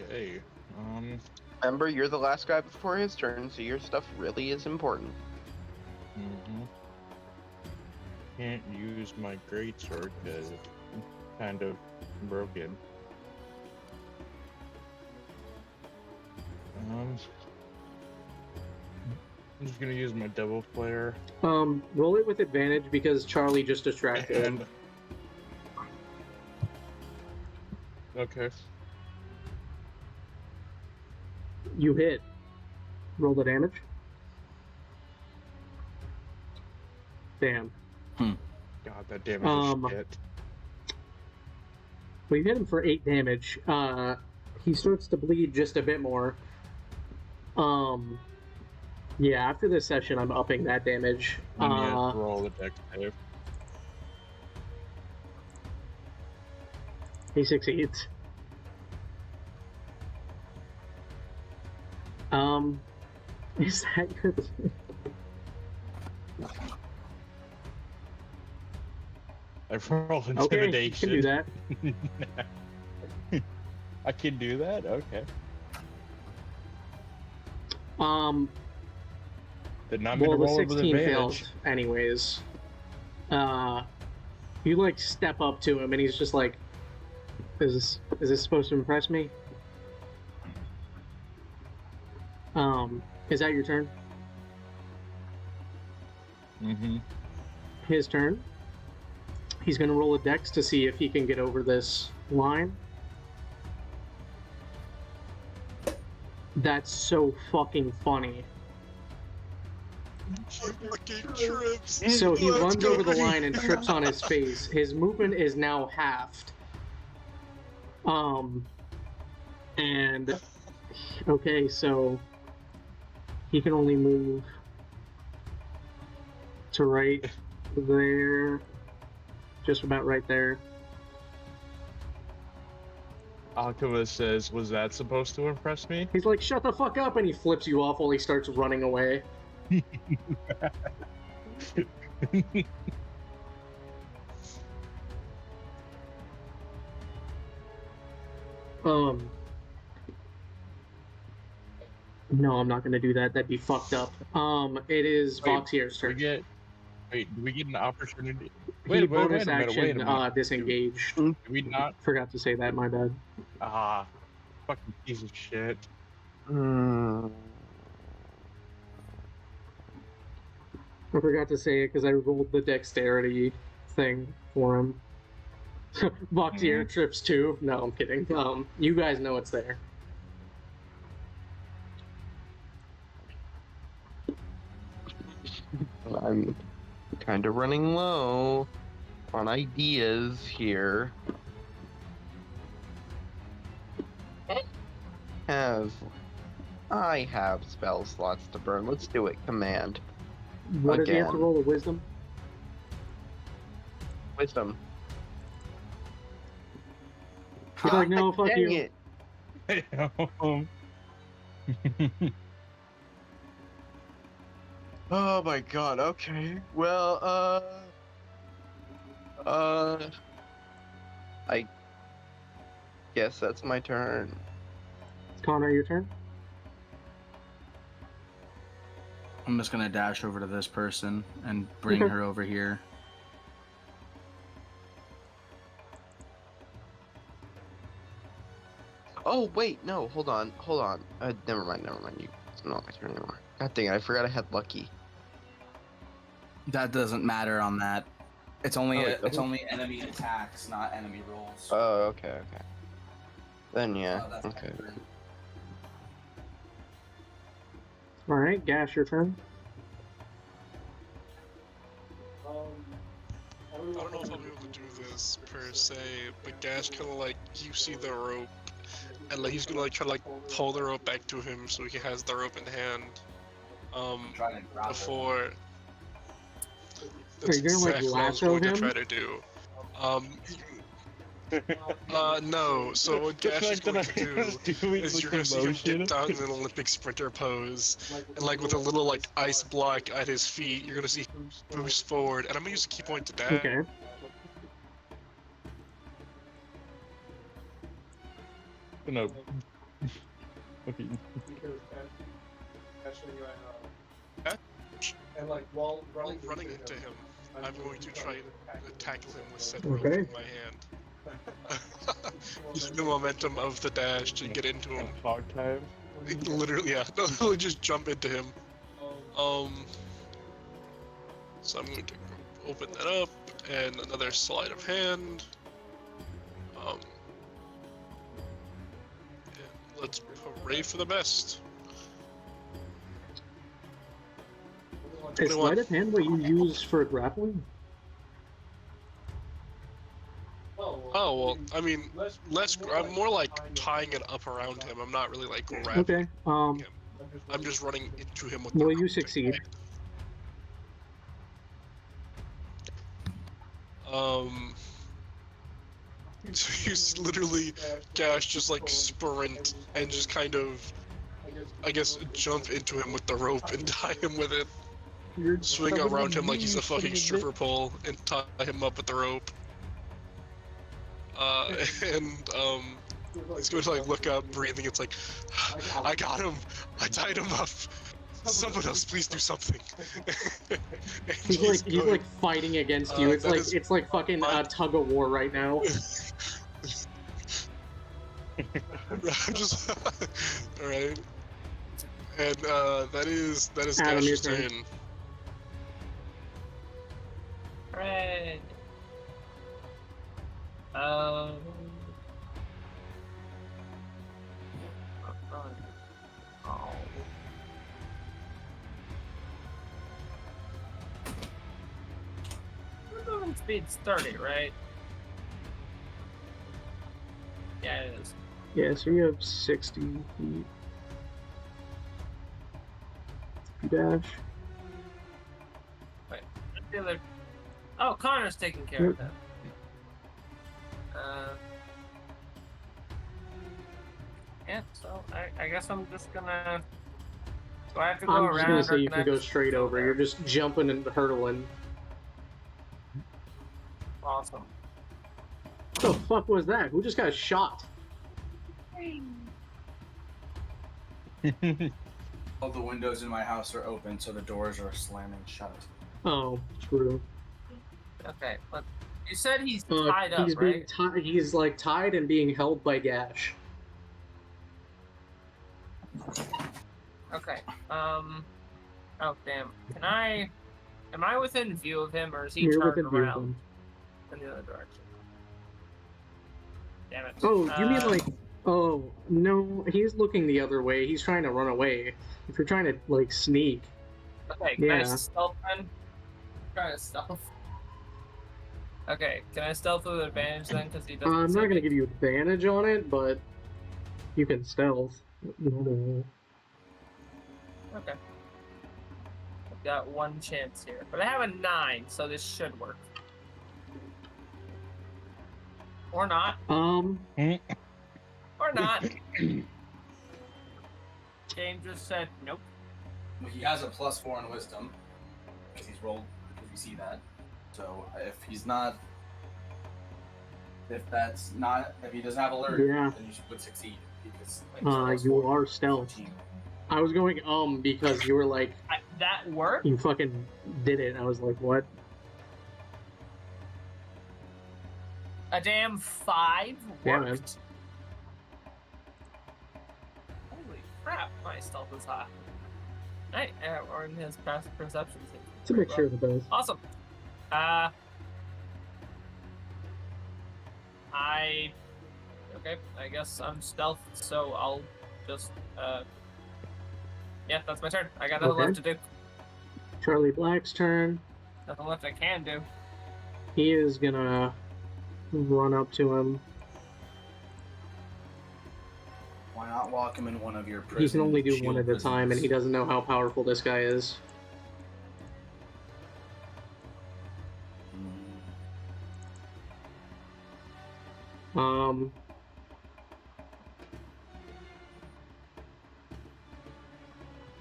Okay. Remember, you're the last guy before his turn, so your stuff really is important. Can't use my greatsword because it's kind of broken. I'm just gonna use my double flare. Roll it with advantage because Charlie just distracted him. Okay. You hit. Roll the damage. Damn. God, that damage is shit. Well, you hit him for 8 damage. He starts to bleed just a bit more. Yeah, after this session, I'm upping that damage. I'm gonna roll the dex save. He succeeds. Is that your... I rolled Okay, intimidation. you can do that. I can do that? Okay. Then I'm Well, gonna the roll it with 16 advantage. failed, anyways. You, like, step up to him, and he's just like, is this supposed to impress me? Is that your turn? His turn. He's gonna roll a dex to see if he can get over this line. That's so fucking funny. Fucking trips. So he Let's runs go. over the line and trips on his face. His movement is now halved. And okay, so he can only move to right there, just about right there. Alchemist says, "Was that supposed to impress me?" He's like, "Shut the fuck up!" and he flips you off while he starts running away. No, I'm not gonna do that. That'd be fucked up. It is Wait, Voxier's turn. do we get an opportunity? He Wait a bonus minute, action disengaged. Do we not? Forgot to say that. My bad. Fucking piece of shit. I forgot to say it because I rolled the dexterity thing for him. Voxier trips too. No, I'm kidding. You guys know it's there. I'm kind of running low on ideas here. I have spell slots to burn. Let's do it. Command. What does he have to Again. roll? A wisdom? Wisdom. He's like, no, fuck Dang you. it. Oh my god, okay. Well, I guess that's my turn. Connor, your turn. I'm just gonna dash over to this person and bring Okay. her over here. Oh, wait, no, hold on. Never mind. It's not my turn anymore. God dang it, I forgot I had lucky. That doesn't matter on that. It's only Oh, it it's doesn't? only enemy attacks, not enemy rolls. Oh, okay. Then yeah, That's my okay. turn. All right, Gash, your turn. I don't know if I'll be able to do this per se, but Gash kind of like, you see the rope, and like he's gonna like try to like pull the rope back to him so he has the rope in hand. Trying to grab Before. Are That's you gonna, like, exactly what I was lasso going to him? try to do. No. So what Gash is going to do is you're going to see him get down in an Olympic sprinter pose, and like with a little like ice block at his feet, you're going to see him boost forward, and I'm going to use a key point to dash. Okay. No. And like while While running, running into him, I'm going to try and tackle him with said Okay. rope in my hand. Using the momentum of the dash to get into him. Fog time. Literally, yeah. No, just jump into him. So I'm going to open that up, and another sleight of hand. And let's hooray for the best. Is 21. sleight of hand what you use for grappling? Oh, well, I mean, I'm more like tying it up around him. I'm not really like grabbing Okay. him. I'm just running into him with the Well, rope. you succeed. So you literally, Gash just like sprint and just kind of, I guess, jump into him with the rope and tie him with it. Swing around him like he's a fucking stripper pole and tie him up with the rope. And he's going to like look up, breathing. It's like, I got him. I tied him up. Someone else, please do something. He's like fighting against you. It's like fucking tug of war right now. I'm just all right. And that is Adam, your Gash's turn. turn. Hooray! Oh. Your movement speed's 30, right? Yeah, it is. Yeah, so you have 60 feet. You dash. The other- Oh, Connor's taking care of Yep. him. Yeah, so I guess I'm just gonna. Do I have to go I'm around? just gonna say or you I can go just straight go over. there? You're just jumping and hurtling. Awesome. What the fuck was that? Who just got shot? All the windows in my house are open, so the doors are slamming shut. Oh, true. Okay, but you said he's tied up, He's right? being tied. He's like tied and being held by Gash. Okay. Oh damn. Am I within view of him, or is he You're turned within view of around him. in the other direction? Damn it. Oh, you mean like? Oh no, he's looking the other way. He's trying to run away. If you're trying to like sneak, Okay, can I yeah. stealth then? Try to stealth. Okay, can I stealth with advantage then? Because he doesn't. I'm see not gonna me? give you advantage on it, but you can stealth. No. Okay. I've got one chance here, but I have a 9, so this should work. Or not. Or not. Game just said nope. Well, he has a +4 in wisdom because he's rolled. Because you see that. So if he's not, if he doesn't have alert, Yeah. then you would succeed because like, You are stealth. 14. I was going because you were like that worked. you fucking did it. I was like, what? A damn 5 Yeah, worked. man. Holy crap! My stealth is high. Hey, or in his passive perception. It's a mixture of the both. Awesome. Okay, I guess I'm stealth, so I'll just, yeah, that's my turn. I got nothing Okay. left to do. Charlie Black's turn. Nothing left I can do. He is gonna run up to him. Why not lock him in one of your He prisons? can only do one at a time, and he doesn't know how powerful this guy is.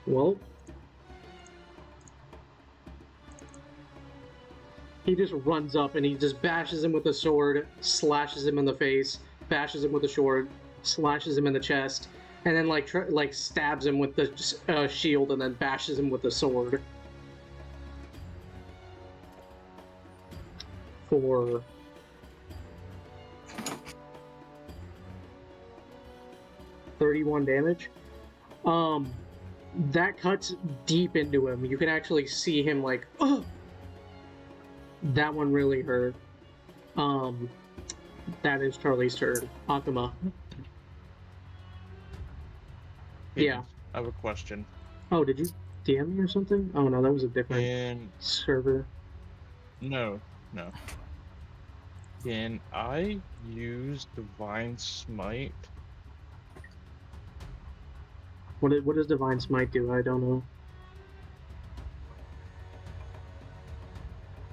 Well, he just runs up and he just bashes him with a sword, slashes him in the face, bashes him with a sword, slashes him in the chest, and then like stabs him with the shield and then bashes him with the sword. For 31 damage. That cuts deep into him. You can actually see him like, oh! That one really hurt. That is Charlie's turn. Akuma. Yeah. I have a question. Oh, did you DM me or something? Oh no, that was a different And server. no. Can I use Divine Smite? What does Divine Smite do? I don't know.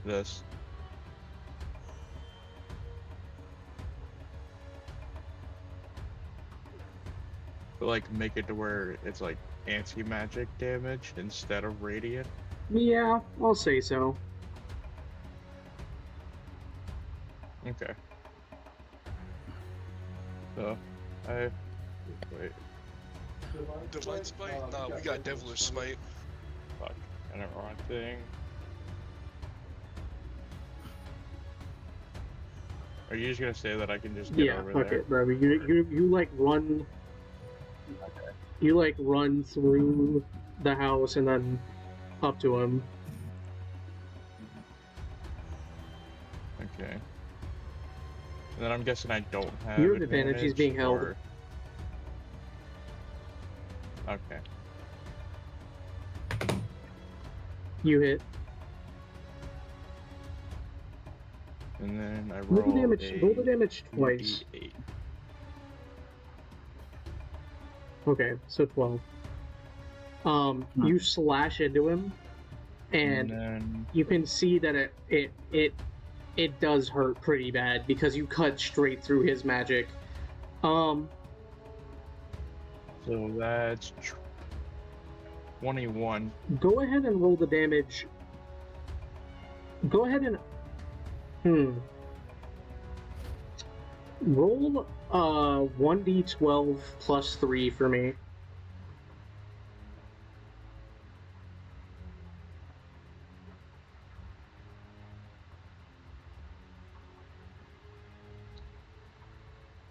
This. But like make it to where it's like anti-magic damage instead of radiant. Yeah, I'll say so. Okay. So, wait. Divine Smite? Nah, we got Devilish Smite. Fuck. I did the wrong thing. Are you just gonna say that I can just get Yeah, over fuck there? it, bro. You like run. You like run through the house and then up to him. Okay. And then I'm guessing I don't have You have advantage, he's being held. or- Okay. You hit. And then I Roll roll the damage. Roll the damage twice. 2d8. Okay, so 12. You slash into him, and then you can see that it does hurt pretty bad because you cut straight through his magic. so that's 21. Go ahead and roll the damage. Go ahead and roll 1d12 plus 3 for me.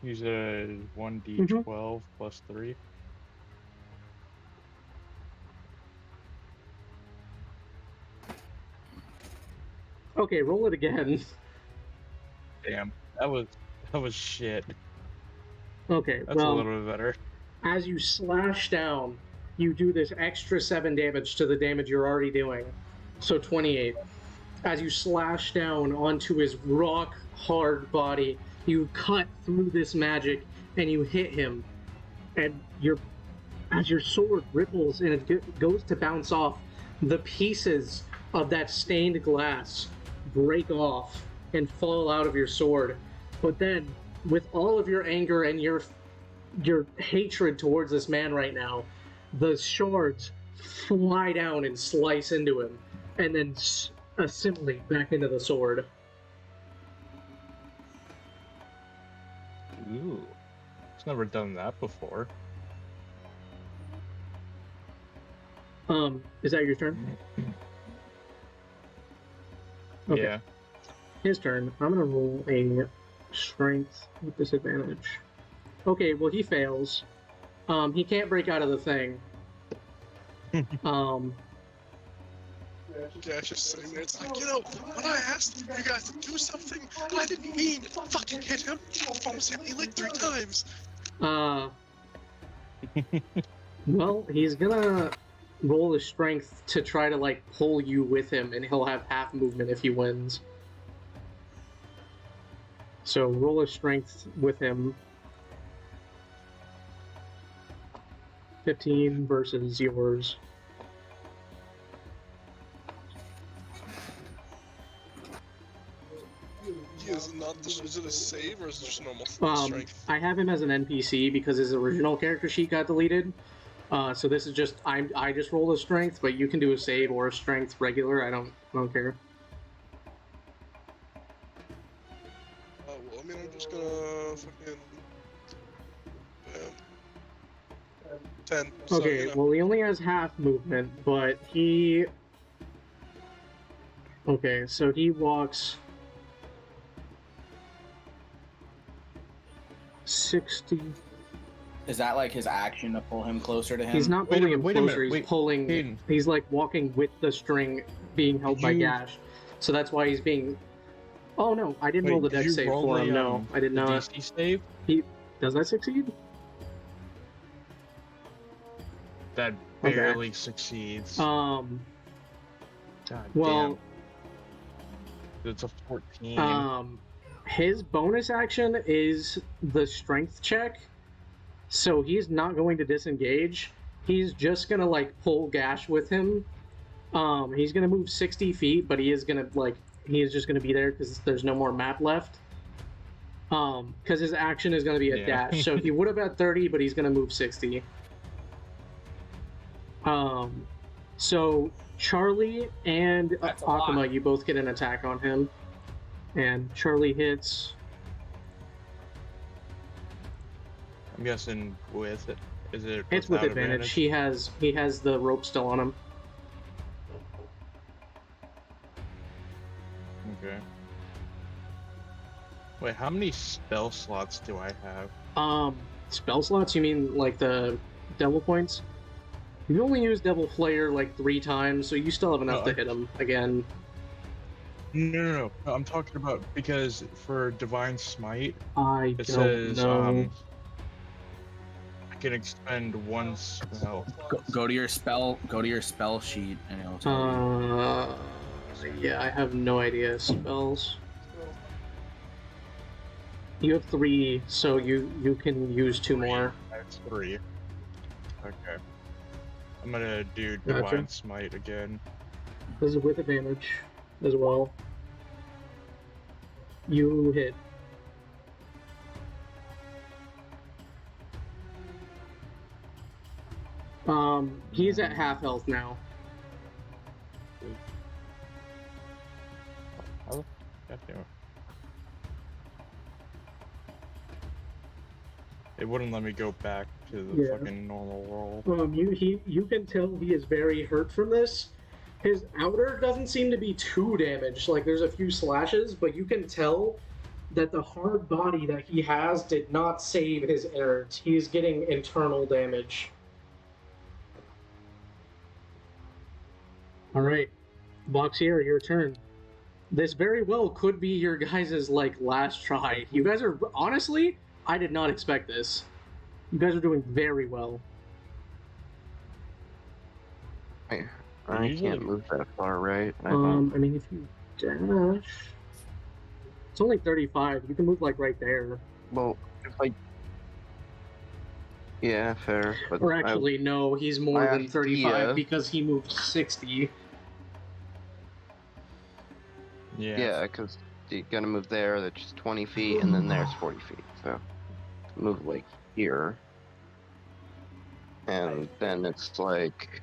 You said 1d12 plus 3. Okay, roll it again. Damn, that was shit. Okay, That's well, a little bit better. as you slash down, you do this extra 7 damage to the damage you're already doing. So 28. As you slash down onto his rock hard body, you cut through this magic and you hit him. And as your sword ripples and it goes to bounce off, the pieces of that stained glass break off and fall out of your sword. But then, with all of your anger and your hatred towards this man right now, the shards fly down and slice into him, and then assimilate back into the sword. Ooh, it's never done that before. Is that your turn? Okay. Yeah. His turn. I'm gonna roll a strength with disadvantage. Okay, well he fails. He can't break out of the thing. Gash is sitting there. It's like, when I asked you guys to do something, I didn't mean to fucking hit him. You almost hit me like 3 times. Well, he's gonna roll his strength to try to pull you with him, and he'll have half movement if he wins. So roll his strength with him. 15 versus yours. Is it a save or is it just a normal strength? I have him as an NPC because his original character sheet got deleted. So this is just I just rolled a strength, but you can do a save or a strength regular. I don't care. Oh well, I mean I'm just gonna fucking 10. Okay, So, well he only has half movement, but he. Okay, so he walks 60. Is that like his action to pull him closer to him? He's not pulling him wait a minute, closer. He's wait, pulling. Hayden. He's walking with the string being held by Gash. So that's why he's being. Oh no, I didn't roll the dex save for him. No, I did not. DC save? Does that succeed? That barely succeeds. God well, damn. It's a 14. His bonus action is the strength check, so he's not going to disengage. He's just gonna pull Gash with him. He's gonna move 60 feet, but he is just gonna be there because there's no more map left. Because his action is gonna be a dash, so he would have had 30, but he's gonna move 60. So Charlie and Akuma, you both get an attack on him. And Charlie hits. I'm guessing with it. Is it? It's with advantage. He has the rope still on him. Okay. Wait, how many spell slots do I have? Spell slots? You mean the devil points? You've only used Devil Flare 3 times, so you still have enough to hit him again. No. I'm talking about because for Divine Smite, it says I can expend 1 spell. Go to your spell sheet and it'll tell you. Yeah, I have no idea. Spells. You have 3, so you can use 2 more. That's 3. Okay. I'm gonna do Gotcha. Divine Smite again. This is with advantage as well. You hit. He's at half health now. Oh, God damn it. It wouldn't let me go back to the fucking normal roll. You can tell he is very hurt from this. His outer doesn't seem to be too damaged. Like, there's a few slashes, but you can tell that the hard body that he has did not save his innards. He's getting internal damage. Alright. Voxier, your turn. This very well could be your guys' like last try. You guys are honestly, I did not expect this. You guys are doing very well. I can't move that far, right? I mean, if you dash, it's only 35. You can move like right there. Well, if I... Yeah, fair. But or actually, no, he's more than 35 because he moved 60. Yeah, because you're gonna move there, that's just 20 feet, and then there's 40 feet. So move like here, and then it's like.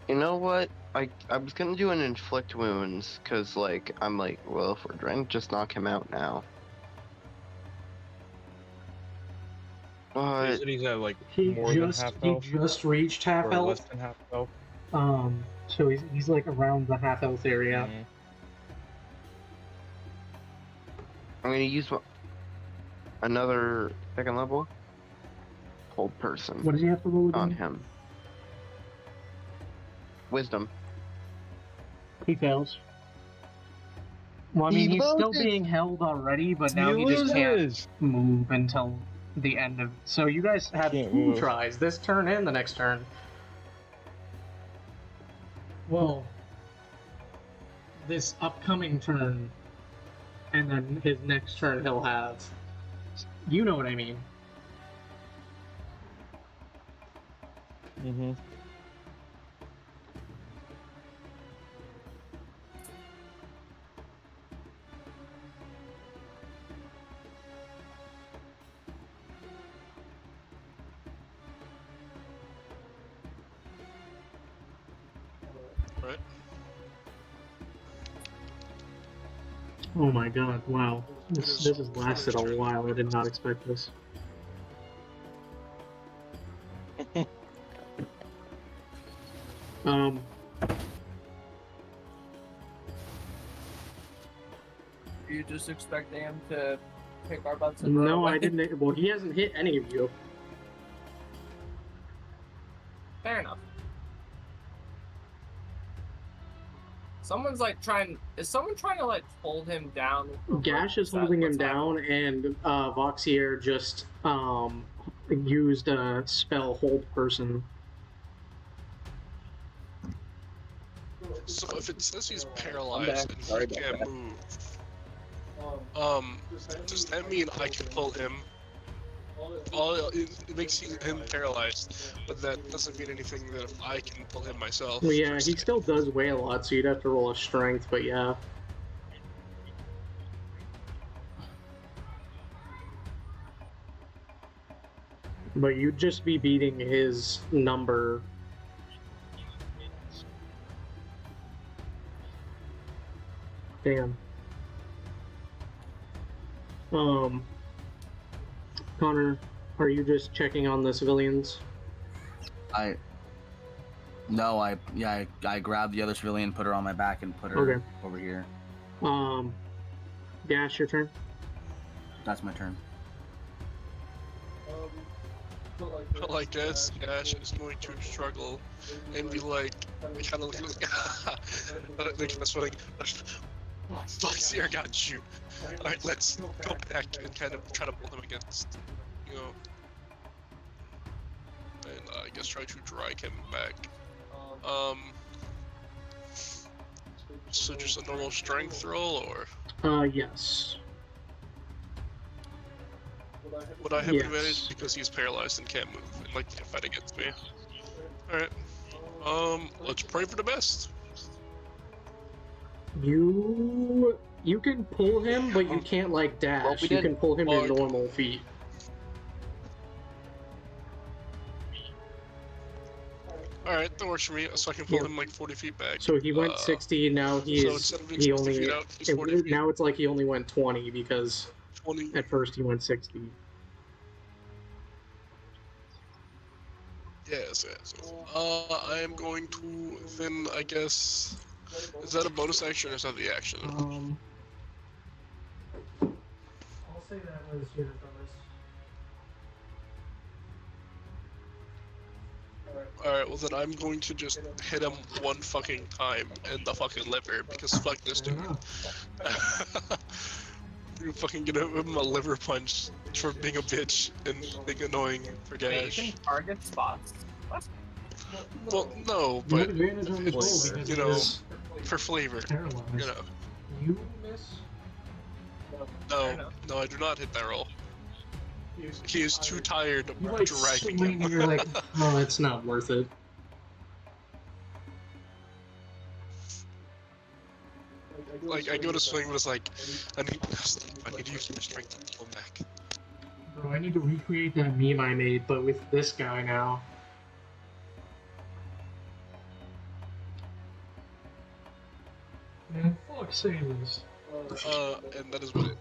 You know what? I was gonna do an inflict wounds, cause like I'm like, well, if we're trying to just knock him out now. But He's at like he more than half health. He just reached half or health. less than half health. So he's like around the half health area. Mm-hmm. I'm gonna use another second level hold person. What does he have to roll on again? him? Wisdom. He fails. Well, I mean, he's still being held already, but now he just can't move until the end of. So you guys have two tries, this turn and the next turn. Well, this upcoming turn, and then his next turn he'll have. You know what I mean. Mm-hmm. Right. Oh my god, wow. This has lasted a while. I did not expect this. You just expect him to pick our butts and run No, away? I didn't. Well, he hasn't hit any of you. Fair enough. Someone's like is someone trying to like hold him down? Gash is holding him down, and Voxier just used a spell hold person. So if it says he's paralyzed and he can't move, does that mean I can pull him? It makes him paralyzed, but that doesn't mean anything that if I can pull him myself. Well, yeah, he still does weigh a lot, so you'd have to roll a strength, but yeah. But you'd just be beating his number. Damn. Connor, are you just checking on the civilians? I grabbed the other civilian, put her on my back, and put her over here. Gash, your turn. That's my turn. Like Gash is going to struggle and be like, kind of like, that's what Voxier, I got you. Alright, let's go back and kind of try to pull him against, and I guess try to drag him back. So just a normal strength roll, or Yes. would I have Yes. advantage because he's paralyzed and can't move and like can't fight against me? All right. Let's pray for the best. You can pull him, but you can't like dash. we You did. can pull him Well, your normal feet. All right, that works for me. So I can pull him like 40 feet back. So he went 60. Now so he's instead of being he 60 only feet out, he's 40 feet. now it's like he only went 20 because 20. at first he went 60. Yes. I am going to then, I guess. Is that a bonus action or is that the action? I'll say that was your bonus. Alright, well then I'm going to just hit him one fucking time in the fucking liver because fuck this dude. You fucking get him a liver punch for being a bitch and being annoying for Wait, Gash. you can target spots. What? Well, no, You have but advantage on this roll it's, because you he know, is for flavor, paralyzed. you know. You miss? No, I do not hit that roll. He is too tired You of like dragging swing, him. you're like, oh, it's not worth it. Like, I go to swing, but it's like, I need to use my strength to pull him back. Bro, I need to recreate that meme I made, but with this guy now. Man, fuck sailors. And that is what it.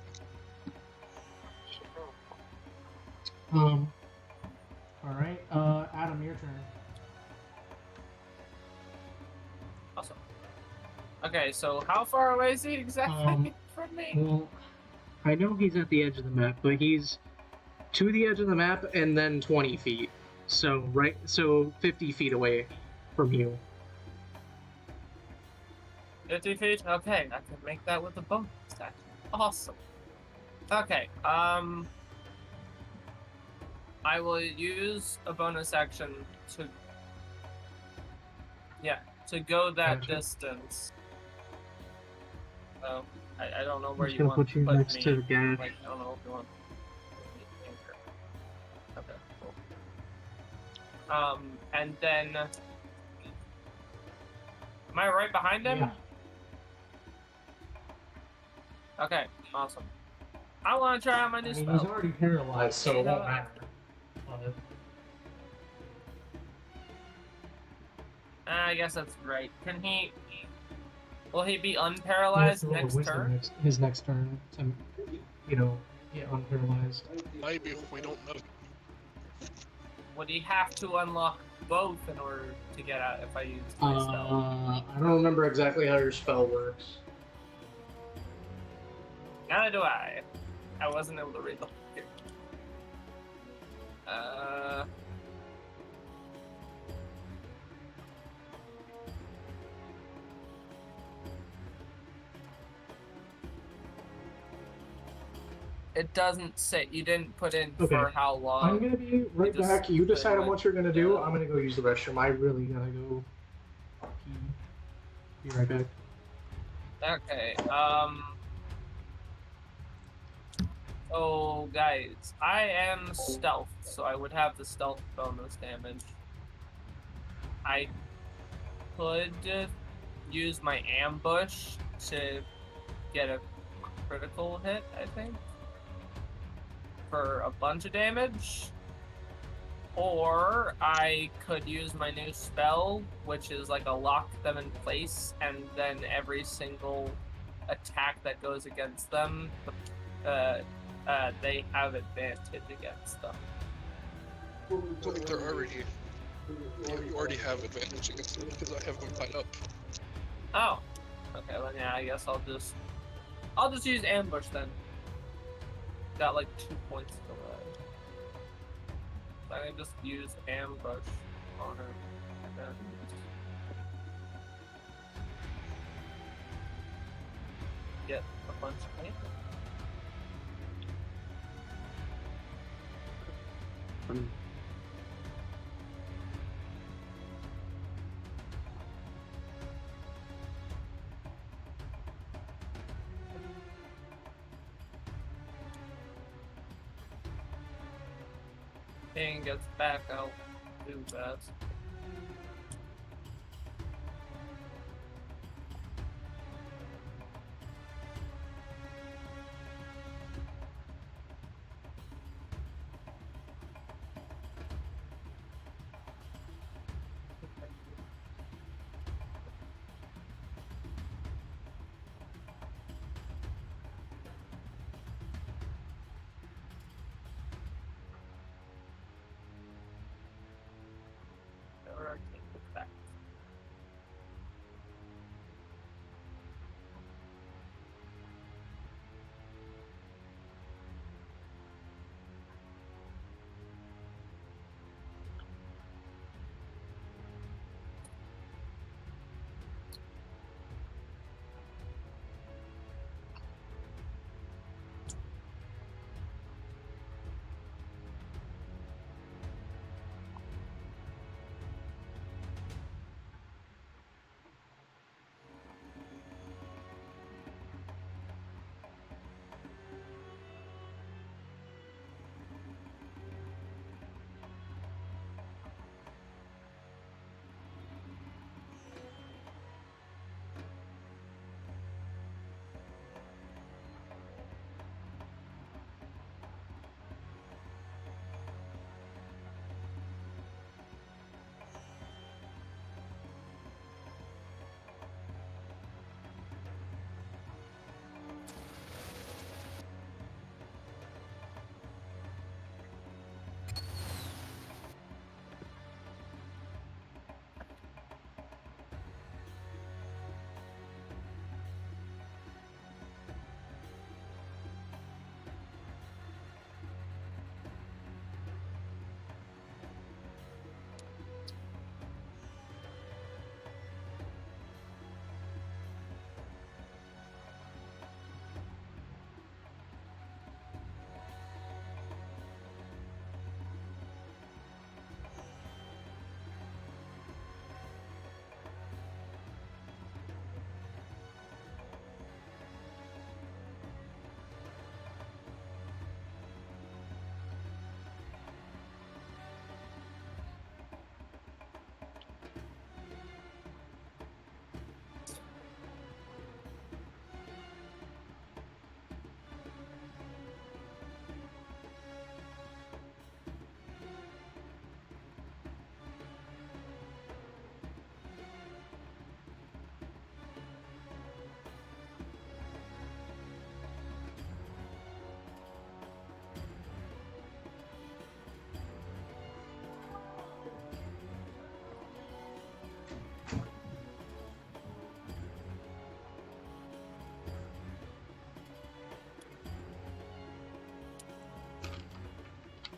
Alright, Adam, your turn. Awesome. Okay, so how far away is he exactly from me? Well, I know he's at the edge of the map, but he's to the edge of the map and then 20 feet. So, 50 feet away from you. 50 feet? Okay, I can make that with a bonus action. Awesome. Okay, I will use a bonus action to go that Gotcha. distance. So, I don't know where I'm just you gonna want put you to put next me. to Gash. Like, I don't know if you want me here. Okay, cool. And then... Am I right behind him? Yeah. Okay, awesome. I want to try out my new I mean, spell. he's already paralyzed, so it won't matter. I guess that's right. Can he... Will he be unparalyzed next turn? His next turn to, get unparalyzed. Maybe, we don't know. Would he have to unlock both in order to get out if I use my spell? I don't remember exactly how your spell works. Neither do I. I wasn't able to read the whole thing. It doesn't say. You didn't put in for how long. I'm gonna be right just back. You decide on like, what you're gonna do. I'm gonna go use the restroom. I really gotta go. Be right back. Okay, oh, guys, I am stealth, so I would have the stealth bonus damage. I could use my ambush to get a critical hit, I think, for a bunch of damage. Or I could use my new spell, which is like a lock them in place, and then every single attack that goes against them, they have advantage against them. I think they're already. You already have advantage against them because I have them tied up. Oh, okay. Then yeah, I guess I'll just use ambush then. Got like 2 points to delay. I can just use ambush on her. And then get a bunch of hit. King gets back, I'll do that. Our king gets back.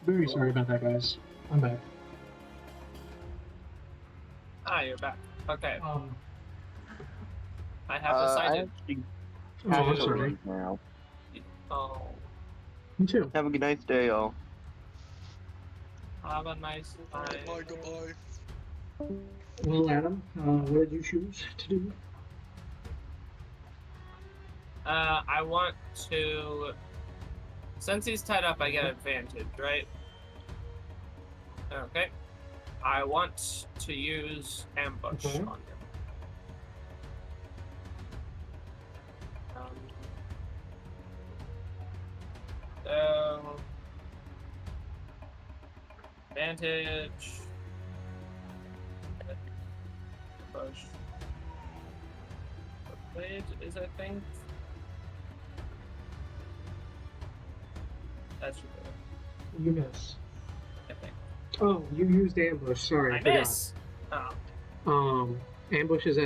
Very sorry about that, guys. I'm back. Ah, you're back. Okay, Um, I have I decided. actually oh, have I'm to sorry. leave now. Oh, Me too. Have a good nice day, y'all. have a nice time. Goodbye. Well, Adam, what did you choose to do? I want to. Since he's tied up, I get advantage, right? Okay. I want to use ambush Okay. on him. So advantage. Ambush. Blade is, I think. That should be it, You miss. I think. Oh, you used ambush. Sorry, I I forgot. miss. Oh. Ambush is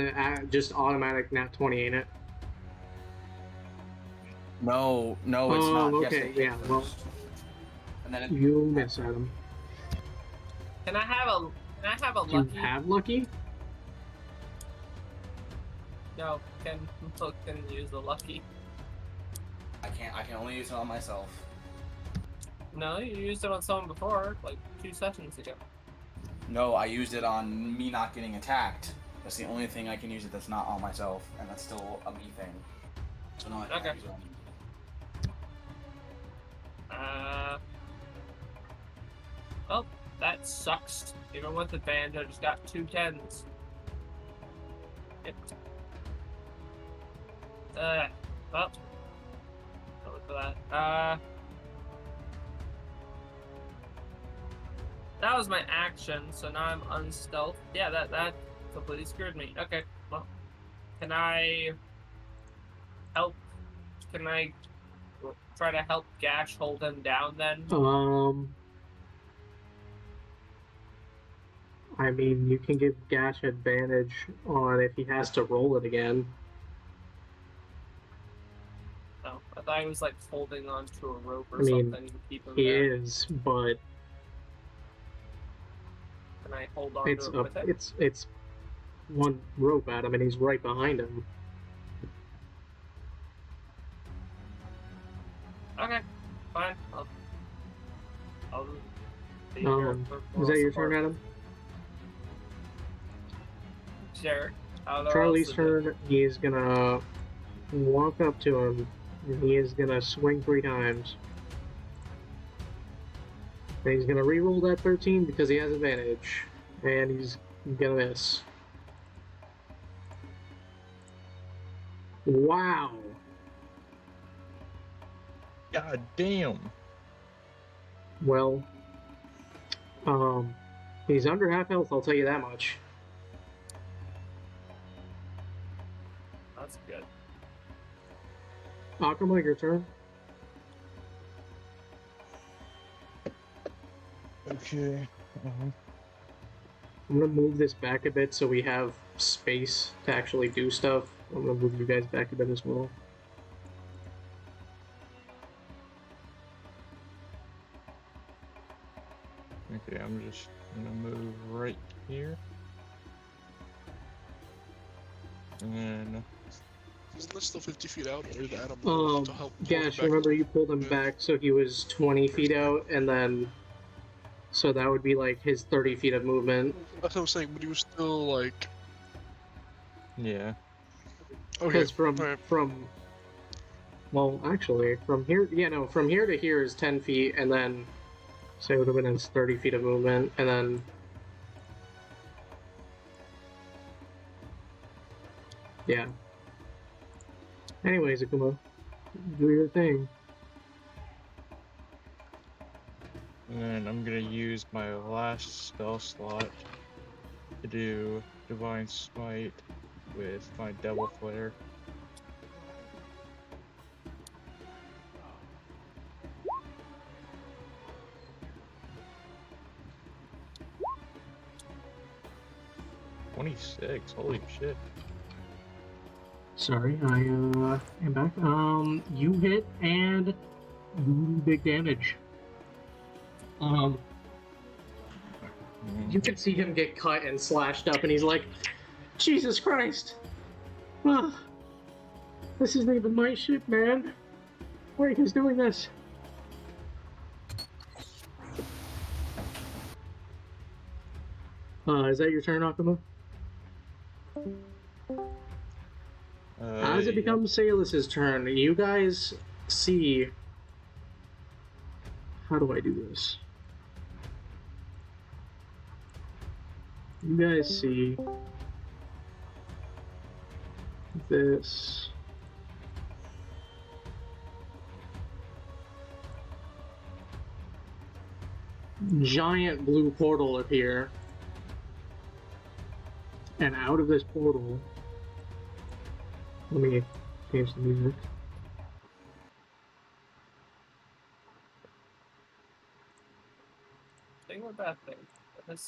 just automatic nat 20, ain't it? No, it's not. He has to Okay, hit yeah. Well, first. And then it, you miss, Adam. Can I have a Do you lucky? have lucky? No, can use the lucky. I can't. I can only use it on myself. No, you used it on someone before, like 2 sessions ago. No, I used it on me not getting attacked. That's the only thing I can use it that's not on myself, and that's still a me thing. So no, I can't Okay. use it on me. Well, That sucks. Even with advantage, I just got 2 10s. Well, I'll look for that. That was my action, so now I'm unstealth. Yeah, that completely screwed me. Okay, well, can I help? Can I try to help Gash hold him down then? I mean, you can give Gash advantage on if he has to roll it again. No, I thought he was like holding onto a rope or I mean, something to keep him he there. is, but Can I hold on to it with him? it's one rope at him, and he's right behind him. Okay, fine. I'll be here for Is that your support. turn, Adam? Sure. Charlie's turn. He's gonna walk up to him, and he is gonna swing 3 times. And he's gonna re-roll that 13 because he has advantage, and he's gonna miss. Wow. God damn. Well, he's under half health, I'll tell you that much. That's good. Akuma, your turn. Okay. I'm gonna move this back a bit so we have space to actually do stuff. I'm gonna move you guys back a bit as well. Okay, I'm just gonna move right here. And then Isn't that still 50 feet out, or did Adam move to help? Gash, remember you pulled him back so he was 20 feet out, and then so that would be like his 30 feet of movement. That's what I'm saying, but he was still like. yeah. Okay. Because from alright. well, actually, from here, from here to here is 10 feet, and then so it would have been his 30 feet of movement, and then yeah. Anyways, Akuma, do your thing. And then I'm gonna use my last spell slot to do Divine Smite with my Devil Flare. $26, holy shit. Sorry, I am back. You hit and you do big damage. You can see him get cut and slashed up, and he's like, Jesus Christ! Ah, this isn't even my ship, man. Why are you guys doing this? Is that your turn, Akuma? As it becomes Salus's turn, you guys see... How do I do this? You guys see this giant blue portal appear, and out of this portal, let me change the music. Thing or bad thing?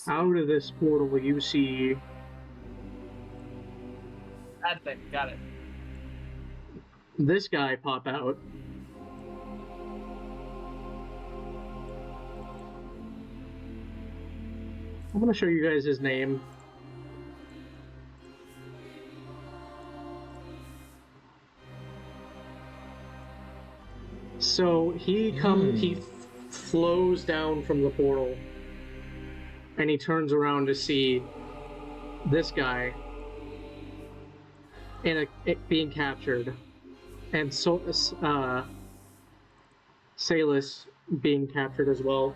Out of this portal, you see Bad thing. Got it. this guy pop out. I'm gonna show you guys his name. So he flows down from the portal, and he turns around to see this guy being captured, and so Salus being captured as well.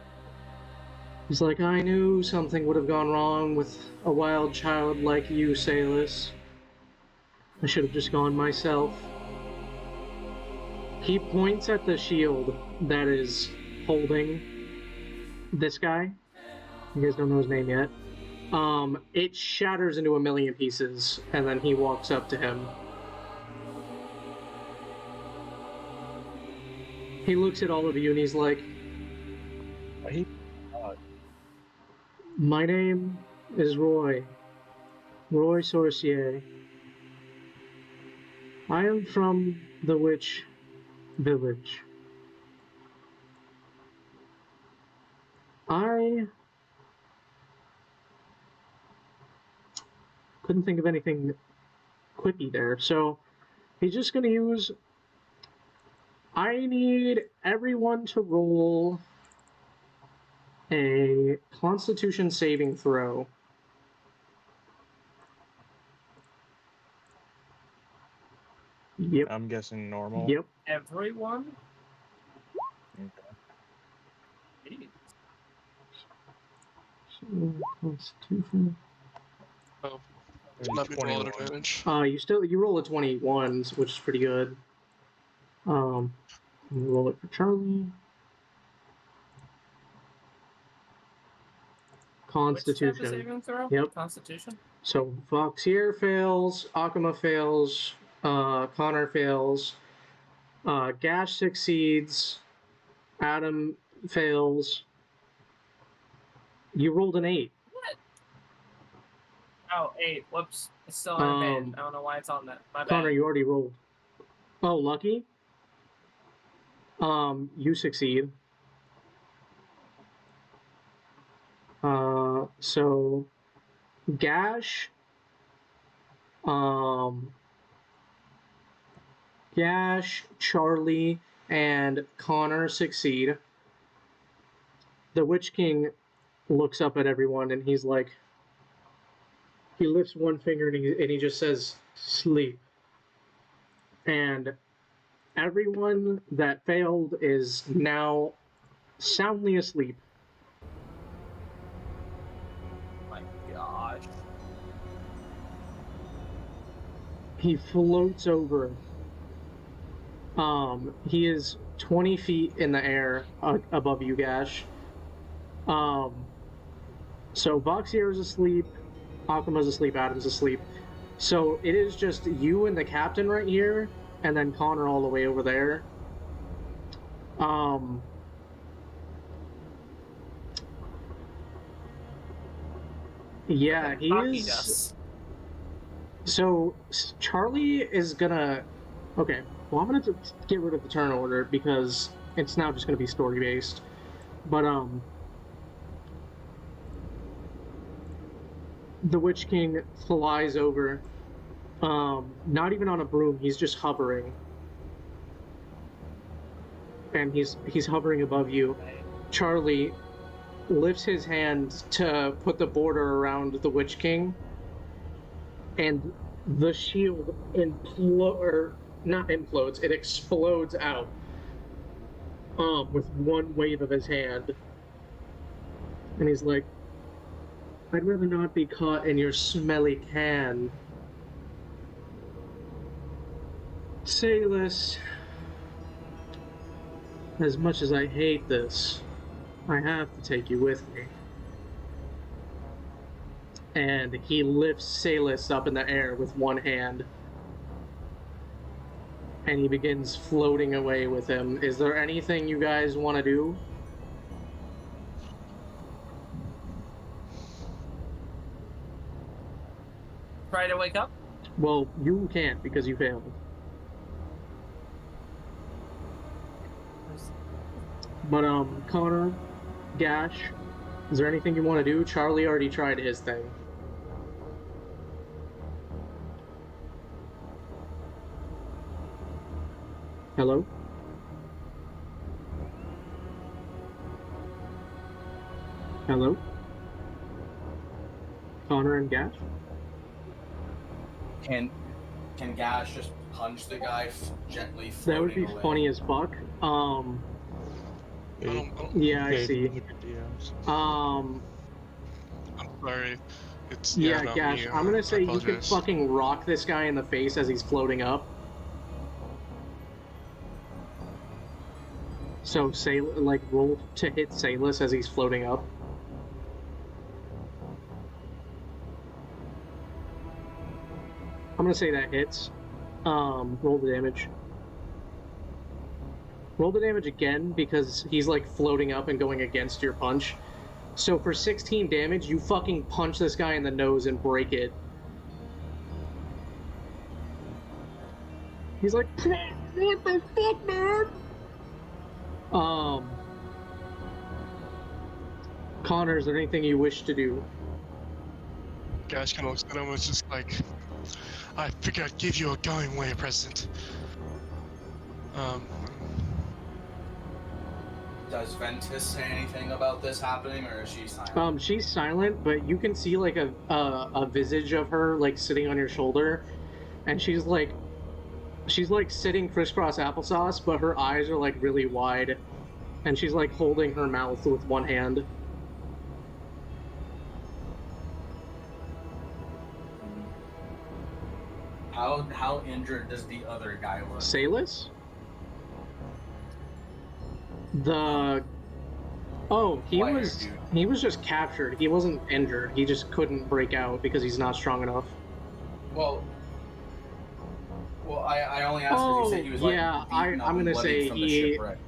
He's like, I knew something would have gone wrong with a wild child like you, Salus. I should have just gone myself. He points at the shield that is holding this guy. You guys don't know his name yet. It shatters into a million pieces, and then he walks up to him. He looks at all of you and he's like, my name is Roy. Roy Sorcier. I am from the Witch Village. I couldn't think of anything quippy there, so he's just gonna use... I need everyone to roll a Constitution saving throw. Yep. I'm guessing normal. Yep. Everyone? Okay. Constitution. Oh, let me roll an advantage. You roll a 21, which is pretty good. Roll it for Charlie. Constitution. Which type of saving throw? Yep. Constitution? So Voxier fails, Akuma fails, Connor fails, Gash succeeds, Adam fails. You rolled an 8. What? Oh, 8. Whoops. It's still on advantage. I don't know why it's on that. My bad. Connor, you already rolled. Oh, lucky? You succeed. So Gash, Charlie, and Connor succeed. The Witch King looks up at everyone and he's like, he lifts one finger and he just says, sleep. And everyone that failed is now soundly asleep. My gosh. He floats over. He is 20 feet in the air above you, Gash. So Voxier is asleep, Akuma's asleep, Adam's asleep. So it is just you and the captain right here, and then Connor all the way over there. Yeah, he is. So Charlie is gonna. Okay, well, I'm gonna get rid of the turn order because it's now just gonna be story based. But the Witch King flies over. Not even on a broom. He's just hovering, and he's hovering above you. Charlie lifts his hand to put the border around the Witch King, and the shield it explodes out with one wave of his hand. And he's like, I'd rather not be caught in your smelly can. Salus, as much as I hate this, I have to take you with me. And he lifts Salus up in the air with one hand. And he begins floating away with him. Is there anything you guys want to do? Try to wake up? Well, you can't because you failed. But, Connor, Gash, is there anything you want to do? Charlie already tried his thing. Hello? Hello? Connor and Gash? Can Gash just punch the guy gently? That would be floating away? funny as fuck. Yeah, I Okay, see. look at DMs. I'm sorry. It's Yeah, not Gash, me. I'm gonna I say you can apologize. fucking rock this guy in the face as he's floating up. So, say, like, roll to hit Salus as he's floating up. I'm gonna say that hits. Roll the damage. Roll the damage again because he's, like, floating up and going against your punch. So for 16 damage, you fucking punch this guy in the nose and break it. He's like, what the fuck, man? Connor, is there anything you wish to do? Gash kind of looks at him and was just like, I figured I'd give you a going away present. Does Ventus say anything about this happening, or is she silent? She's silent, but you can see like a visage of her like sitting on your shoulder, and she's like sitting crisscross applesauce, but her eyes are like really wide, and she's like holding her mouth with one hand. How injured does the other guy look? Salus? He was just captured. He wasn't injured. He just couldn't break out because he's not strong enough. Well, I only asked because you said he was like yeah, beaten up I'm and gonna bloodied say from the shipwreck.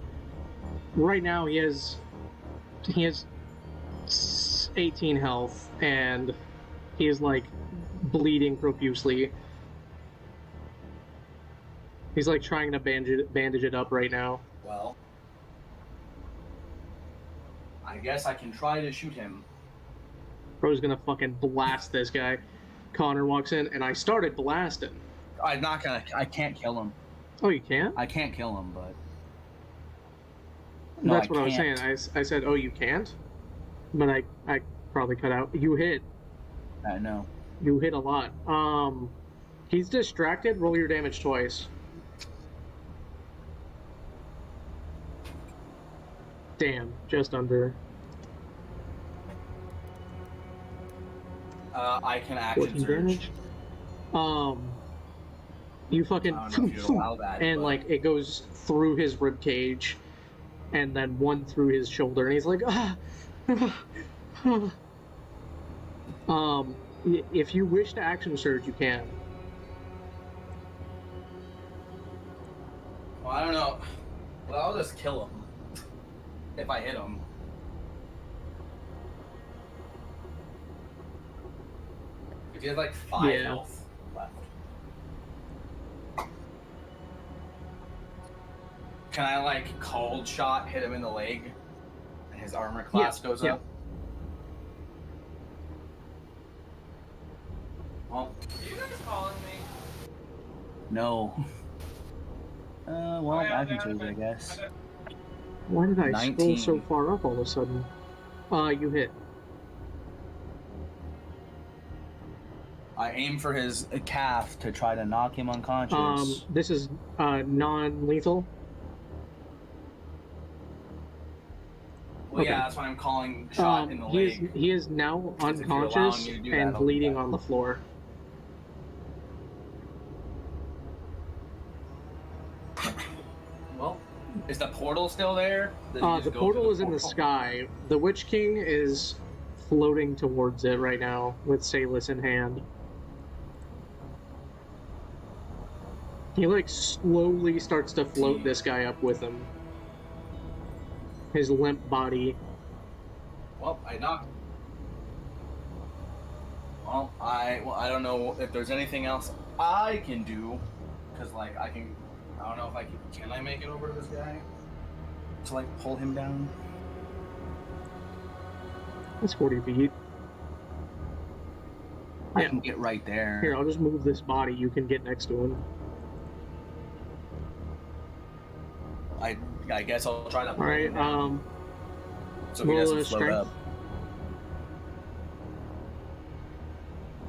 Right now he has 18 health and he is like bleeding profusely. He's like trying to bandage it up right now. Well, I guess I can try to shoot him. Bro's gonna fucking blast this guy. Connor walks in and I started blasting. I'm not gonna. I can't kill him. Oh, you can't? I can't kill him, but no, that's what I was saying. I said, oh, you can't? But I probably cut out. You hit. I know. You hit a lot. He's distracted. Roll your damage twice. Damn, just under. I can action surge. Damage. You fucking and like it goes through his rib cage, and then one through his shoulder, and he's like, if you wish to action surge, you can. Well, I don't know. Well, I'll just kill him if I hit him. If he has like 5 health left. Can I like cold shot hit him in the leg and his armor class goes up? Well, Are you guys calling me? no. Well, I can choose, I guess. Why did I 19. scroll so far up all of a sudden? You hit. I aim for his calf to try to knock him unconscious. This is non-lethal. Well, yeah, that's why I'm calling shot in the leg. He is now unconscious and bleeding on the floor. Well, is the portal still there? The portal is in the sky. The Witch King is floating towards it right now with Salus in hand. He like slowly starts to float this guy up with him. His limp body. Well, I knocked. Well, I don't know if there's anything else I can do, because like I don't know if I can I make it over to this guy to like pull him down. That's 40 feet. I can get right there. Here, I'll just move this body. You can get next to him. I guess I'll try to pull him down. Alright, so he doesn't float strength. up.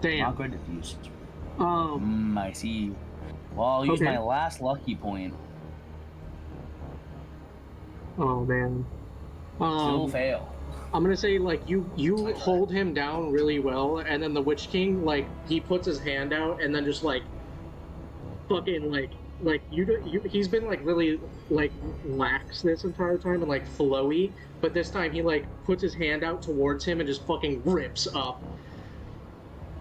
Damn. Not good at these. I see. Well, I'll use my last lucky point. Oh man. Still fail. I'm gonna say like you hold him down really well, and then the Witch King like he puts his hand out and then just like fucking like he's been like really like lax this entire time and like flowy, but this time he like puts his hand out towards him and just fucking rips up.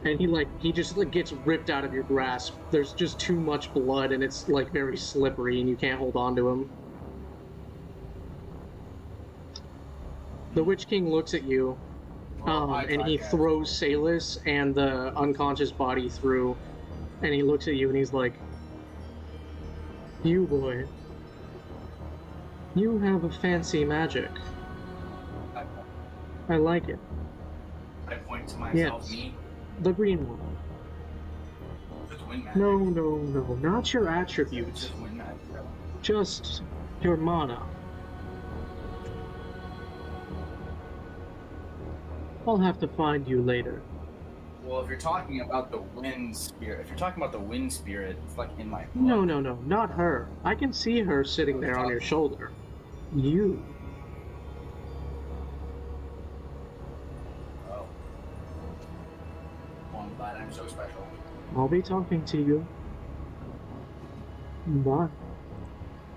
And he just like gets ripped out of your grasp. There's just too much blood and it's like very slippery and you can't hold on to him. The Witch King looks at you, and he throws Salus and the unconscious body through, and he looks at you and he's like, "You boy, you have a fancy magic. I like it." I point to myself, Yes. me. The green one. Just wind magic. No, not your It's attributes, just wind magic. just your mana. I'll have to find you later. Well, if you're talking about the wind spirit, it's like in my blood. No, not her. I can see her sitting there on your shoulder. You. Oh. Well, I'm glad I'm so special. I'll be talking to you. Bye.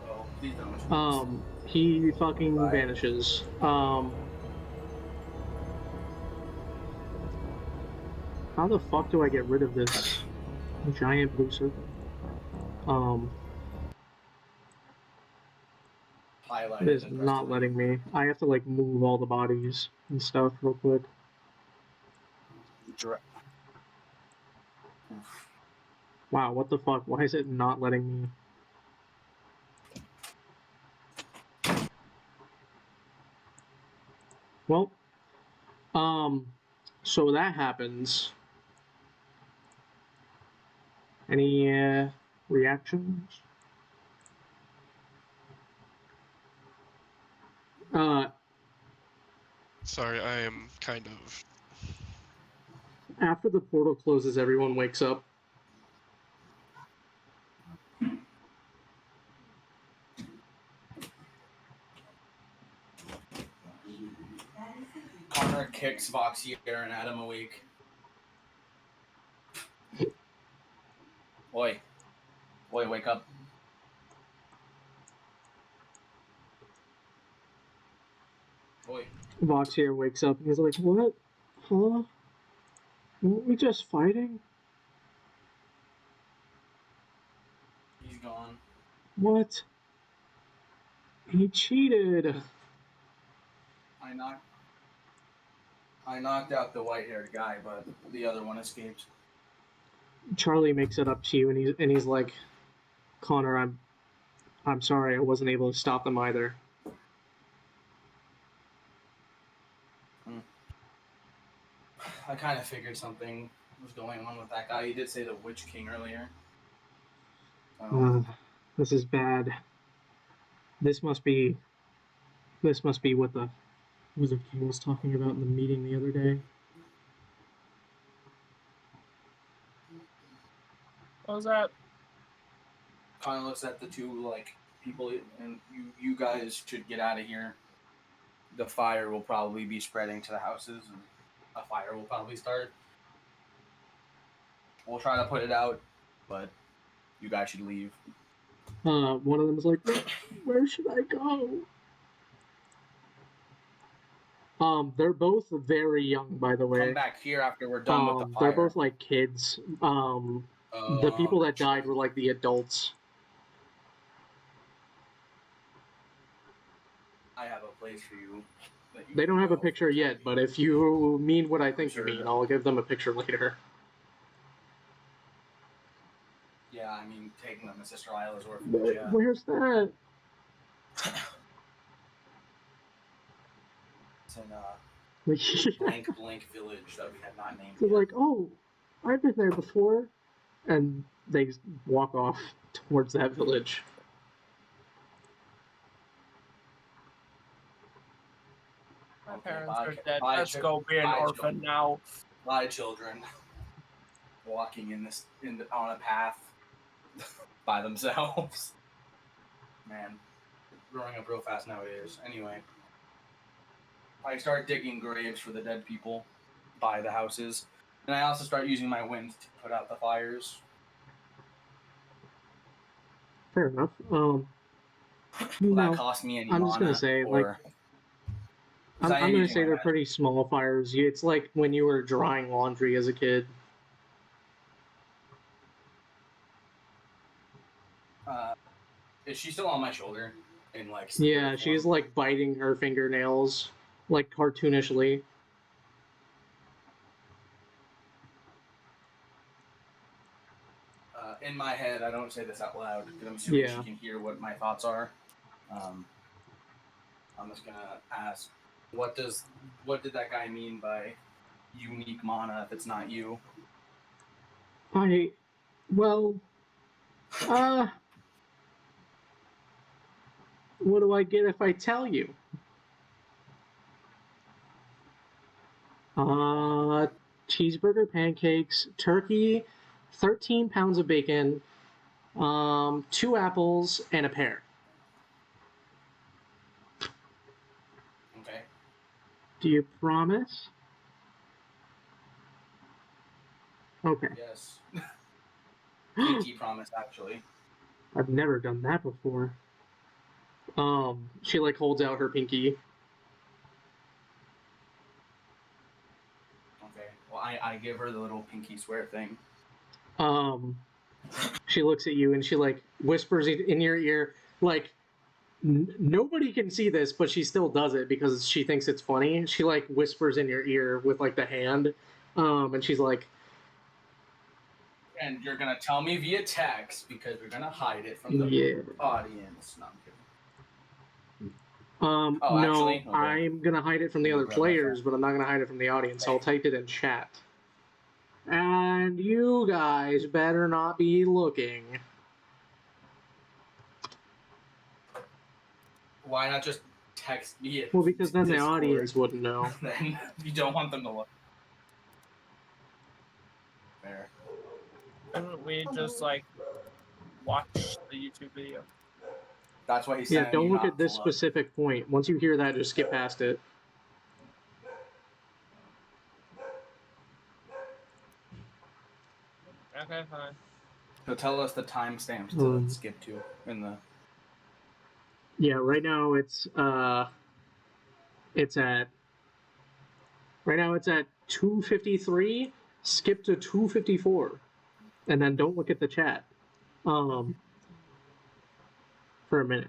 Oh, please don't. He fucking Bye. vanishes. How the fuck do I get rid of this giant blue circle? Highlighted It is and not letting me. I have to like move all the bodies and stuff real quick. Wow, what the fuck? Why is it not letting me? Well, so that happens. Any reactions? Sorry, I am kind of. After the portal closes, everyone wakes up. Connor kicks Voxier and Adam awake. Oi, wake up. Oi. Voxier wakes up and he's like, "What? Huh? Weren't we just fighting? He's gone. What? He cheated." I knocked out the white-haired guy, but the other one escaped. Charlie makes it up to you, and he's like, "Connor, I'm sorry, I wasn't able to stop them either." I kind of figured something was going on with that guy. He did say the Witch King earlier. This is bad. This must be what the Wizard King was talking about in the meeting the other day. What was that? Kind of looks at the two like people, and you guys should get out of here. The fire will probably be spreading to the houses, and a fire will probably start. We'll try to put it out, but you guys should leave. One of them is like, "Where should I go?" They're both very young, by the way. Come back here after we're done with the fire. They're both like kids. The people that died were like the adults. I have a place for you. They don't have a picture yet, but if you mean what I think you mean, I'll give them a picture later. Yeah, I mean, taking them to Sister Isla's orphanage, yeah. Where's that? It's in blank village that we have not named They're yet. like, "Oh, I've been there before," and they walk off towards that village. My parents are dead. Let's go be an orphan now. My children walking on a path by themselves. Man, growing up real fast nowadays. Anyway, I start digging graves for the dead people by the houses, and I also start using my wind to put out the fires. Fair enough. Will No, that cost me any I'm mana? just gonna say, or... like, 'cause I am I'm gonna using say my they're magic. pretty small fires. It's like when you were drying laundry as a kid. Is she still on my shoulder? In like Yeah, spirit she's form? like biting her fingernails, like cartoonishly. In my head, I don't say this out loud because I'm assuming Yeah. she can hear what my thoughts are. I'm just gonna ask, what did that guy mean by unique mana if it's not you? Well, what do I get if I tell you? Cheeseburger, pancakes, turkey, 13 pounds of bacon, 2 apples, and a pear. Okay. Do you promise? Okay. Yes. Pinky promise, actually. I've never done that before. She like holds out her pinky. Okay. Well, I give her the little pinky swear thing. She looks at you and she like whispers in your ear, like nobody can see this, but she still does it because she thinks it's funny. She like whispers in your ear with like the hand, and she's like, And you're gonna tell me via text because we're gonna hide it from the yeah. audience. No, I'm kidding. No, actually? Okay. I'm gonna hide it from the Let me other grab my players, but I'm not gonna hide it from the audience. I'll type it in chat. And you guys better not be looking. Why not just text me it? Well, because then the Discord? audience wouldn't know. Then you don't want them to look. Fair. Couldn't we just like watch the YouTube video? That's why he's Yeah, saying don't you look not at this to look. specific point. Once you hear that, just skip past it. Okay, fine. He'll tell us the timestamps to skip to in the. Yeah, right now it's at 2:53. Skip to 2:54, and then don't look at the chat. For a minute.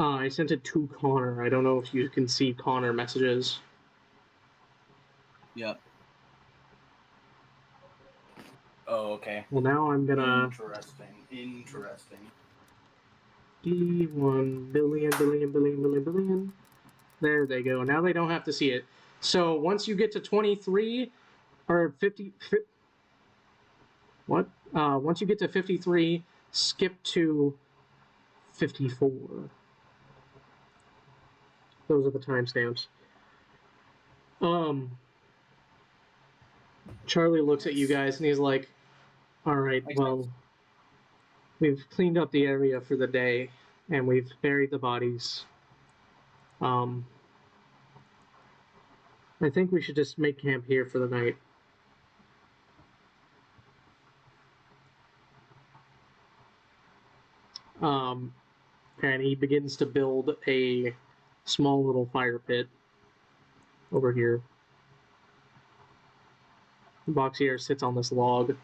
I sent it to Connor. I don't know if you can see Connor messages. Yep. Oh, okay. Well, now I'm gonna Interesting. D1 billion. There they go. Now they don't have to see it. So once you get to 23 or 50, what? Once you get to 53, skip to 54. Those are the timestamps. Charlie looks at you guys and he's like, all right, well, we've cleaned up the area for the day and we've buried the bodies. I think we should just make camp here for the night. And he begins to build a small little fire pit over here. Boxier sits on this log.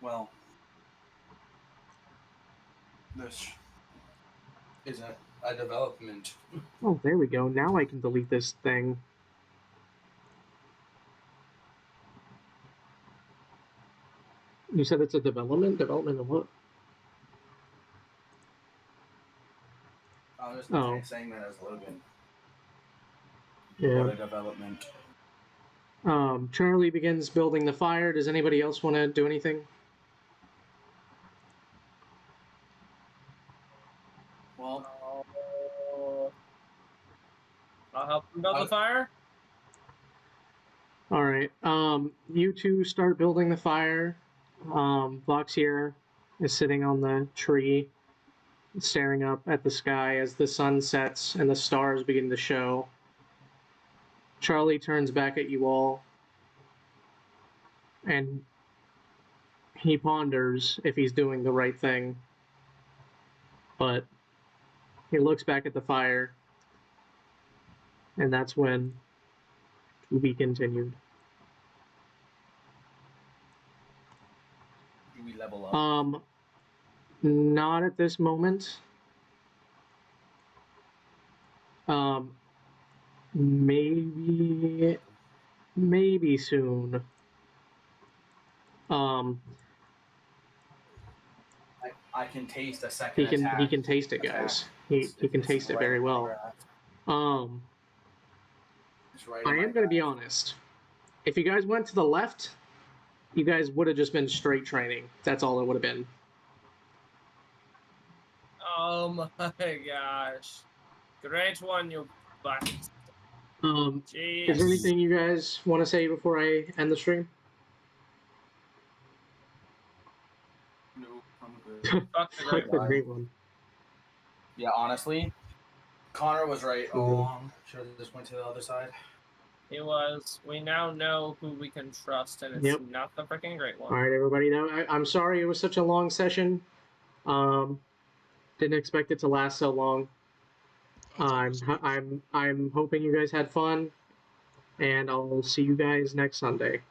Well, this is a development. Oh, there we go. Now I can delete this thing. You said it's a development? Development of what? I was just saying that as Logan. Yeah. What a development. Charlie begins building the fire. Does anybody else want to do anything? Well, I'll help him build the fire. All right. You two start building the fire. Vox here is sitting on the tree, staring up at the sky as the sun sets and the stars begin to show. Charlie turns back at you all, and he ponders if he's doing the right thing. But he looks back at the fire, and that's when to be continued. do we level up? Not at this moment. Maybe soon. I can taste a second attack. He can taste it, guys. He can taste it very well. I am going to be honest. If you guys went to the left, you guys would have just been straight training. That's all it would have been. Oh my gosh. Great one, you bastard. Jeez. Is there anything you guys want to say before I end the stream? No, I'm good. Fuck the great The one. great one. Yeah, honestly, Connor was right all along. Should have just went to the other side. It was. We now know who we can trust, and it's Yep. not the freaking great one. All right, everybody. I'm sorry it was such a long session. Didn't expect it to last so long. I'm hoping you guys had fun, and I'll see you guys next Sunday.